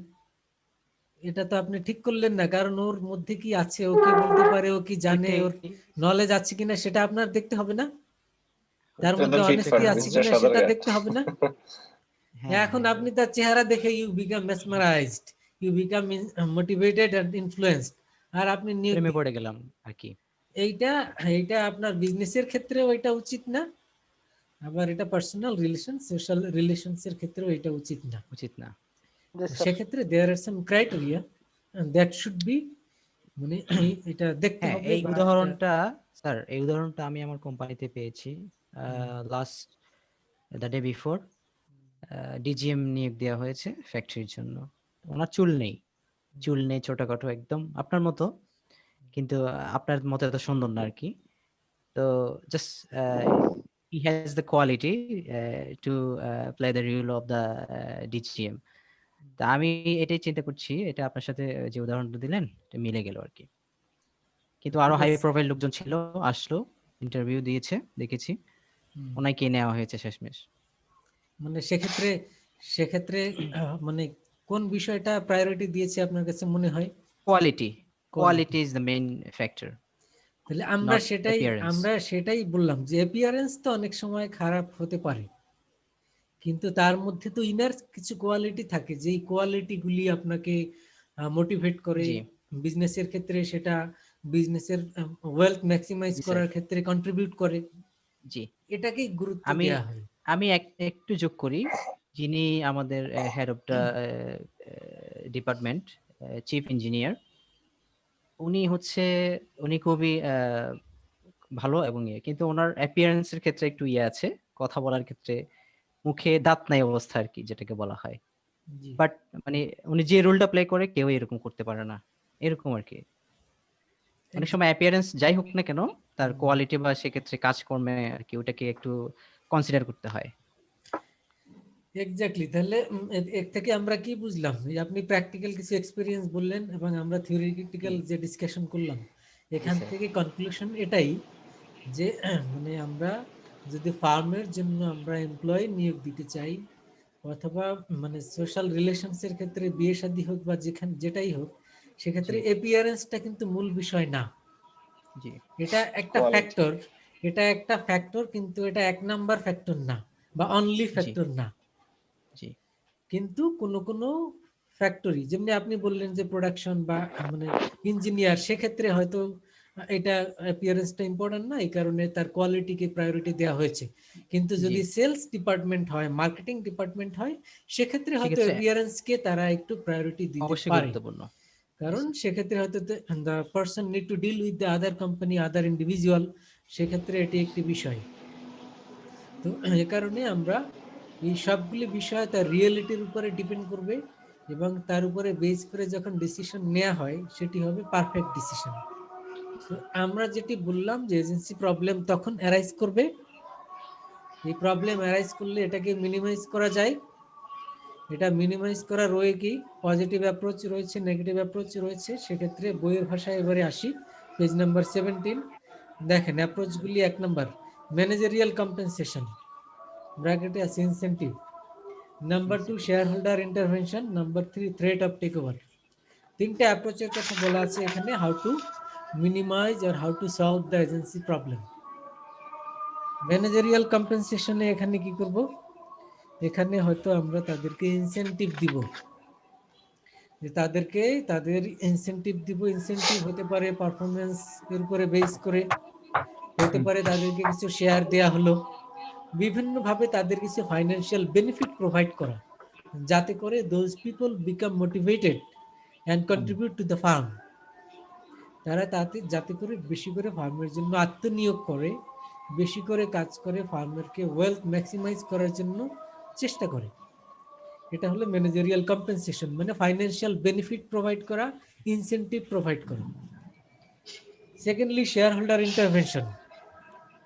Speaker 2: এটা তো আপনি ঠিক করলেন না, কারণ ওর মধ্যে কি আছে, ও কি বলতে পারে, ও কি জানে,
Speaker 5: ওইটাই।
Speaker 2: ওর নলেজ আছে কিনা সেটা আপনার দেখতে হবে না? তার
Speaker 3: এটা তো
Speaker 2: মধ্যে
Speaker 3: ফিট
Speaker 2: অনেস্টি
Speaker 3: ফাট
Speaker 2: আছে
Speaker 3: মিস্টার
Speaker 2: কিনা সেটা
Speaker 3: সদরঘাট।
Speaker 2: দেখতে হবে না?
Speaker 5: হ্যাঁ,
Speaker 2: এখন
Speaker 5: হ্যাঁ,
Speaker 2: আপনি তার চেহারা দেখে you become mesmerised, you become motivated and influenced, আর আপনি নিয়োগ
Speaker 5: প্রেমে পড়ে গেলাম আর কি।
Speaker 2: এইটা এইটা আপনার বিজনেসের ক্ষেত্রেও এটা উচিত না, আবার এটা পার্সোনাল রিলেশন, সোশ্যাল রিলেশনস এর ক্ষেত্রেও এটা উচিত না।
Speaker 5: উচিত না।
Speaker 6: জি
Speaker 2: তো
Speaker 6: স্যার।
Speaker 2: সেক্ষেত্রে দেয়ার আর সাম ক্রাইটেরিয়া দ্যাট শুড বি, মানে এটা দেখতে
Speaker 5: হ্যাঁ,
Speaker 2: হবে
Speaker 5: এই
Speaker 2: বা
Speaker 5: উদাহরণটা স্যার, এই উদাহরণটা আমি আমার কোম্পানিতে পেয়েছি। Last the day before DGM নিয়োগ দেওয়া হয়েছে ফ্যাক্টরির জন্য। ওনার চুল নেই, ছোটখাটো একদম আপনার মতো, কিন্তু আপনার মতো এত সুন্দর না আর কি। তো just he has the quality to play the role of the DGM. তা আমি এটাই চিন্তা করছি, এটা আপনার সাথে যে উদাহরণটা দিলেন এটা মিলে গেল আর কি। কিন্তু আরো হাই প্রোফাইল লোকজন ছিল, আসলো, ইন্টারভিউ দিয়েছে, দেখেছি
Speaker 2: হুম,
Speaker 5: ওনাকে নেওয়া হয়েছে শেষমেশ।
Speaker 2: মানে সেক্ষেত্রে সেক্ষেত্রে মানে কোন বিষয়টা প্রায়োরিটি দিয়েছে আপনার কাছে মনে হয়?
Speaker 5: Quality,
Speaker 2: quality.
Speaker 5: Is the main factor,
Speaker 2: তাহলে
Speaker 5: নট অ্যাপিয়ারেন্স।
Speaker 2: আমরা সেটাই বললাম যে অ্যাপিয়ারেন্স তো অনেক সময় খারাপ হতে পারে, কিন্তু তার মধ্যে তো ইনার কিছু কোয়ালিটি থাকে, যেই কোয়ালিটি গুলি আপনাকে মোটিভেট করে
Speaker 5: জি,
Speaker 2: বিজনেসের ক্ষেত্রে, সেটা বিজনেসের ওয়েলথ ম্যাক্সিমাইজ
Speaker 5: জি স্যার।
Speaker 2: করার ক্ষেত্রে কন্ট্রিবিউট করে,
Speaker 5: জি,
Speaker 2: এটাকেই গুরুত্ব
Speaker 5: আমি
Speaker 2: দেওয়া হয়।
Speaker 5: আমি একটু যোগ করি। যিনি আমাদের head of the department, chief engineer, উনি হচ্ছে, উনি খুবই ভালো এবং ইয়ে, কিন্তু ওনার অ্যাপিয়ারেন্স এর ক্ষেত্রে একটু ইয়ে আছে, কথা বলার ক্ষেত্রে মুখে দাঁত নাই অবস্থা আর কি, যেটাকে বলা হয়।
Speaker 2: জি,
Speaker 5: বাট মানে উনি যে রোলটা প্লে করে কেউ এরকম করতে পারে না, এরকম আর কি। অনেক সময় অ্যাপিয়ারেন্স যাই হোক না কেন, তার কোয়ালিটি বা সেক্ষেত্রে কাজকর্মে আর কি ওটাকে একটু কনসিডার করতে হয়।
Speaker 2: এক্স্যাক্টলি। তাহলে এর থেকে আমরা কি বুঝলাম, এই আপনি প্র্যাকটিক্যাল কিছু এক্সপিরিয়েন্স বললেন এবং আমরা থিওরিটিক্যাল
Speaker 5: জি,
Speaker 2: যে ডিসকাশন করলাম,
Speaker 5: জি
Speaker 2: এখান
Speaker 5: স্যার।
Speaker 2: থেকে কনক্লুশন এটাই যে মানে আমরা যদি ফার্মের জন্য আমরা এমপ্লয়ি নিয়োগ দিতে চাই, অথবা মানে সোশ্যাল রিলেশনস এর ক্ষেত্রে বিয়ে শাদী হোক বা যেখানে যেটাই হোক, সেক্ষেত্রে
Speaker 5: জি,
Speaker 2: এপিয়ারেন্সটা কিন্তু মূল বিষয় না।
Speaker 5: জি,
Speaker 2: এটা একটা
Speaker 3: কোয়ালিটি।
Speaker 2: ফ্যাক্টর, এটা একটা ফ্যাক্টর, কিন্তু এটা এক নাম্বার ফ্যাক্টর না বা অনলি
Speaker 5: জি,
Speaker 2: ফ্যাক্টর না।
Speaker 5: জি,
Speaker 2: কিন্তু কোনো কোনো ফ্যাক্টরি, যেমনি আপনি বললেন যে প্রোডাকশন বা মানে ইঞ্জিনিয়ার, সেক্ষেত্রে হয়তো এটা অ্যাপিয়ারেন্সটা ইম্পর্টেন্ট না, এই কারণে তার কোয়ালিটিকে প্রায়োরিটি দেওয়া হয়েছে। কিন্তু
Speaker 5: জি।
Speaker 2: যদি সেলস ডিপার্টমেন্ট হয়, মার্কেটিং ডিপার্টমেন্ট হয়, সেক্ষেত্রে হয়তো
Speaker 5: সেক্ষেত্রে
Speaker 2: অ্যাপিয়ারেন্সকে তারা একটু প্রায়োরিটি দিতে
Speaker 5: অবশ্যই
Speaker 2: পারে,
Speaker 5: গুরুত্বপূর্ণ। জি
Speaker 2: কারণ
Speaker 5: স্যার।
Speaker 2: সেক্ষেত্রে হয়তো the person need to deal with the other company, other individual, সেক্ষেত্রে এটি একটি বিষয়। তো এ কারণে আমরা এই সবগুলি বিষয় তার রিয়েলিটির উপরে ডিপেন্ড করবে, এবং তার উপরে বেস করে যখন ডিসিশন নেওয়া হয় সেটি হবে পারফেক্ট ডিসিশন। তো আমরা যেটি বললাম যে এজেন্সি প্রবলেম তখন অ্যারাইজ করবে, এই প্রবলেম অ্যারাইজ করলে এটাকে মিনিমাইজ করা যায়। এটা মিনিমাইজ করা রয়ে কি পজিটিভ অ্যাপ্রোচ রয়েছে, নেগেটিভ অ্যাপ্রোচ রয়েছে। সেক্ষেত্রে বইয়ের ভাষায় এবারে আসি, পেজ নাম্বার 17 দেখেন অ্যাপ্রোচগুলি। 1 নাম্বার ম্যানেজারিয়াল কম্পেনসেশন, ব্র্যাকেটে আছে incentive. Number 2 share holder intervention. Number 3 threat of take over. তিনটে অ্যাপ্রোচের কথা বলা আছে এখানে, হাউ টু মিনিমাইজ আর how to solve the agency problem. Managerial কম্পেনসেশনে এখানে কি করব, এখানে হয়তো আমরা তাদেরকে ইনসেন্টিভ দিব, যে তাদেরকে তাদের ইনসেনটিভ দিব, ইনসেনটিভ হতে পারে পারফরমেন্স এর উপরে বেস করে, হতে পারে তাদেরকে কিছু শেয়ার দেয়া হলো, বিভিন্ন ভাবে তাদের কিছু ফাইন্যান্সিয়াল বেনিফিট প্রোভাইড করা, যাতে করে those people become motivated and contribute to the farm. তারা তাতে যাতে করে বেশি করে ফার্মের জন্য আত্মনিয়োগ করে, বেশি করে কাজ করে, ফার্মারকে ওয়েলথ ম্যাক্সিমাইজ করার জন্য চেষ্টা করে। এটা হলো ম্যানেজারিয়াল কম্পেনসেশন, মানে ফাইন্যান্সিয়াল বেনিফিট প্রোভাইড করা, ইনসেনটিভ প্রোভাইড করা। Secondly, share holder intervention.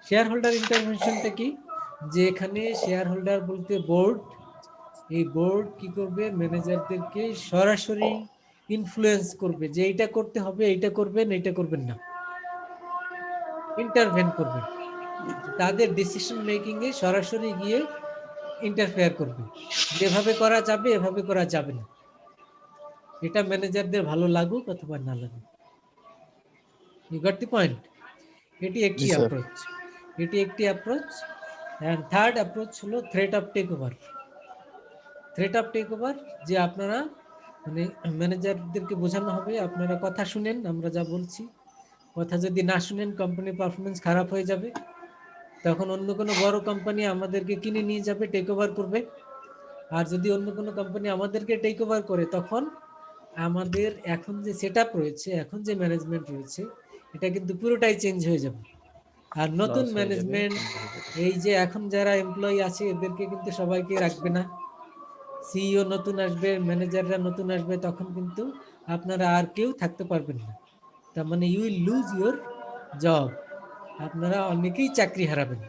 Speaker 2: Share holder ইন্টারভেনশনটা কি? যে এখানে শেয়ার হোল্ডার বলতে বোর্ড, এই বোর্ড কি করবে? ম্যানেজারদেরকে সরাসরি ইনফ্লুয়েন্স করবে যে এইটা করতে হবে, এইটা করবেন, এইটা করবেন না, ইন্টারভেন করবে, তাদের ডিসিশন মেকিং এ সরাসরি গিয়ে ইন্টারফেয়ার করবে, যেভাবে করা যাবে এভাবে করা যাবে না, এটা ম্যানেজারদের ভালো লাগুক অথবা না লাগুক। You got the point? এটি একটি
Speaker 1: জি, স্যার।
Speaker 2: অ্যাপ্রোচ, এটি একটি অ্যাপ্রোচ। এন্ড থার্ড অ্যাপ্রোচ হলো threat of take over. Threat of take over, যে আপনারা মানে ম্যানেজারদেরকে বোঝানো হবে আপনারা কথা শুনেন, আমরা যা বলছি, কথা যদি না শুনেন কোম্পানির পারফরমেন্স খারাপ হয়ে যাবে, তখন অন্য কোনো বড় কোম্পানি আমাদেরকে কিনে নিয়ে যাবে, টেক ওভার করবে। আর যদি অন্য কোনো কোম্পানি আমাদেরকে টেক ওভার করে, তখন আমাদের এখন যে সেট আপ রয়েছে, এখন যে ম্যানেজমেন্ট রয়েছে, এটা কিন্তু পুরোটাই চেঞ্জ হয়ে যাবে। আর নতুন
Speaker 5: Loss হয়ে যাবে,
Speaker 2: ম্যানেজমেন্ট,
Speaker 5: বন্ধ হয়ে যাবে।
Speaker 2: এই যে এখন যারা এমপ্লয়ি আছে এদেরকে কিন্তু সবাইকে রাখবে না, সিইও নতুন আসবে, ম্যানেজাররা নতুন আসবে, তখন কিন্তু আপনারা আর কেউ থাকতে পারবেন না। তার মানে you will lose your job, আপনারা অনেকেই চাকরি হারাবেন,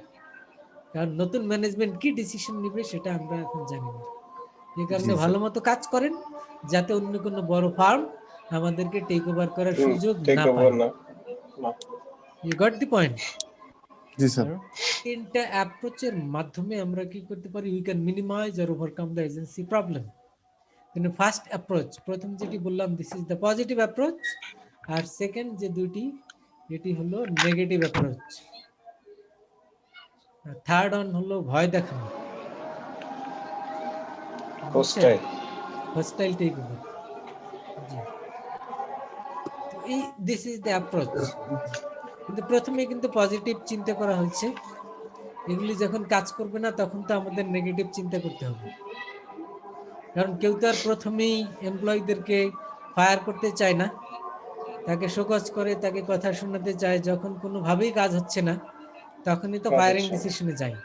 Speaker 2: কারণ নতুন ম্যানেজমেন্ট কি ডিসিশন নেবে সেটা আমরা এখন জানি না। এই কারণে
Speaker 1: জি, স্যার।
Speaker 2: ভালো মতো কাজ করেন, যাতে অন্য কোনো বড় ফার্ম আমাদেরকে টেক ওভার করার সুযোগ
Speaker 3: টেক
Speaker 2: না
Speaker 3: ওভার
Speaker 2: পায়।
Speaker 3: না।
Speaker 2: You got the point?
Speaker 1: জি স্যার।
Speaker 2: তিনটা অ্যাপ্রোচের মাধ্যমে আমরা কি করতে পারি? উই ক্যান মিনিমাইজ আর ওভারকাম দ্য এজেন্সি প্রবলেম। কিন্তু ফার্স্ট অ্যাপ্রোচ, প্রথম যেটি বললাম, this is the positive approach, আর সেকেন্ড যে দুটি, এটি হলো নেগেটিভ অ্যাপ্রোচ। থার্ড অন হলো ভয় দেখানো,
Speaker 3: হোস্টাইল।
Speaker 2: Hostile take over. জি, তো এই দিস ইজ দ্য অ্যাপ্রোচ। কিন্তু প্রথমে কিন্তু পজিটিভ চিন্তা করা হয়েছে, এগুলি যখন কাজ করবে না তখন তো আমাদের নেগেটিভ চিন্তা করতে হবে, কারণ কেউ তো আর প্রথমেই এমপ্লয়ীদেরকে ফায়ার করতে চায় না, তাকে শোকজ করে, তাকে কথা শোনাতে চায়। যখন কোনোভাবেই কাজ হচ্ছে না, তখনই তো
Speaker 3: কাজ
Speaker 2: ফায়ারিং
Speaker 3: হচ্ছে না।
Speaker 2: ডিসিশনে যায়।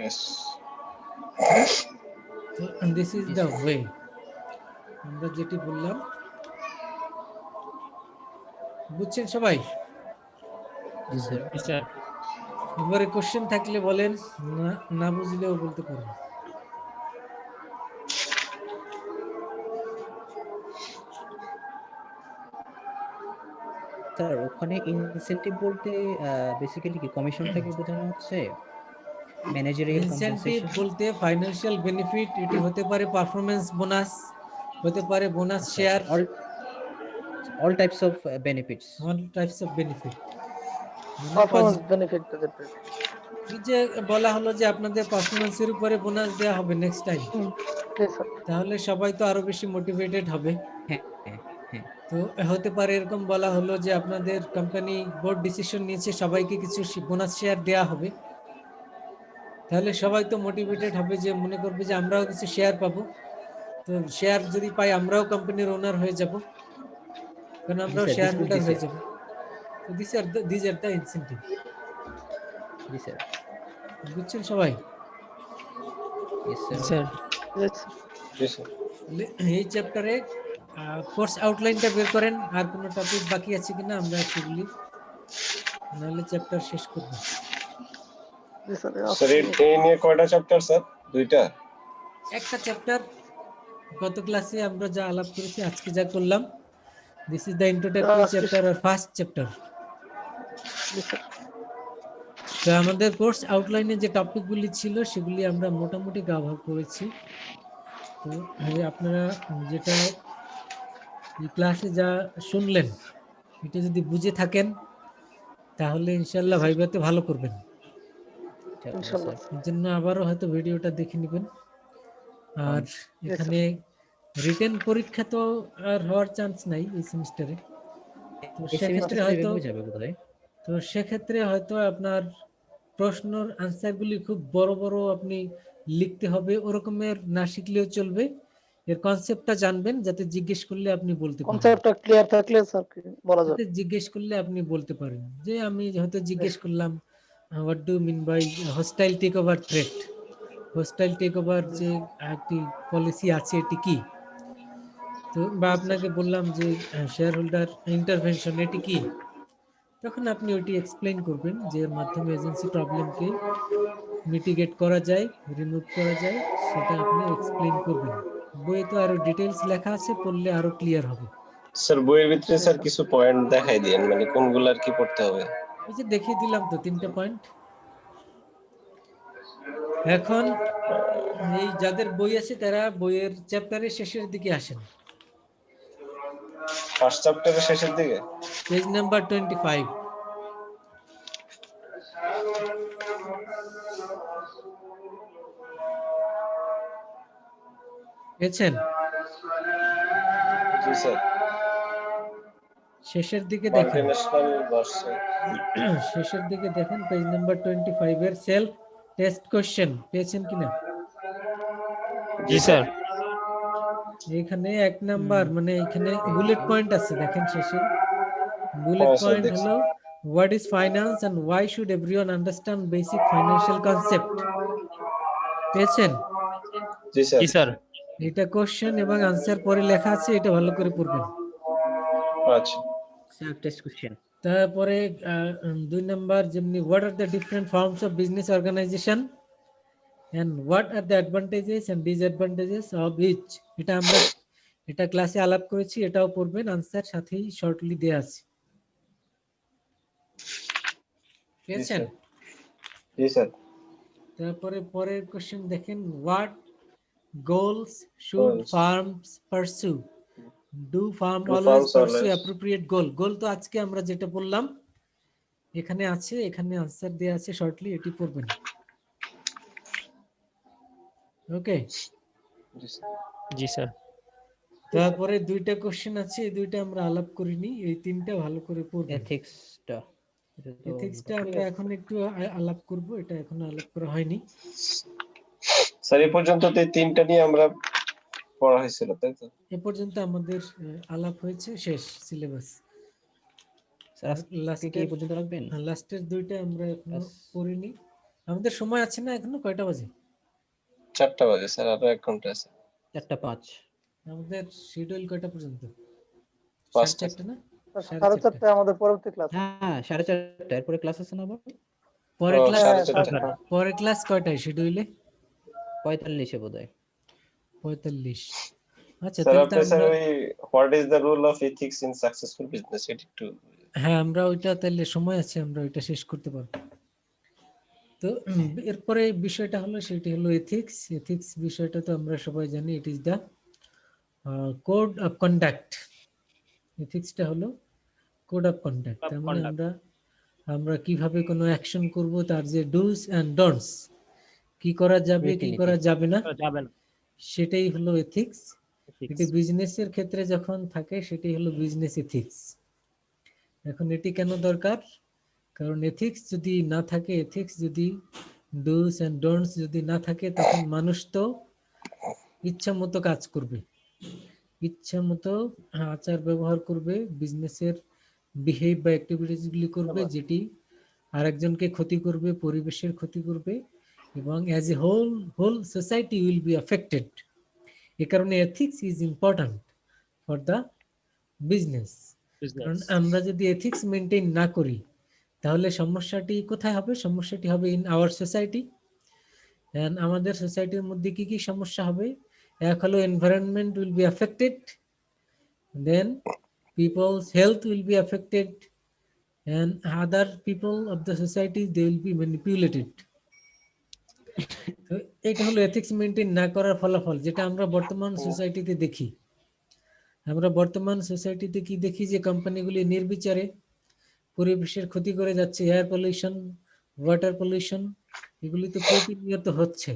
Speaker 3: Yes.
Speaker 2: তো দিস ইজ দ্য ওয়ে, আমরা যেটি বললাম, বুঝছেন সবাই?
Speaker 5: জি স্যার।
Speaker 7: জি স্যার।
Speaker 2: এবারে কোশ্চেন থাকলে বলেন, না না বুঝলেও বলতে পারেন।
Speaker 5: স্যার, ওখানে ইনসেনটিভ বলতে বেসিক্যালি কি কমিশনটাকে বোঝানো হচ্ছে? Managerial
Speaker 2: incentive
Speaker 5: compensation?
Speaker 2: বলতে ফাইন্যান্সিয়াল বেনিফিট, এটি হতে পারে পারফরমেন্স বোনাস, হতে পারে bonus share,
Speaker 5: all types of benefits.
Speaker 2: All types of benefit.
Speaker 6: Performance benefit তাদের পেতে।
Speaker 2: যে বলা হলো যে আপনাদের পারফরমেন্সের উপরে বোনাস দেওয়া হবে নেক্সট টাইম,
Speaker 6: জি স্যার।
Speaker 2: তাহলে সবাই তো আরো বেশি মোটিভেটেড হবে।
Speaker 5: হ্যাঁ হ্যাঁ হ্যাঁ।
Speaker 2: তো হতে পারে এরকম বলা হলো যে আপনাদের কোম্পানি বোর্ড ডিসিশন নিয়েছে সবাইকে কিছু বোনাস শেয়ার দেওয়া হবে, তাহলে সবাই তো মোটিভেটেড হবে, যে মনে করবে যে আমরাও কিছু শেয়ার পাবো। তো শেয়ার যদি পাই আমরাও কোম্পানির ওনার হয়ে যাব, কারণ আমরাও
Speaker 5: sir,
Speaker 2: share
Speaker 5: this will
Speaker 2: holder
Speaker 5: be
Speaker 2: হয়ে
Speaker 5: said.
Speaker 2: যাব। তো this are the incentive.
Speaker 5: G sir.
Speaker 2: বুঝছেন সবাই?
Speaker 5: ইয়েস
Speaker 7: জি
Speaker 5: স্যার।
Speaker 7: স্যার।
Speaker 6: Yes,
Speaker 3: জি স্যার।
Speaker 2: এই চ্যাপ্টারে কোর্স আউটলাইনটা বের করেন, আর কোনো টপিক বাকি আছে কিনা আমরা সেগুলি, নাহলে চ্যাপ্টার শেষ করব।
Speaker 6: জি স্যার।
Speaker 3: স্যার এই নিয়ে কয়টা চ্যাপ্টার স্যার? দুইটা?
Speaker 2: একটা চ্যাপ্টার, গত ক্লাসে আমরা যা আলাপ করেছি, আজকে যা করলাম, দিস ইজ দ্য ইন্ট্রোডাক্টরি
Speaker 6: আজকে-
Speaker 2: চ্যাপ্টার আর ফার্স্ট চ্যাপ্টার।
Speaker 6: জি স্যার।
Speaker 2: তো আমাদের কোর্স আউটলাইনে যে টপিকগুলি ছিল সেগুলি আমরা মোটামুটি কভার করেছি। তো আপনারা যেটা এই ক্লাসে যা শুনলেন, এটা যদি বুঝে থাকেন তাহলে ইনশাল্লাহ ভাইভাতে ভালো করবেন।
Speaker 6: ইনশাআল্লাহ।
Speaker 2: এর জন্য আবারও হয়তো ভিডিওটা দেখে নেবেন। আর এখানে রিটেন পরীক্ষা তো আর হওয়ার চান্স নাই এই সেমিস্টারে। তো
Speaker 5: এই
Speaker 2: সেক্ষেত্রে
Speaker 5: সেমিস্টার
Speaker 2: হয়তো
Speaker 5: হয়ে যাবে বোধহয়।
Speaker 2: তো সেক্ষেত্রে হয়তো আপনার প্রশ্নর আনসারগুলি খুব বড় বড় আপনি লিখতে হবে, ওরকমের না শিখলেও চলবে। এর কনসেপ্টটা জানবেন, যাতে জিজ্ঞেস করলে আপনি বলতে পারেন।
Speaker 6: কনসেপ্টটা ক্লিয়ার থাকলে স্যার বলা যাবে।
Speaker 2: যাতে জিজ্ঞেস করলে আপনি বলতে পারেন, যে আমি হয়তো জিজ্ঞেস করলাম what do mean by hostile take over threat, hostile take over যে একটি পলিসি আছে এটি কি, তো বা আপনাকে বললাম যে শেয়ার হোল্ডার ইন্টারভেনশন এটি কি, তখন আপনি ওইটি এক্সপ্লেইন করবেন যে এর মাধ্যমে এজেন্সি প্রবলেমকে মিটিগেট করা যায়, রিমুভ করা যায়, সেটা আপনি এক্সপ্লেইন করবেন। বইয়ে তো আরো ডিটেইলস লেখা আছে, পড়লে আরো ক্লিয়ার হবে।
Speaker 3: স্যার বইয়ের ভিতরে স্যার কিছু পয়েন্ট দেখাই দিয়েন, মানে কোনগুলো আর কি পড়তে হবে।
Speaker 2: ওই যে দেখিয়ে দিলাম তো 3টে পয়েন্ট। এখন এই যাদের বই আছে তারা বইয়ের চ্যাপ্টারের শেষের দিকে আসেন,
Speaker 3: ফার্স্ট চ্যাপ্টারের শেষের দিকে।
Speaker 2: Page number 25। পেয়েছেন?
Speaker 3: জি স্যার।
Speaker 2: শেষের দিকে দেখেন,
Speaker 3: মাল্টিন্যাশনাল ভার্সন।
Speaker 2: শেষের দিকে দেখেন পেজ নাম্বার 25 এর সেলফ টেস্ট কোশ্চেন পেয়েছেন কিনা?
Speaker 7: জি স্যার।
Speaker 2: এখানে 1 নাম্বার মানে এখানে বুলেট পয়েন্ট আছে, দেখেন শেষে বুলেট
Speaker 3: হ্যাঁ স্যার,
Speaker 2: পয়েন্ট
Speaker 3: দেখছি।
Speaker 2: হলো what is finance and why should everyone understand basic financial concept. পেয়েছেন?
Speaker 3: জি স্যার।
Speaker 7: জি স্যার।
Speaker 2: এটা কোশ্চেন এবং আনসার পরে লেখা আছে, এটা ভালো করে পড়বেন।
Speaker 3: আচ্ছা।
Speaker 5: Self test question.
Speaker 2: তারপরে 2 নাম্বার যেমনি what are the different forms of business organization and what are the advantages and disadvantages of each, এটা আমরা এটা ক্লাসে আলাপ করেছি, এটাও পড়বেন, আনসার সাথেই শর্টলি দেয়া আছে। পেয়েছেন?
Speaker 3: জি স্যার।
Speaker 2: তারপরে পরের কোশ্চেন দেখেন, what goals should
Speaker 3: Goals.
Speaker 2: Firms pursue, do firm
Speaker 3: Do
Speaker 2: always
Speaker 3: farms
Speaker 2: pursue
Speaker 3: always-
Speaker 2: appropriate goal. Goal তো আজকে আমরা যেটা বললাম এখানে আছে, এখানে আনসার দেয়া আছে শর্টলি, এটি পড়বেন। ওকে,
Speaker 3: জি স্যার।
Speaker 7: জি স্যার।
Speaker 2: তারপরে 2টা কোশ্চেন আছে, এই 2টা আমরা আলাপ করিনি, এই 3টা ভালো করে পড়বেন।
Speaker 5: এথিক্সটা
Speaker 2: এথিক্সটা আমরা এখন একটু আলাপ করব, এটা এখনো আলাপ করা হয়নি।
Speaker 3: স্যার এই পর্যন্ত তো এই 3টা নিয়ে আমরা পড়া হয়েছিল, তাই তো?
Speaker 2: এ পর্যন্ত আমাদের আলাপ হয়েছে, শেষ সিলেবাস।
Speaker 5: স্যার আজকে কি এই পর্যন্ত রাখবেন?
Speaker 2: লাস্টের 2টা আমরা এখনো
Speaker 5: Yes.
Speaker 2: পড়িনি। আমাদের সময় আছে না এখনো? কয়টা বাজে?
Speaker 3: 4টা বাজে স্যার, আরো 1 ঘন্টা আছে।
Speaker 5: 4:05।
Speaker 2: আমাদের শিডিউল কয়টা পর্যন্ত?
Speaker 3: 5টা।
Speaker 2: 4:30 না?
Speaker 6: 4:30 আমাদের পরবর্তী ক্লাস।
Speaker 5: হ্যাঁ 4:30 এরপরে ক্লাস আছে না আবার?
Speaker 2: পরে
Speaker 3: ও,
Speaker 2: ক্লাস
Speaker 3: 4:30।
Speaker 2: পরে ক্লাস কয়টায় শিডিউলে?
Speaker 5: 45 বোধহয়।
Speaker 2: 45। আচ্ছা,
Speaker 3: স্যার
Speaker 2: তাহলে
Speaker 3: আপনি
Speaker 2: তো
Speaker 3: স্যার
Speaker 2: আমরা
Speaker 3: ওই what is the rule of ethics in successful business এটা একটু।
Speaker 2: হ্যাঁ আমরা ওইটা তাহলে সময় আছে, আমরা ওইটা শেষ করতে পারবো। তো এরপরে বিষয়টা হলো, সেটি হলো এথিক্স। এথিক্স বিষয়টা তো আমরা সবাই জানি, it is the code of conduct. এথিক্সটা হলো কোড অফ কন্ডাক্ট। তার মানে আমরা কিভাবে কোনো অ্যাকশন করব, তার যে ডুস এন্ড ডোন্টস, কি করা যাবে কি
Speaker 5: রীতিনীতি।
Speaker 2: করা যাবে না,
Speaker 4: যাবে না।
Speaker 2: সেটাই হলো এথিক্স।
Speaker 4: Ethics.
Speaker 2: এটি বিজনেসের ক্ষেত্রে যখন থাকে সেটাই হলো বিজনেস এথিক্স। এখন এটি কেন দরকার? কারণ এথিক্স যদি না থাকে, এথিক্স যদি ডুস এন্ড ডোন্টস যদি না থাকে, তখন মানুষ তো ইচ্ছা মতো কাজ করবে, ইচ্ছা মতো আচার ব্যবহার করবে, বিজনেসের বিহেভ বা অ্যাক্টিভিটিস গুলি করবে, যেটি আরেকজনকে ক্ষতি করবে, পরিবেশের ক্ষতি করবে, এবং as a whole society will be affected. এ কারণে ethics is important for the business. কারণ আমরা যদি এথিক্স মেনটেন না করি, তাহলে সমস্যাটি কোথায় হবে? সমস্যাটি হবে ইন আওয়ার সোসাইটি। এন্ড আমাদের সোসাইটির মধ্যে কি কি সমস্যা হবে? এক হলো environment will be affected, then people's health will be affected, and other people of the society they will be manipulated. তো এটা হলো এথিক্স মেনটেন না করার ফলাফল, যেটা আমরা বর্তমান সোসাইটিতে দেখি। আমরা বর্তমান সোসাইটিতে কি দেখি? যে কোম্পানিগুলি নির্বিচারে পরিবেশের ক্ষতি করে যাচ্ছে। এয়ার পলিউশন, ওয়াটার পলিউশন, এগুলি তো প্রতিনিয়ত হচ্ছে।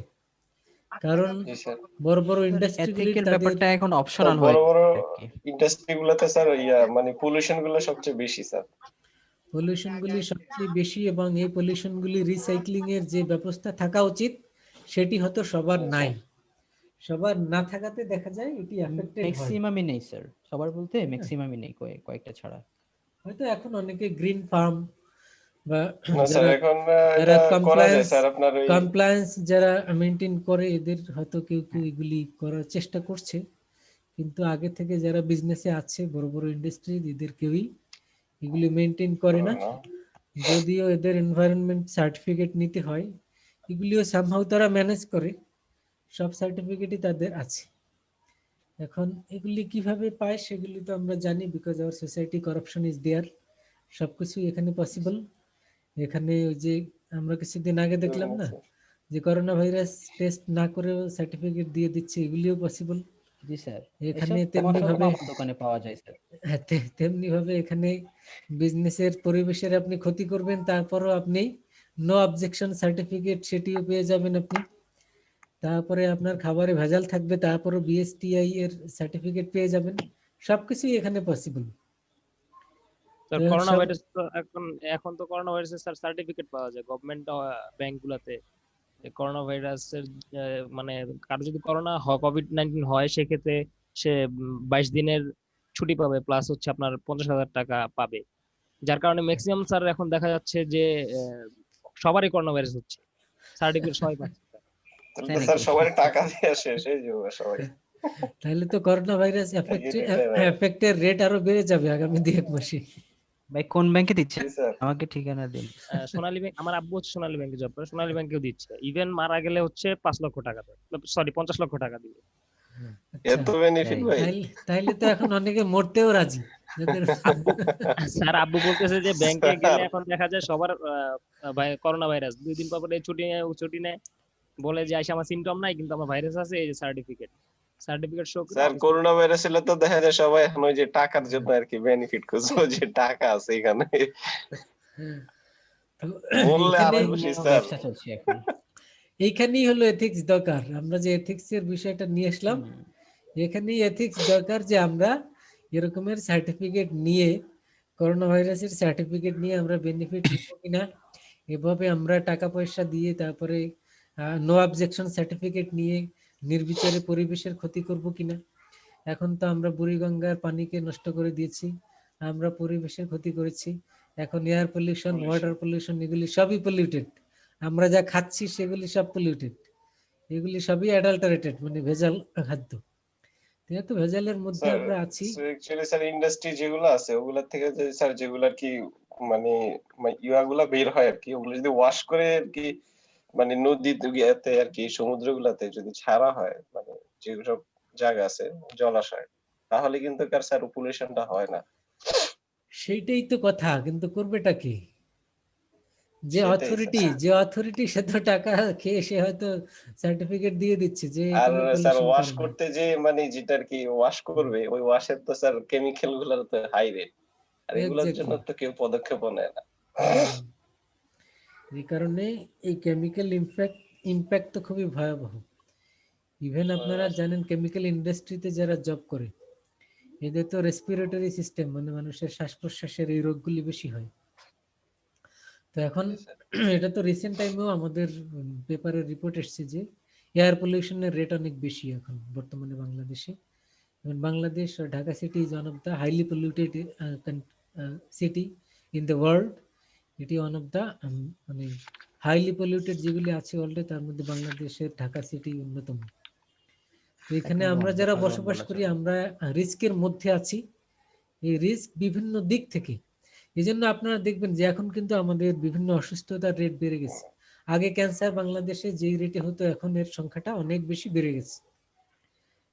Speaker 2: কারণ
Speaker 3: জি স্যার।
Speaker 2: বড় বড় ইন্ডাস্ট্রিগুলির
Speaker 5: এথিক্যাল
Speaker 2: তাদের
Speaker 5: ব্যাপারটা এখন
Speaker 3: স্যার
Speaker 5: অপশনাল
Speaker 3: বড়
Speaker 5: হয়ে
Speaker 3: বড়
Speaker 5: গেছে আর কি।
Speaker 3: ইন্ডাস্ট্রি গুলোতে স্যার মানে পলিউশন গুলো সবচেয়ে বেশি স্যার।
Speaker 2: পলিউশনগুলি সবচেয়ে বেশি, এবং এই পলিউশনগুলি রিসাইক্লিং এর যে ব্যবস্থা থাকা উচিত সেটি হয়তো সবার নাই। সবার না থাকাতে দেখা যায় এটি এফেক্টেড হয়।
Speaker 5: ম্যাক্সিমামই নেই স্যার, সবার বলতে
Speaker 2: তাই না?
Speaker 5: ম্যাক্সিমামই নেই, কয়েকটা ছাড়া।
Speaker 2: হয়তো এখন অনেকে গ্রিন ফার্ম বা
Speaker 3: না স্যার
Speaker 2: যারা
Speaker 3: এখন
Speaker 2: যারা
Speaker 3: এটা করা যায় স্যার আপনার ওই
Speaker 2: কমপ্লায়েন্স যারা মেনটেন করে এদের হয়তো কেউ কেউ এগুলি করার চেষ্টা করছে, কিন্তু আগে থেকে যারা বিজনেসে আছে বড় বড় ইন্ডাস্ট্রি এদের কেউই এগুলি মেনটেন করে না। যদিও এদের এনভায়রনমেন্ট সার্টিফিকেট নিতে হয়, এগুলিও সামহাউ তারা ম্যানেজ করে, সব সার্টিফিকেটই তাদের আছে। এখন এগুলি কিভাবে পায় সেগুলি তো আমরা জানি, because our society corruption is there. সবকিছুই এখানে পসিবল। এখানে ওই যে আমরা কিছুদিন আগে দেখলাম না যে করোনা ভাইরাস টেস্ট না করেও সার্টিফিকেট দিয়ে দিচ্ছে, এগুলিও পসিবল।
Speaker 5: জি স্যার,
Speaker 2: এখানে
Speaker 5: এসব
Speaker 2: তেমনি
Speaker 5: তামাশা তো
Speaker 2: ভাবে
Speaker 5: আমার দোকানে পাওয়া যায় স্যার।
Speaker 2: হ্যাঁ, তেমনি ভাবে এখানে বিজনেসের পরিবেশের আপনি ক্ষতি করবেন, তারপরও আপনি নো অবজেকশন সার্টিফিকেট সেটিও পেয়ে যাবেন আপনি। তারপরে আপনার খাবারে ভেজাল থাকবে, তারপরও বিএসটিআই এর সার্টিফিকেট পেয়ে যাবেন। সবকিছুই এখানে পসিবল।
Speaker 4: স্যার
Speaker 2: তো
Speaker 4: করোনা
Speaker 2: সব-
Speaker 4: ভাইরাস তো এখন তো করোনা ভাইরাসের স্যার সার্টিফিকেট পাওয়া যায় গভর্নমেন্ট ব্যাংক গুলাতে। করোনা ভাইরাসের মানে কারো যদি করোনা কোভিড-19 হয় সেক্ষেত্রে সে 22 দিনের ছুটি পাবে, প্লাস হচ্ছে আপনার 50,000 টাকা পাবে। যার কারণে ম্যাক্সিমাম স্যার এখন দেখা যাচ্ছে যে সবারই করোনা ভাইরাস হচ্ছে, সার্টিফিকেট সবাই পাচ্ছে।
Speaker 3: তাহলে তো স্যার সবার টাকা দিয়ে শেষ হয়ে যাবে সবাই।
Speaker 2: তাহলে তো করোনা ভাইরাস এফেক্টের রেট আরো বেড়ে যাবে আগামী 2-1 মাসে।
Speaker 5: ভাই কোন ব্যাংকে দিচ্ছেন?
Speaker 3: জি স্যার।
Speaker 5: আমাকে ঠিকানা দিন।
Speaker 4: সোনালী ব্যাংক, আমার আব্বু হচ্ছে সোনালী ব্যাংকে জব করে, সোনালী ব্যাংকেও দিচ্ছে। ইভেন মারা গেলে হচ্ছে 5 লক্ষ টাকা দেবে, সরি 50 লক্ষ টাকা দিবে।
Speaker 3: এত বেনিফিট ভাই।
Speaker 2: তাইলে তো এখন অনেকে মরতেও রাজি যাদের
Speaker 4: স্যার আব্বু বলতেছে যে ব্যাংকে গেলে এখন দেখা যায় সবার করোনা ভাইরাস 2 দিন পর পর ছুটি নেয়, বলে যে আইসা আমার সিমটম নাই কিন্তু আমার ভাইরাস আছে, এই যে সার্টিফিকেট শো করে
Speaker 3: স্যার করোনা ভাইরাস হলে তো দেখা যায় সবাই এখন ওই যে টাকার জন্য আর কি বেনিফিট খুঁজছে, যে টাকা আছে এখানে
Speaker 2: তো
Speaker 3: বললে আরো
Speaker 2: এইখানে-
Speaker 3: খুশি স্যার।
Speaker 5: ব্যবসা চলছে এখন।
Speaker 2: এইখানেই হলো এথিক্স দরকার। আমরা যে এথিক্স এর বিষয়টা নিয়ে আসলাম, এখানেই এথিক্স দরকার যে আমরা এরকমের সার্টিফিকেট নিয়ে, করোনা ভাইরাসের সার্টিফিকেট নিয়ে আমরা বেনিফিট নিব কিনা, এভাবে আমরা টাকা পয়সা দিয়ে তারপরে নো অবজেকশন সার্টিফিকেট নিয়ে নির্বিচারে পরিবেশের ক্ষতি করব কিনা। এখন তো আমরা বুড়িগঙ্গার পানিকে নষ্ট করে দিয়েছি, আমরা পরিবেশের ক্ষতি করেছি। এখন এয়ার পলিউশন, ওয়াটার পলিউশন, এগুলি সবই পলিউটেড। আমরা যা খাচ্ছি সেগুলি সব পলিউটেড, এগুলি সবই অ্যাডাল্টারেটেড, মানে ভেজাল খাদ্য। যেহেতু ভেজালের মধ্যে
Speaker 3: স্যার
Speaker 2: আমরা আছি।
Speaker 3: অ্যাকচুয়ালি স্যার ইন্ডাস্ট্রি যেগুলো আছে ওগুলা থেকে যে স্যার যেগুলো আর কি মানে ইয়াগুলা বের হয় আর কি, ওগুলো যদি ওয়াশ করে আর কি মানে নদীতে আর কি সমুদ্রগুলাতে যদি ছাড়া হয়, মানে যেসব জায়গা আছে জলাশয়, তাহলে কিন্তু আর স্যার পলিউশনটা হয় না।
Speaker 2: সেইটাই তো কথা, কিন্তু করবেটা কি? যে
Speaker 3: সেটাই স্যার।
Speaker 2: অথরিটি সে তো টাকা খেয়ে সে হয়তো সার্টিফিকেট দিয়ে দিচ্ছে যে
Speaker 3: আর
Speaker 2: কোনো
Speaker 3: স্যার
Speaker 2: pollution
Speaker 3: ওয়াশ
Speaker 2: করে না।
Speaker 3: করতে যে মানে যেটা আর কি ওয়াশ করবে, ওই ওয়াশের তো স্যার কেমিক্যাল গুলার তো হাই রেট, আর এগুলোর জন্য
Speaker 2: Exactly.
Speaker 3: তো কেউ পদক্ষেপ নেয় না।
Speaker 2: এই কারণে এই কেমিক্যাল ইম্প্যাক্ট তো খুবই ভয়াবহ। ইভেন আপনারা জানেন কেমিক্যাল ইন্ডাস্ট্রিতে যারা জব করে এদের তো রেসপিরেটরি সিস্টেম, মানে মানুষের শ্বাস প্রশ্বাসের এই রোগগুলি বেশি হয়। তো এখন এটা তো রিসেন্ট টাইমেও আমাদের পেপারে রিপোর্ট এসেছে যে এয়ার পলিউশনের রেট অনেক বেশি এখন বর্তমানে বাংলাদেশে। Bangladesh, Dhaka city is one of the highly polluted city in the world. এটি ওয়ান অফ দ্য মানে হাইলি পলিউটেড যেগুলি আছে ওয়ার্ল্ডে, তার মধ্যে বাংলাদেশের ঢাকা সিটি অন্যতম। তো এখানে আমরা যারা বসবাস করি আমরা রিস্কের মধ্যে আছি, এই রিস্ক বিভিন্ন দিক থেকে। এই জন্য আপনারা দেখবেন যে এখন কিন্তু আমাদের বিভিন্ন অসুস্থতার রেট বেড়ে গেছে। আগে ক্যান্সার বাংলাদেশে যেই রেটে হতো এখন এর সংখ্যাটা অনেক বেশি বেড়ে গেছে।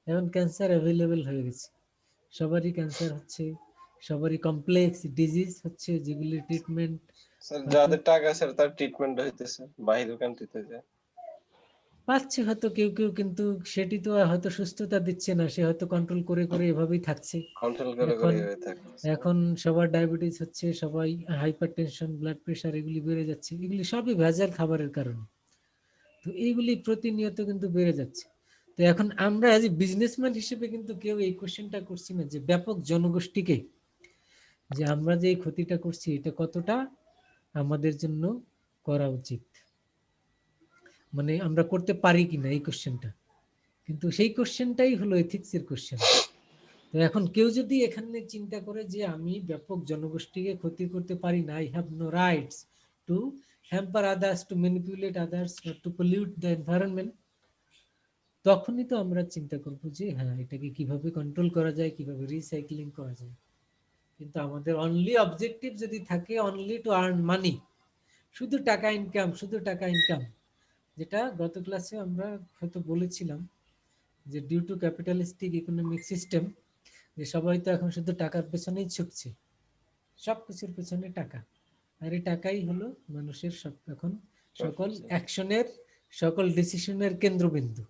Speaker 2: এখন ক্যান্সার অ্যাভেলেবেল হয়ে গেছে, সবারই ক্যান্সার হচ্ছে, সবারই কমপ্লেক্স ডিজিজ হচ্ছে, যেগুলি ট্রিটমেন্ট
Speaker 3: স্যার যাদের টাকা স্যার তার ট্রিটমেন্ট হইতেছে বাইরের কান্ট্রিতে যায়
Speaker 2: পাচ্ছে হয়তো কেউ কেউ, কিন্তু সেটি তো আর হয়তো সুস্থতা দিচ্ছে না, সে হয়তো কন্ট্রোল করে করে এভাবেই থাকছে।
Speaker 3: কন্ট্রোল করে
Speaker 2: এখন
Speaker 3: হয়ে থাকে।
Speaker 2: এখন সবার ডায়াবেটিস হচ্ছে, সবাই হাইপার টেনশন, ব্লাড প্রেশার এগুলি বেড়ে যাচ্ছে, এগুলি সবই ভেজাল খাবারের কারণে। তো এইগুলি প্রতিনিয়ত কিন্তু বেড়ে যাচ্ছে। তো এখন আমরা অ্যাজ এ বিজনেসম্যান হিসেবে কিন্তু কেউ এই কোশ্চেনটা করছি না যে ব্যাপক জনগোষ্ঠীকে যে আমরা যে এই ক্ষতিটা করছি এটা কতটা আমাদের জন্য করা উচিত, মানে আমরা করতে পারি কিনা এই কোশ্চেনটা, কিন্তু সেই কোশ্চেনটাই হলো এথিক্সের কোশ্চেন। তো এখন কেউ যদি এখানে চিন্তা করে যে আমি ব্যাপক জনগোষ্ঠীকে ক্ষতি করতে পারি না, I have no rights to hamper others, to manipulate others, to pollute the environment, তখনই তো আমরা চিন্তা করবো যে হ্যাঁ এটাকে কিভাবে কন্ট্রোল করা যায়, কিভাবে রিসাইক্লিং করা যায়। কিন্তু আমাদের অনলি অবজেক্টিভ যদি থাকে অনলি টু আর্ন মানি, শুধু টাকা ইনকাম, শুধু টাকা ইনকাম, যেটা গত ক্লাসে আমরা হয়তো বলেছিলাম যে due to capitalistic economic system, যে সবাই তো এখন শুধু টাকার পেছনেই ছুটছে, সব কিছুর পেছনে টাকা, আর এই টাকাই হলো মানুষের সব এখন সকল অ্যাকশনের, সকল ডিসিশনের কেন্দ্রবিন্দু,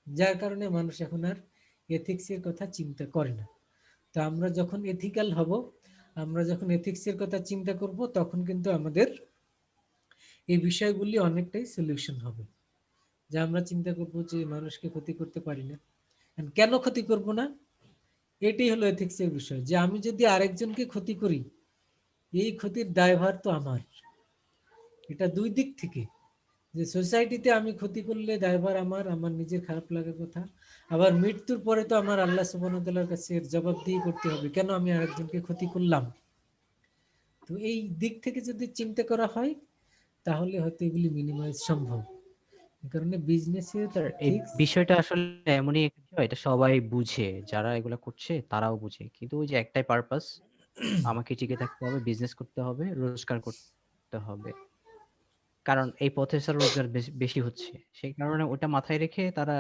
Speaker 2: যার কারণে মানুষ এখন আর এথিক্সের কথা চিন্তা করে না। তো আমরা যখন এথিক্যাল হব, আমরা যখন এথিক্সের কথা চিন্তা করব, তখন কিন্তু আমাদের এই বিষয়গুলি অনেকটাই সলিউশন হবে। যে আমরা চিন্তা করব যে মানুষকে ক্ষতি করতে পারি না, কেন ক্ষতি করব না, এটাই হলো এথিক্সের বিষয়। যে আমি যদি আরেকজনকে ক্ষতি করি, এই ক্ষতির দায়ভার তো আমার। এটা দুই দিক থেকে, যে সোসাইটিতে আমি ক্ষতি করলে দায়ভার আমার, আমার নিজের খারাপ লাগার কথা, আবার মৃত্যুর পরে তো আমার আল্লাহ সুবহানাহু ওয়া তাআলার কাছে জবাবদিহি করতে হবে কেন আমি আরেকজনকে ক্ষতি করলাম। তো এই দিক থেকে যদি চিন্তা করা হয় তাহলে হয়তো এগুলি মিনিমাইজ সম্ভব। এই কারণে বিজনেসের
Speaker 5: স্যার এই বিষয়টা আসলে এমনই একটা বিষয়, এটা সবাই বুঝে, যারা এগুলা করছে তারাও বুঝে, কিন্তু ওই যে একটাই পারপাস, আমাকে টিকে থাকতে হবে, বিজনেস করতে হবে, রোজগার করতে হবে, কারণ এই পথে স্যার রোজগার বেশি হচ্ছে, সেই কারণে ওটা মাথায় রেখে তারা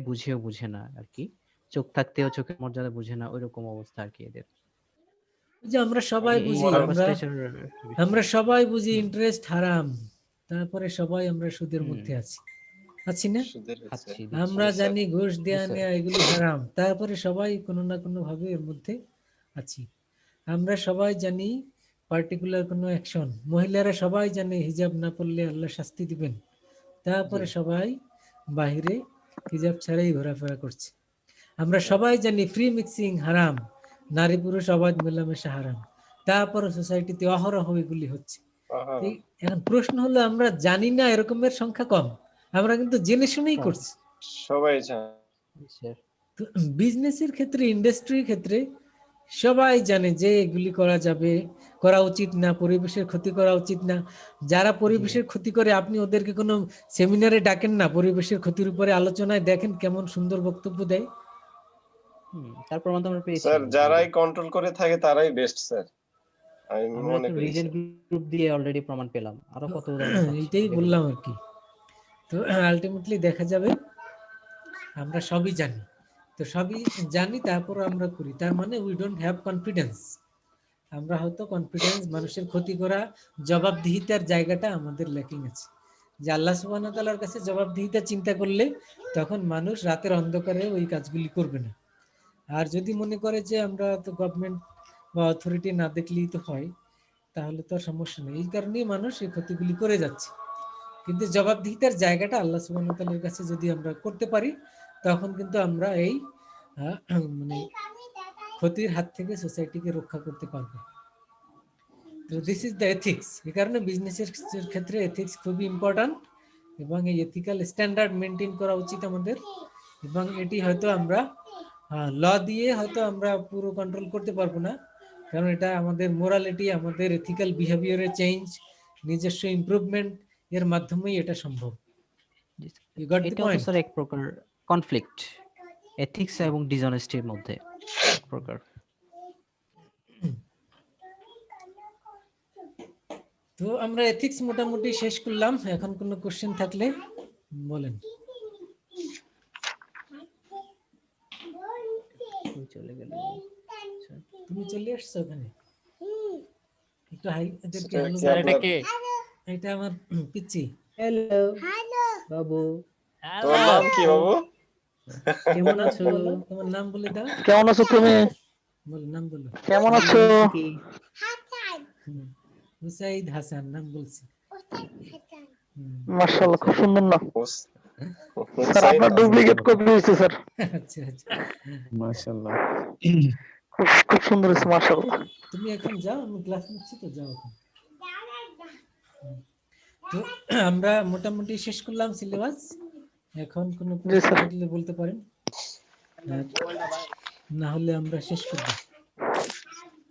Speaker 5: বুঝেও বুঝে না আর কি, চোখ থাকতেও চোখের মর্যাদা বুঝে না, ওইরকম অবস্থা আর কি এদের।
Speaker 2: যে আমরা সবাই
Speaker 5: এই
Speaker 2: বুঝি,
Speaker 5: পারপাসটাই স্যার
Speaker 2: আমরা সবাই বুঝি ইন্টারেস্ট হারাম, তারপরে সবাই আমরা সুদের
Speaker 5: হুম।
Speaker 2: মধ্যে আছি, আছি না?
Speaker 3: সুদের হচ্ছে
Speaker 5: খাচ্ছি,
Speaker 2: আমরা
Speaker 5: দিচ্ছি।
Speaker 2: জানি ঘুষ দেয়া
Speaker 5: স্যার।
Speaker 2: নেয়া এগুলি হারাম, তারপরে সবাই কোনো না কোনো ভাবে এর মধ্যে আছি। আমরা সবাই জানি পার্টিকুলার কোনো অ্যাকশন, মহিলারা সবাই জানে হিজাব না পরলে আল্লাহ শাস্তি দিবেন, তারপরে
Speaker 5: জি।
Speaker 2: সবাই বাহিরে হিজাব ছাড়াই ঘোরাফেরা করছে। আমরা সবাই জানি ফ্রি মিক্সিং হারাম, নারী পুরুষ অবাধ মেলামেশা হারাম, তারপরে সোসাইটিতে অহরহ এগুলি হচ্ছে। এখন প্রশ্ন হলো আমরা জানি না এরকমের সংখ্যা কম, আমরা কিন্তু জেনে শুনেই
Speaker 5: কম।
Speaker 2: করছি।
Speaker 3: সবাই জানে।
Speaker 5: স্যার
Speaker 2: তো বিজনেসের ক্ষেত্রে, ইন্ডাস্ট্রির ক্ষেত্রে সবাই জানে যে এগুলি করা যাবে, করা উচিত না, পরিবেশের ক্ষতি করা উচিত না। যারা পরিবেশের ক্ষতি করে আপনি ওদেরকে কোনো সেমিনারে ডাকেন না, পরিবেশের ক্ষতির উপরে আলোচনায়, দেখেন কেমন সুন্দর বক্তব্য দেয়।
Speaker 5: তার প্রমাণ তো আমরা পেয়েছি
Speaker 3: স্যার
Speaker 5: already।
Speaker 3: যারাই কন্ট্রোল করে থাকে তারাই বেস্ট স্যার, আমি
Speaker 5: আমরা
Speaker 3: মনে
Speaker 5: তো
Speaker 3: করি
Speaker 5: রিজেন্ট গ্রুপ দিয়ে অলরেডি প্রমাণ পেলাম, আরো কত উদাহরণ পাচ্ছি
Speaker 2: এইটাই
Speaker 5: available।
Speaker 2: বললাম আর কি। তো আলটিমেটলি দেখা যাবে আমরা সবই জানি, তো সবই জানি তারপর আমরা করি, তার মানে উই ডোন্ট হ্যাভ কনফিডেন্স। আমরা হয়তো কনফিডেন্স, মানুষের ক্ষতি করা, জবাবদিহিতার জায়গাটা আমাদের ল্যাকিং আছে। যে আল্লাহ সুবহানাহু ওয়া তাআলার কাছে জবাবদিহিতা চিন্তা করলে তখন মানুষ রাতের অন্ধকারে ওই কাজগুলি করবে না। আর যদি মনে করে যে আমরা তো গভর্নমেন্ট বা অথরিটি না দেখলেই তো হয়, তাহলে তো আর সমস্যা নেই। এই কারণেই মানুষ এই ক্ষতিগুলি করে যাচ্ছে। কিন্তু জবাবদিহিতার জায়গাটা আল্লাহ সুবহানাহু ওয়া তাআলার কাছে যদি আমরা করতে পারি, তখন কিন্তু আমরা এই মানে ক্ষতির হাত থেকে সোসাইটিকে রক্ষা করতে পারবো। তো দিস ইজ দ্য এথিক্স। এই কারণে বিজনেসের ক্ষেত্রে এথিক্স খুবই ইম্পর্ট্যান্ট, এবং এই এথিক্যাল স্ট্যান্ডার্ড মেনটেন করা উচিত আমাদের। এবং এটি হয়তো আমরা ল দিয়ে হয়তো আমরা পুরো কন্ট্রোল করতে পারবো না, কারণ এটা আমাদের মোরালিটি, আমাদের এথিক্যাল বিহেভিয়ারের চেঞ্জ, নিজস্ব ইমপ্রুভমেন্ট এর মাধ্যমেই এটা সম্ভব। You got the
Speaker 5: এটাও তো
Speaker 2: point?
Speaker 5: স্যার এক প্রকার কনফ্লিক্ট, এথিক্স এবং ডিসঅনেস্টির মধ্যে এক প্রকার।
Speaker 2: তো আমরা এথিক্স মোটামুটি শেষ করলাম, এখন কোনো কোশ্চেন থাকলে বলেন।
Speaker 5: চলে গেল।
Speaker 2: তুমি চলে আসছো ওখানে, একটু হাই এদেরকে
Speaker 3: সেটা
Speaker 2: হ্যালো
Speaker 3: কি
Speaker 4: স্যার এটা
Speaker 3: আপনার
Speaker 4: কে?
Speaker 2: এটা আমার পিচ্চি।
Speaker 5: হ্যালো বাবু,
Speaker 3: তোমার নাম কি বাবু?
Speaker 5: কেমন আছো?
Speaker 2: বলো, তোমার নাম বলে দাও।
Speaker 6: কেমন আছো তুমি?
Speaker 2: বলো, নাম বলো।
Speaker 6: কেমন আছো?
Speaker 2: হুসাইদ হাসান নাম বলছি।
Speaker 6: মাশাআল্লাহ, খুব সুন্দর না
Speaker 3: হুস-
Speaker 6: স্যার?
Speaker 3: হুসাইন
Speaker 6: আপনার ডুপ্লিকেট কপি হয়েছে স্যার,
Speaker 2: আচ্ছা আচ্ছা।
Speaker 1: মাশাআল্লাহ।
Speaker 6: খুব সুন্দর হয়েছে মাশাআল্লাহ।
Speaker 2: তুমি এখন যাও, আমি ক্লাস নিচ্ছি তো, যাও এখন। তো আমরা মোটামুটি শেষ করলাম সিলেবাস। এখন কোনো
Speaker 6: জি
Speaker 2: প্রশ্ন
Speaker 6: স্যার।
Speaker 2: থাকলে বলতে পারেন, আর না হলে আমরা শেষ করব।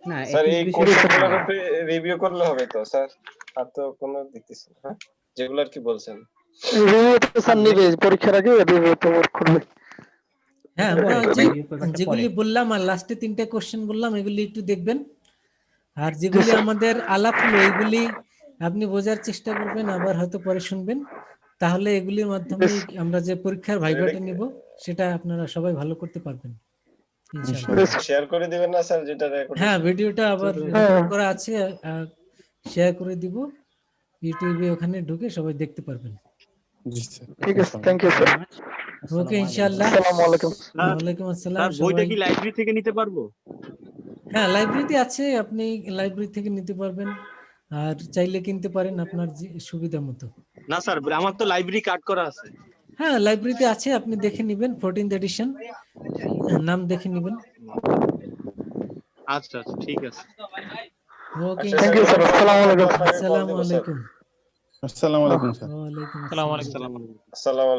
Speaker 5: না,
Speaker 3: স্যার
Speaker 5: একই
Speaker 3: এই
Speaker 5: বিষয়ে
Speaker 3: কোশ্চেনগুলোর উপরে রিভিউ করলে হবে তো স্যার? আর তো কোনো দিতেছি না, হ্যাঁ? যেগুলো আর কি বলছেন।
Speaker 6: রিভিউ তো স্যার নিবে পরীক্ষার আগে, রিভিউ তো ওর করবে।
Speaker 2: হ্যাঁ, আমরা
Speaker 5: পরে,
Speaker 2: যে
Speaker 5: review paper টা
Speaker 2: যেগুলি
Speaker 5: পরে।
Speaker 2: বললাম আর লাস্টে 3টে কোশ্চেন বললাম, এগুলি একটু দেখবেন। আর যেগুলি আমাদের আলাপ হলো এগুলি আপনি বোঝার চেষ্টা করবেন, আবার হয়তো পরে শুনবেন। তাহলে এগুলির মাধ্যমে আমরা যে পরীক্ষার ভাইভাটা নিব সেটা আপনারা সবাই ভালো করতে পারবেন ইনশাআল্লাহ।
Speaker 3: শেয়ার করে দিবেন না স্যার, যেটা রেকর্ড?
Speaker 2: হ্যাঁ, ভিডিওটা আবার
Speaker 6: হ্যাঁ।
Speaker 2: রেকর্ড করা আছে, শেয়ার করে দিব ইউটিউবে, ওখানে ঢুকে সবাই দেখতে পারবেন।
Speaker 1: জি স্যার।
Speaker 6: ঠিক আছে, থ্যাংক ইউ স্যার।
Speaker 2: ওকে, ইনশাআল্লাহ।
Speaker 6: আসসালামু আলাইকুম।
Speaker 2: ওয়ালাইকুম আসসালাম।
Speaker 7: স্যার বইটা
Speaker 2: সবাই,
Speaker 7: কি লাইব্রেরি থেকে নিতে পারবো?
Speaker 2: হ্যাঁ লাইব্রেরিতে আছে, আপনি লাইব্রেরি থেকে নিতে পারবেন, আর চাইলে কিনতে পারেন আপনার যে সুবিধা মতো।
Speaker 7: না স্যার, আমার তো লাইব্রেরি কার্ড করা আছে।
Speaker 2: হ্যাঁ, লাইব্রেরিতে আছে, আপনি দেখে নেবেন, 14th এডিশন, নাম দেখে নেবেন।
Speaker 7: আচ্ছা আচ্ছা, ঠিক আছে।
Speaker 2: ওকে,
Speaker 3: আচ্ছা
Speaker 6: থ্যাংক ইউ স্যার। আসসালামু আলাইকুম।
Speaker 2: আসসালামু আলাইকুম।
Speaker 1: আসসালামু আলাইকুম স্যার।
Speaker 2: ওয়ালাইকুম
Speaker 4: আসসালামু
Speaker 2: আসসালাম।
Speaker 4: আলাইকুম।
Speaker 3: আসসালামু আলাইকুম।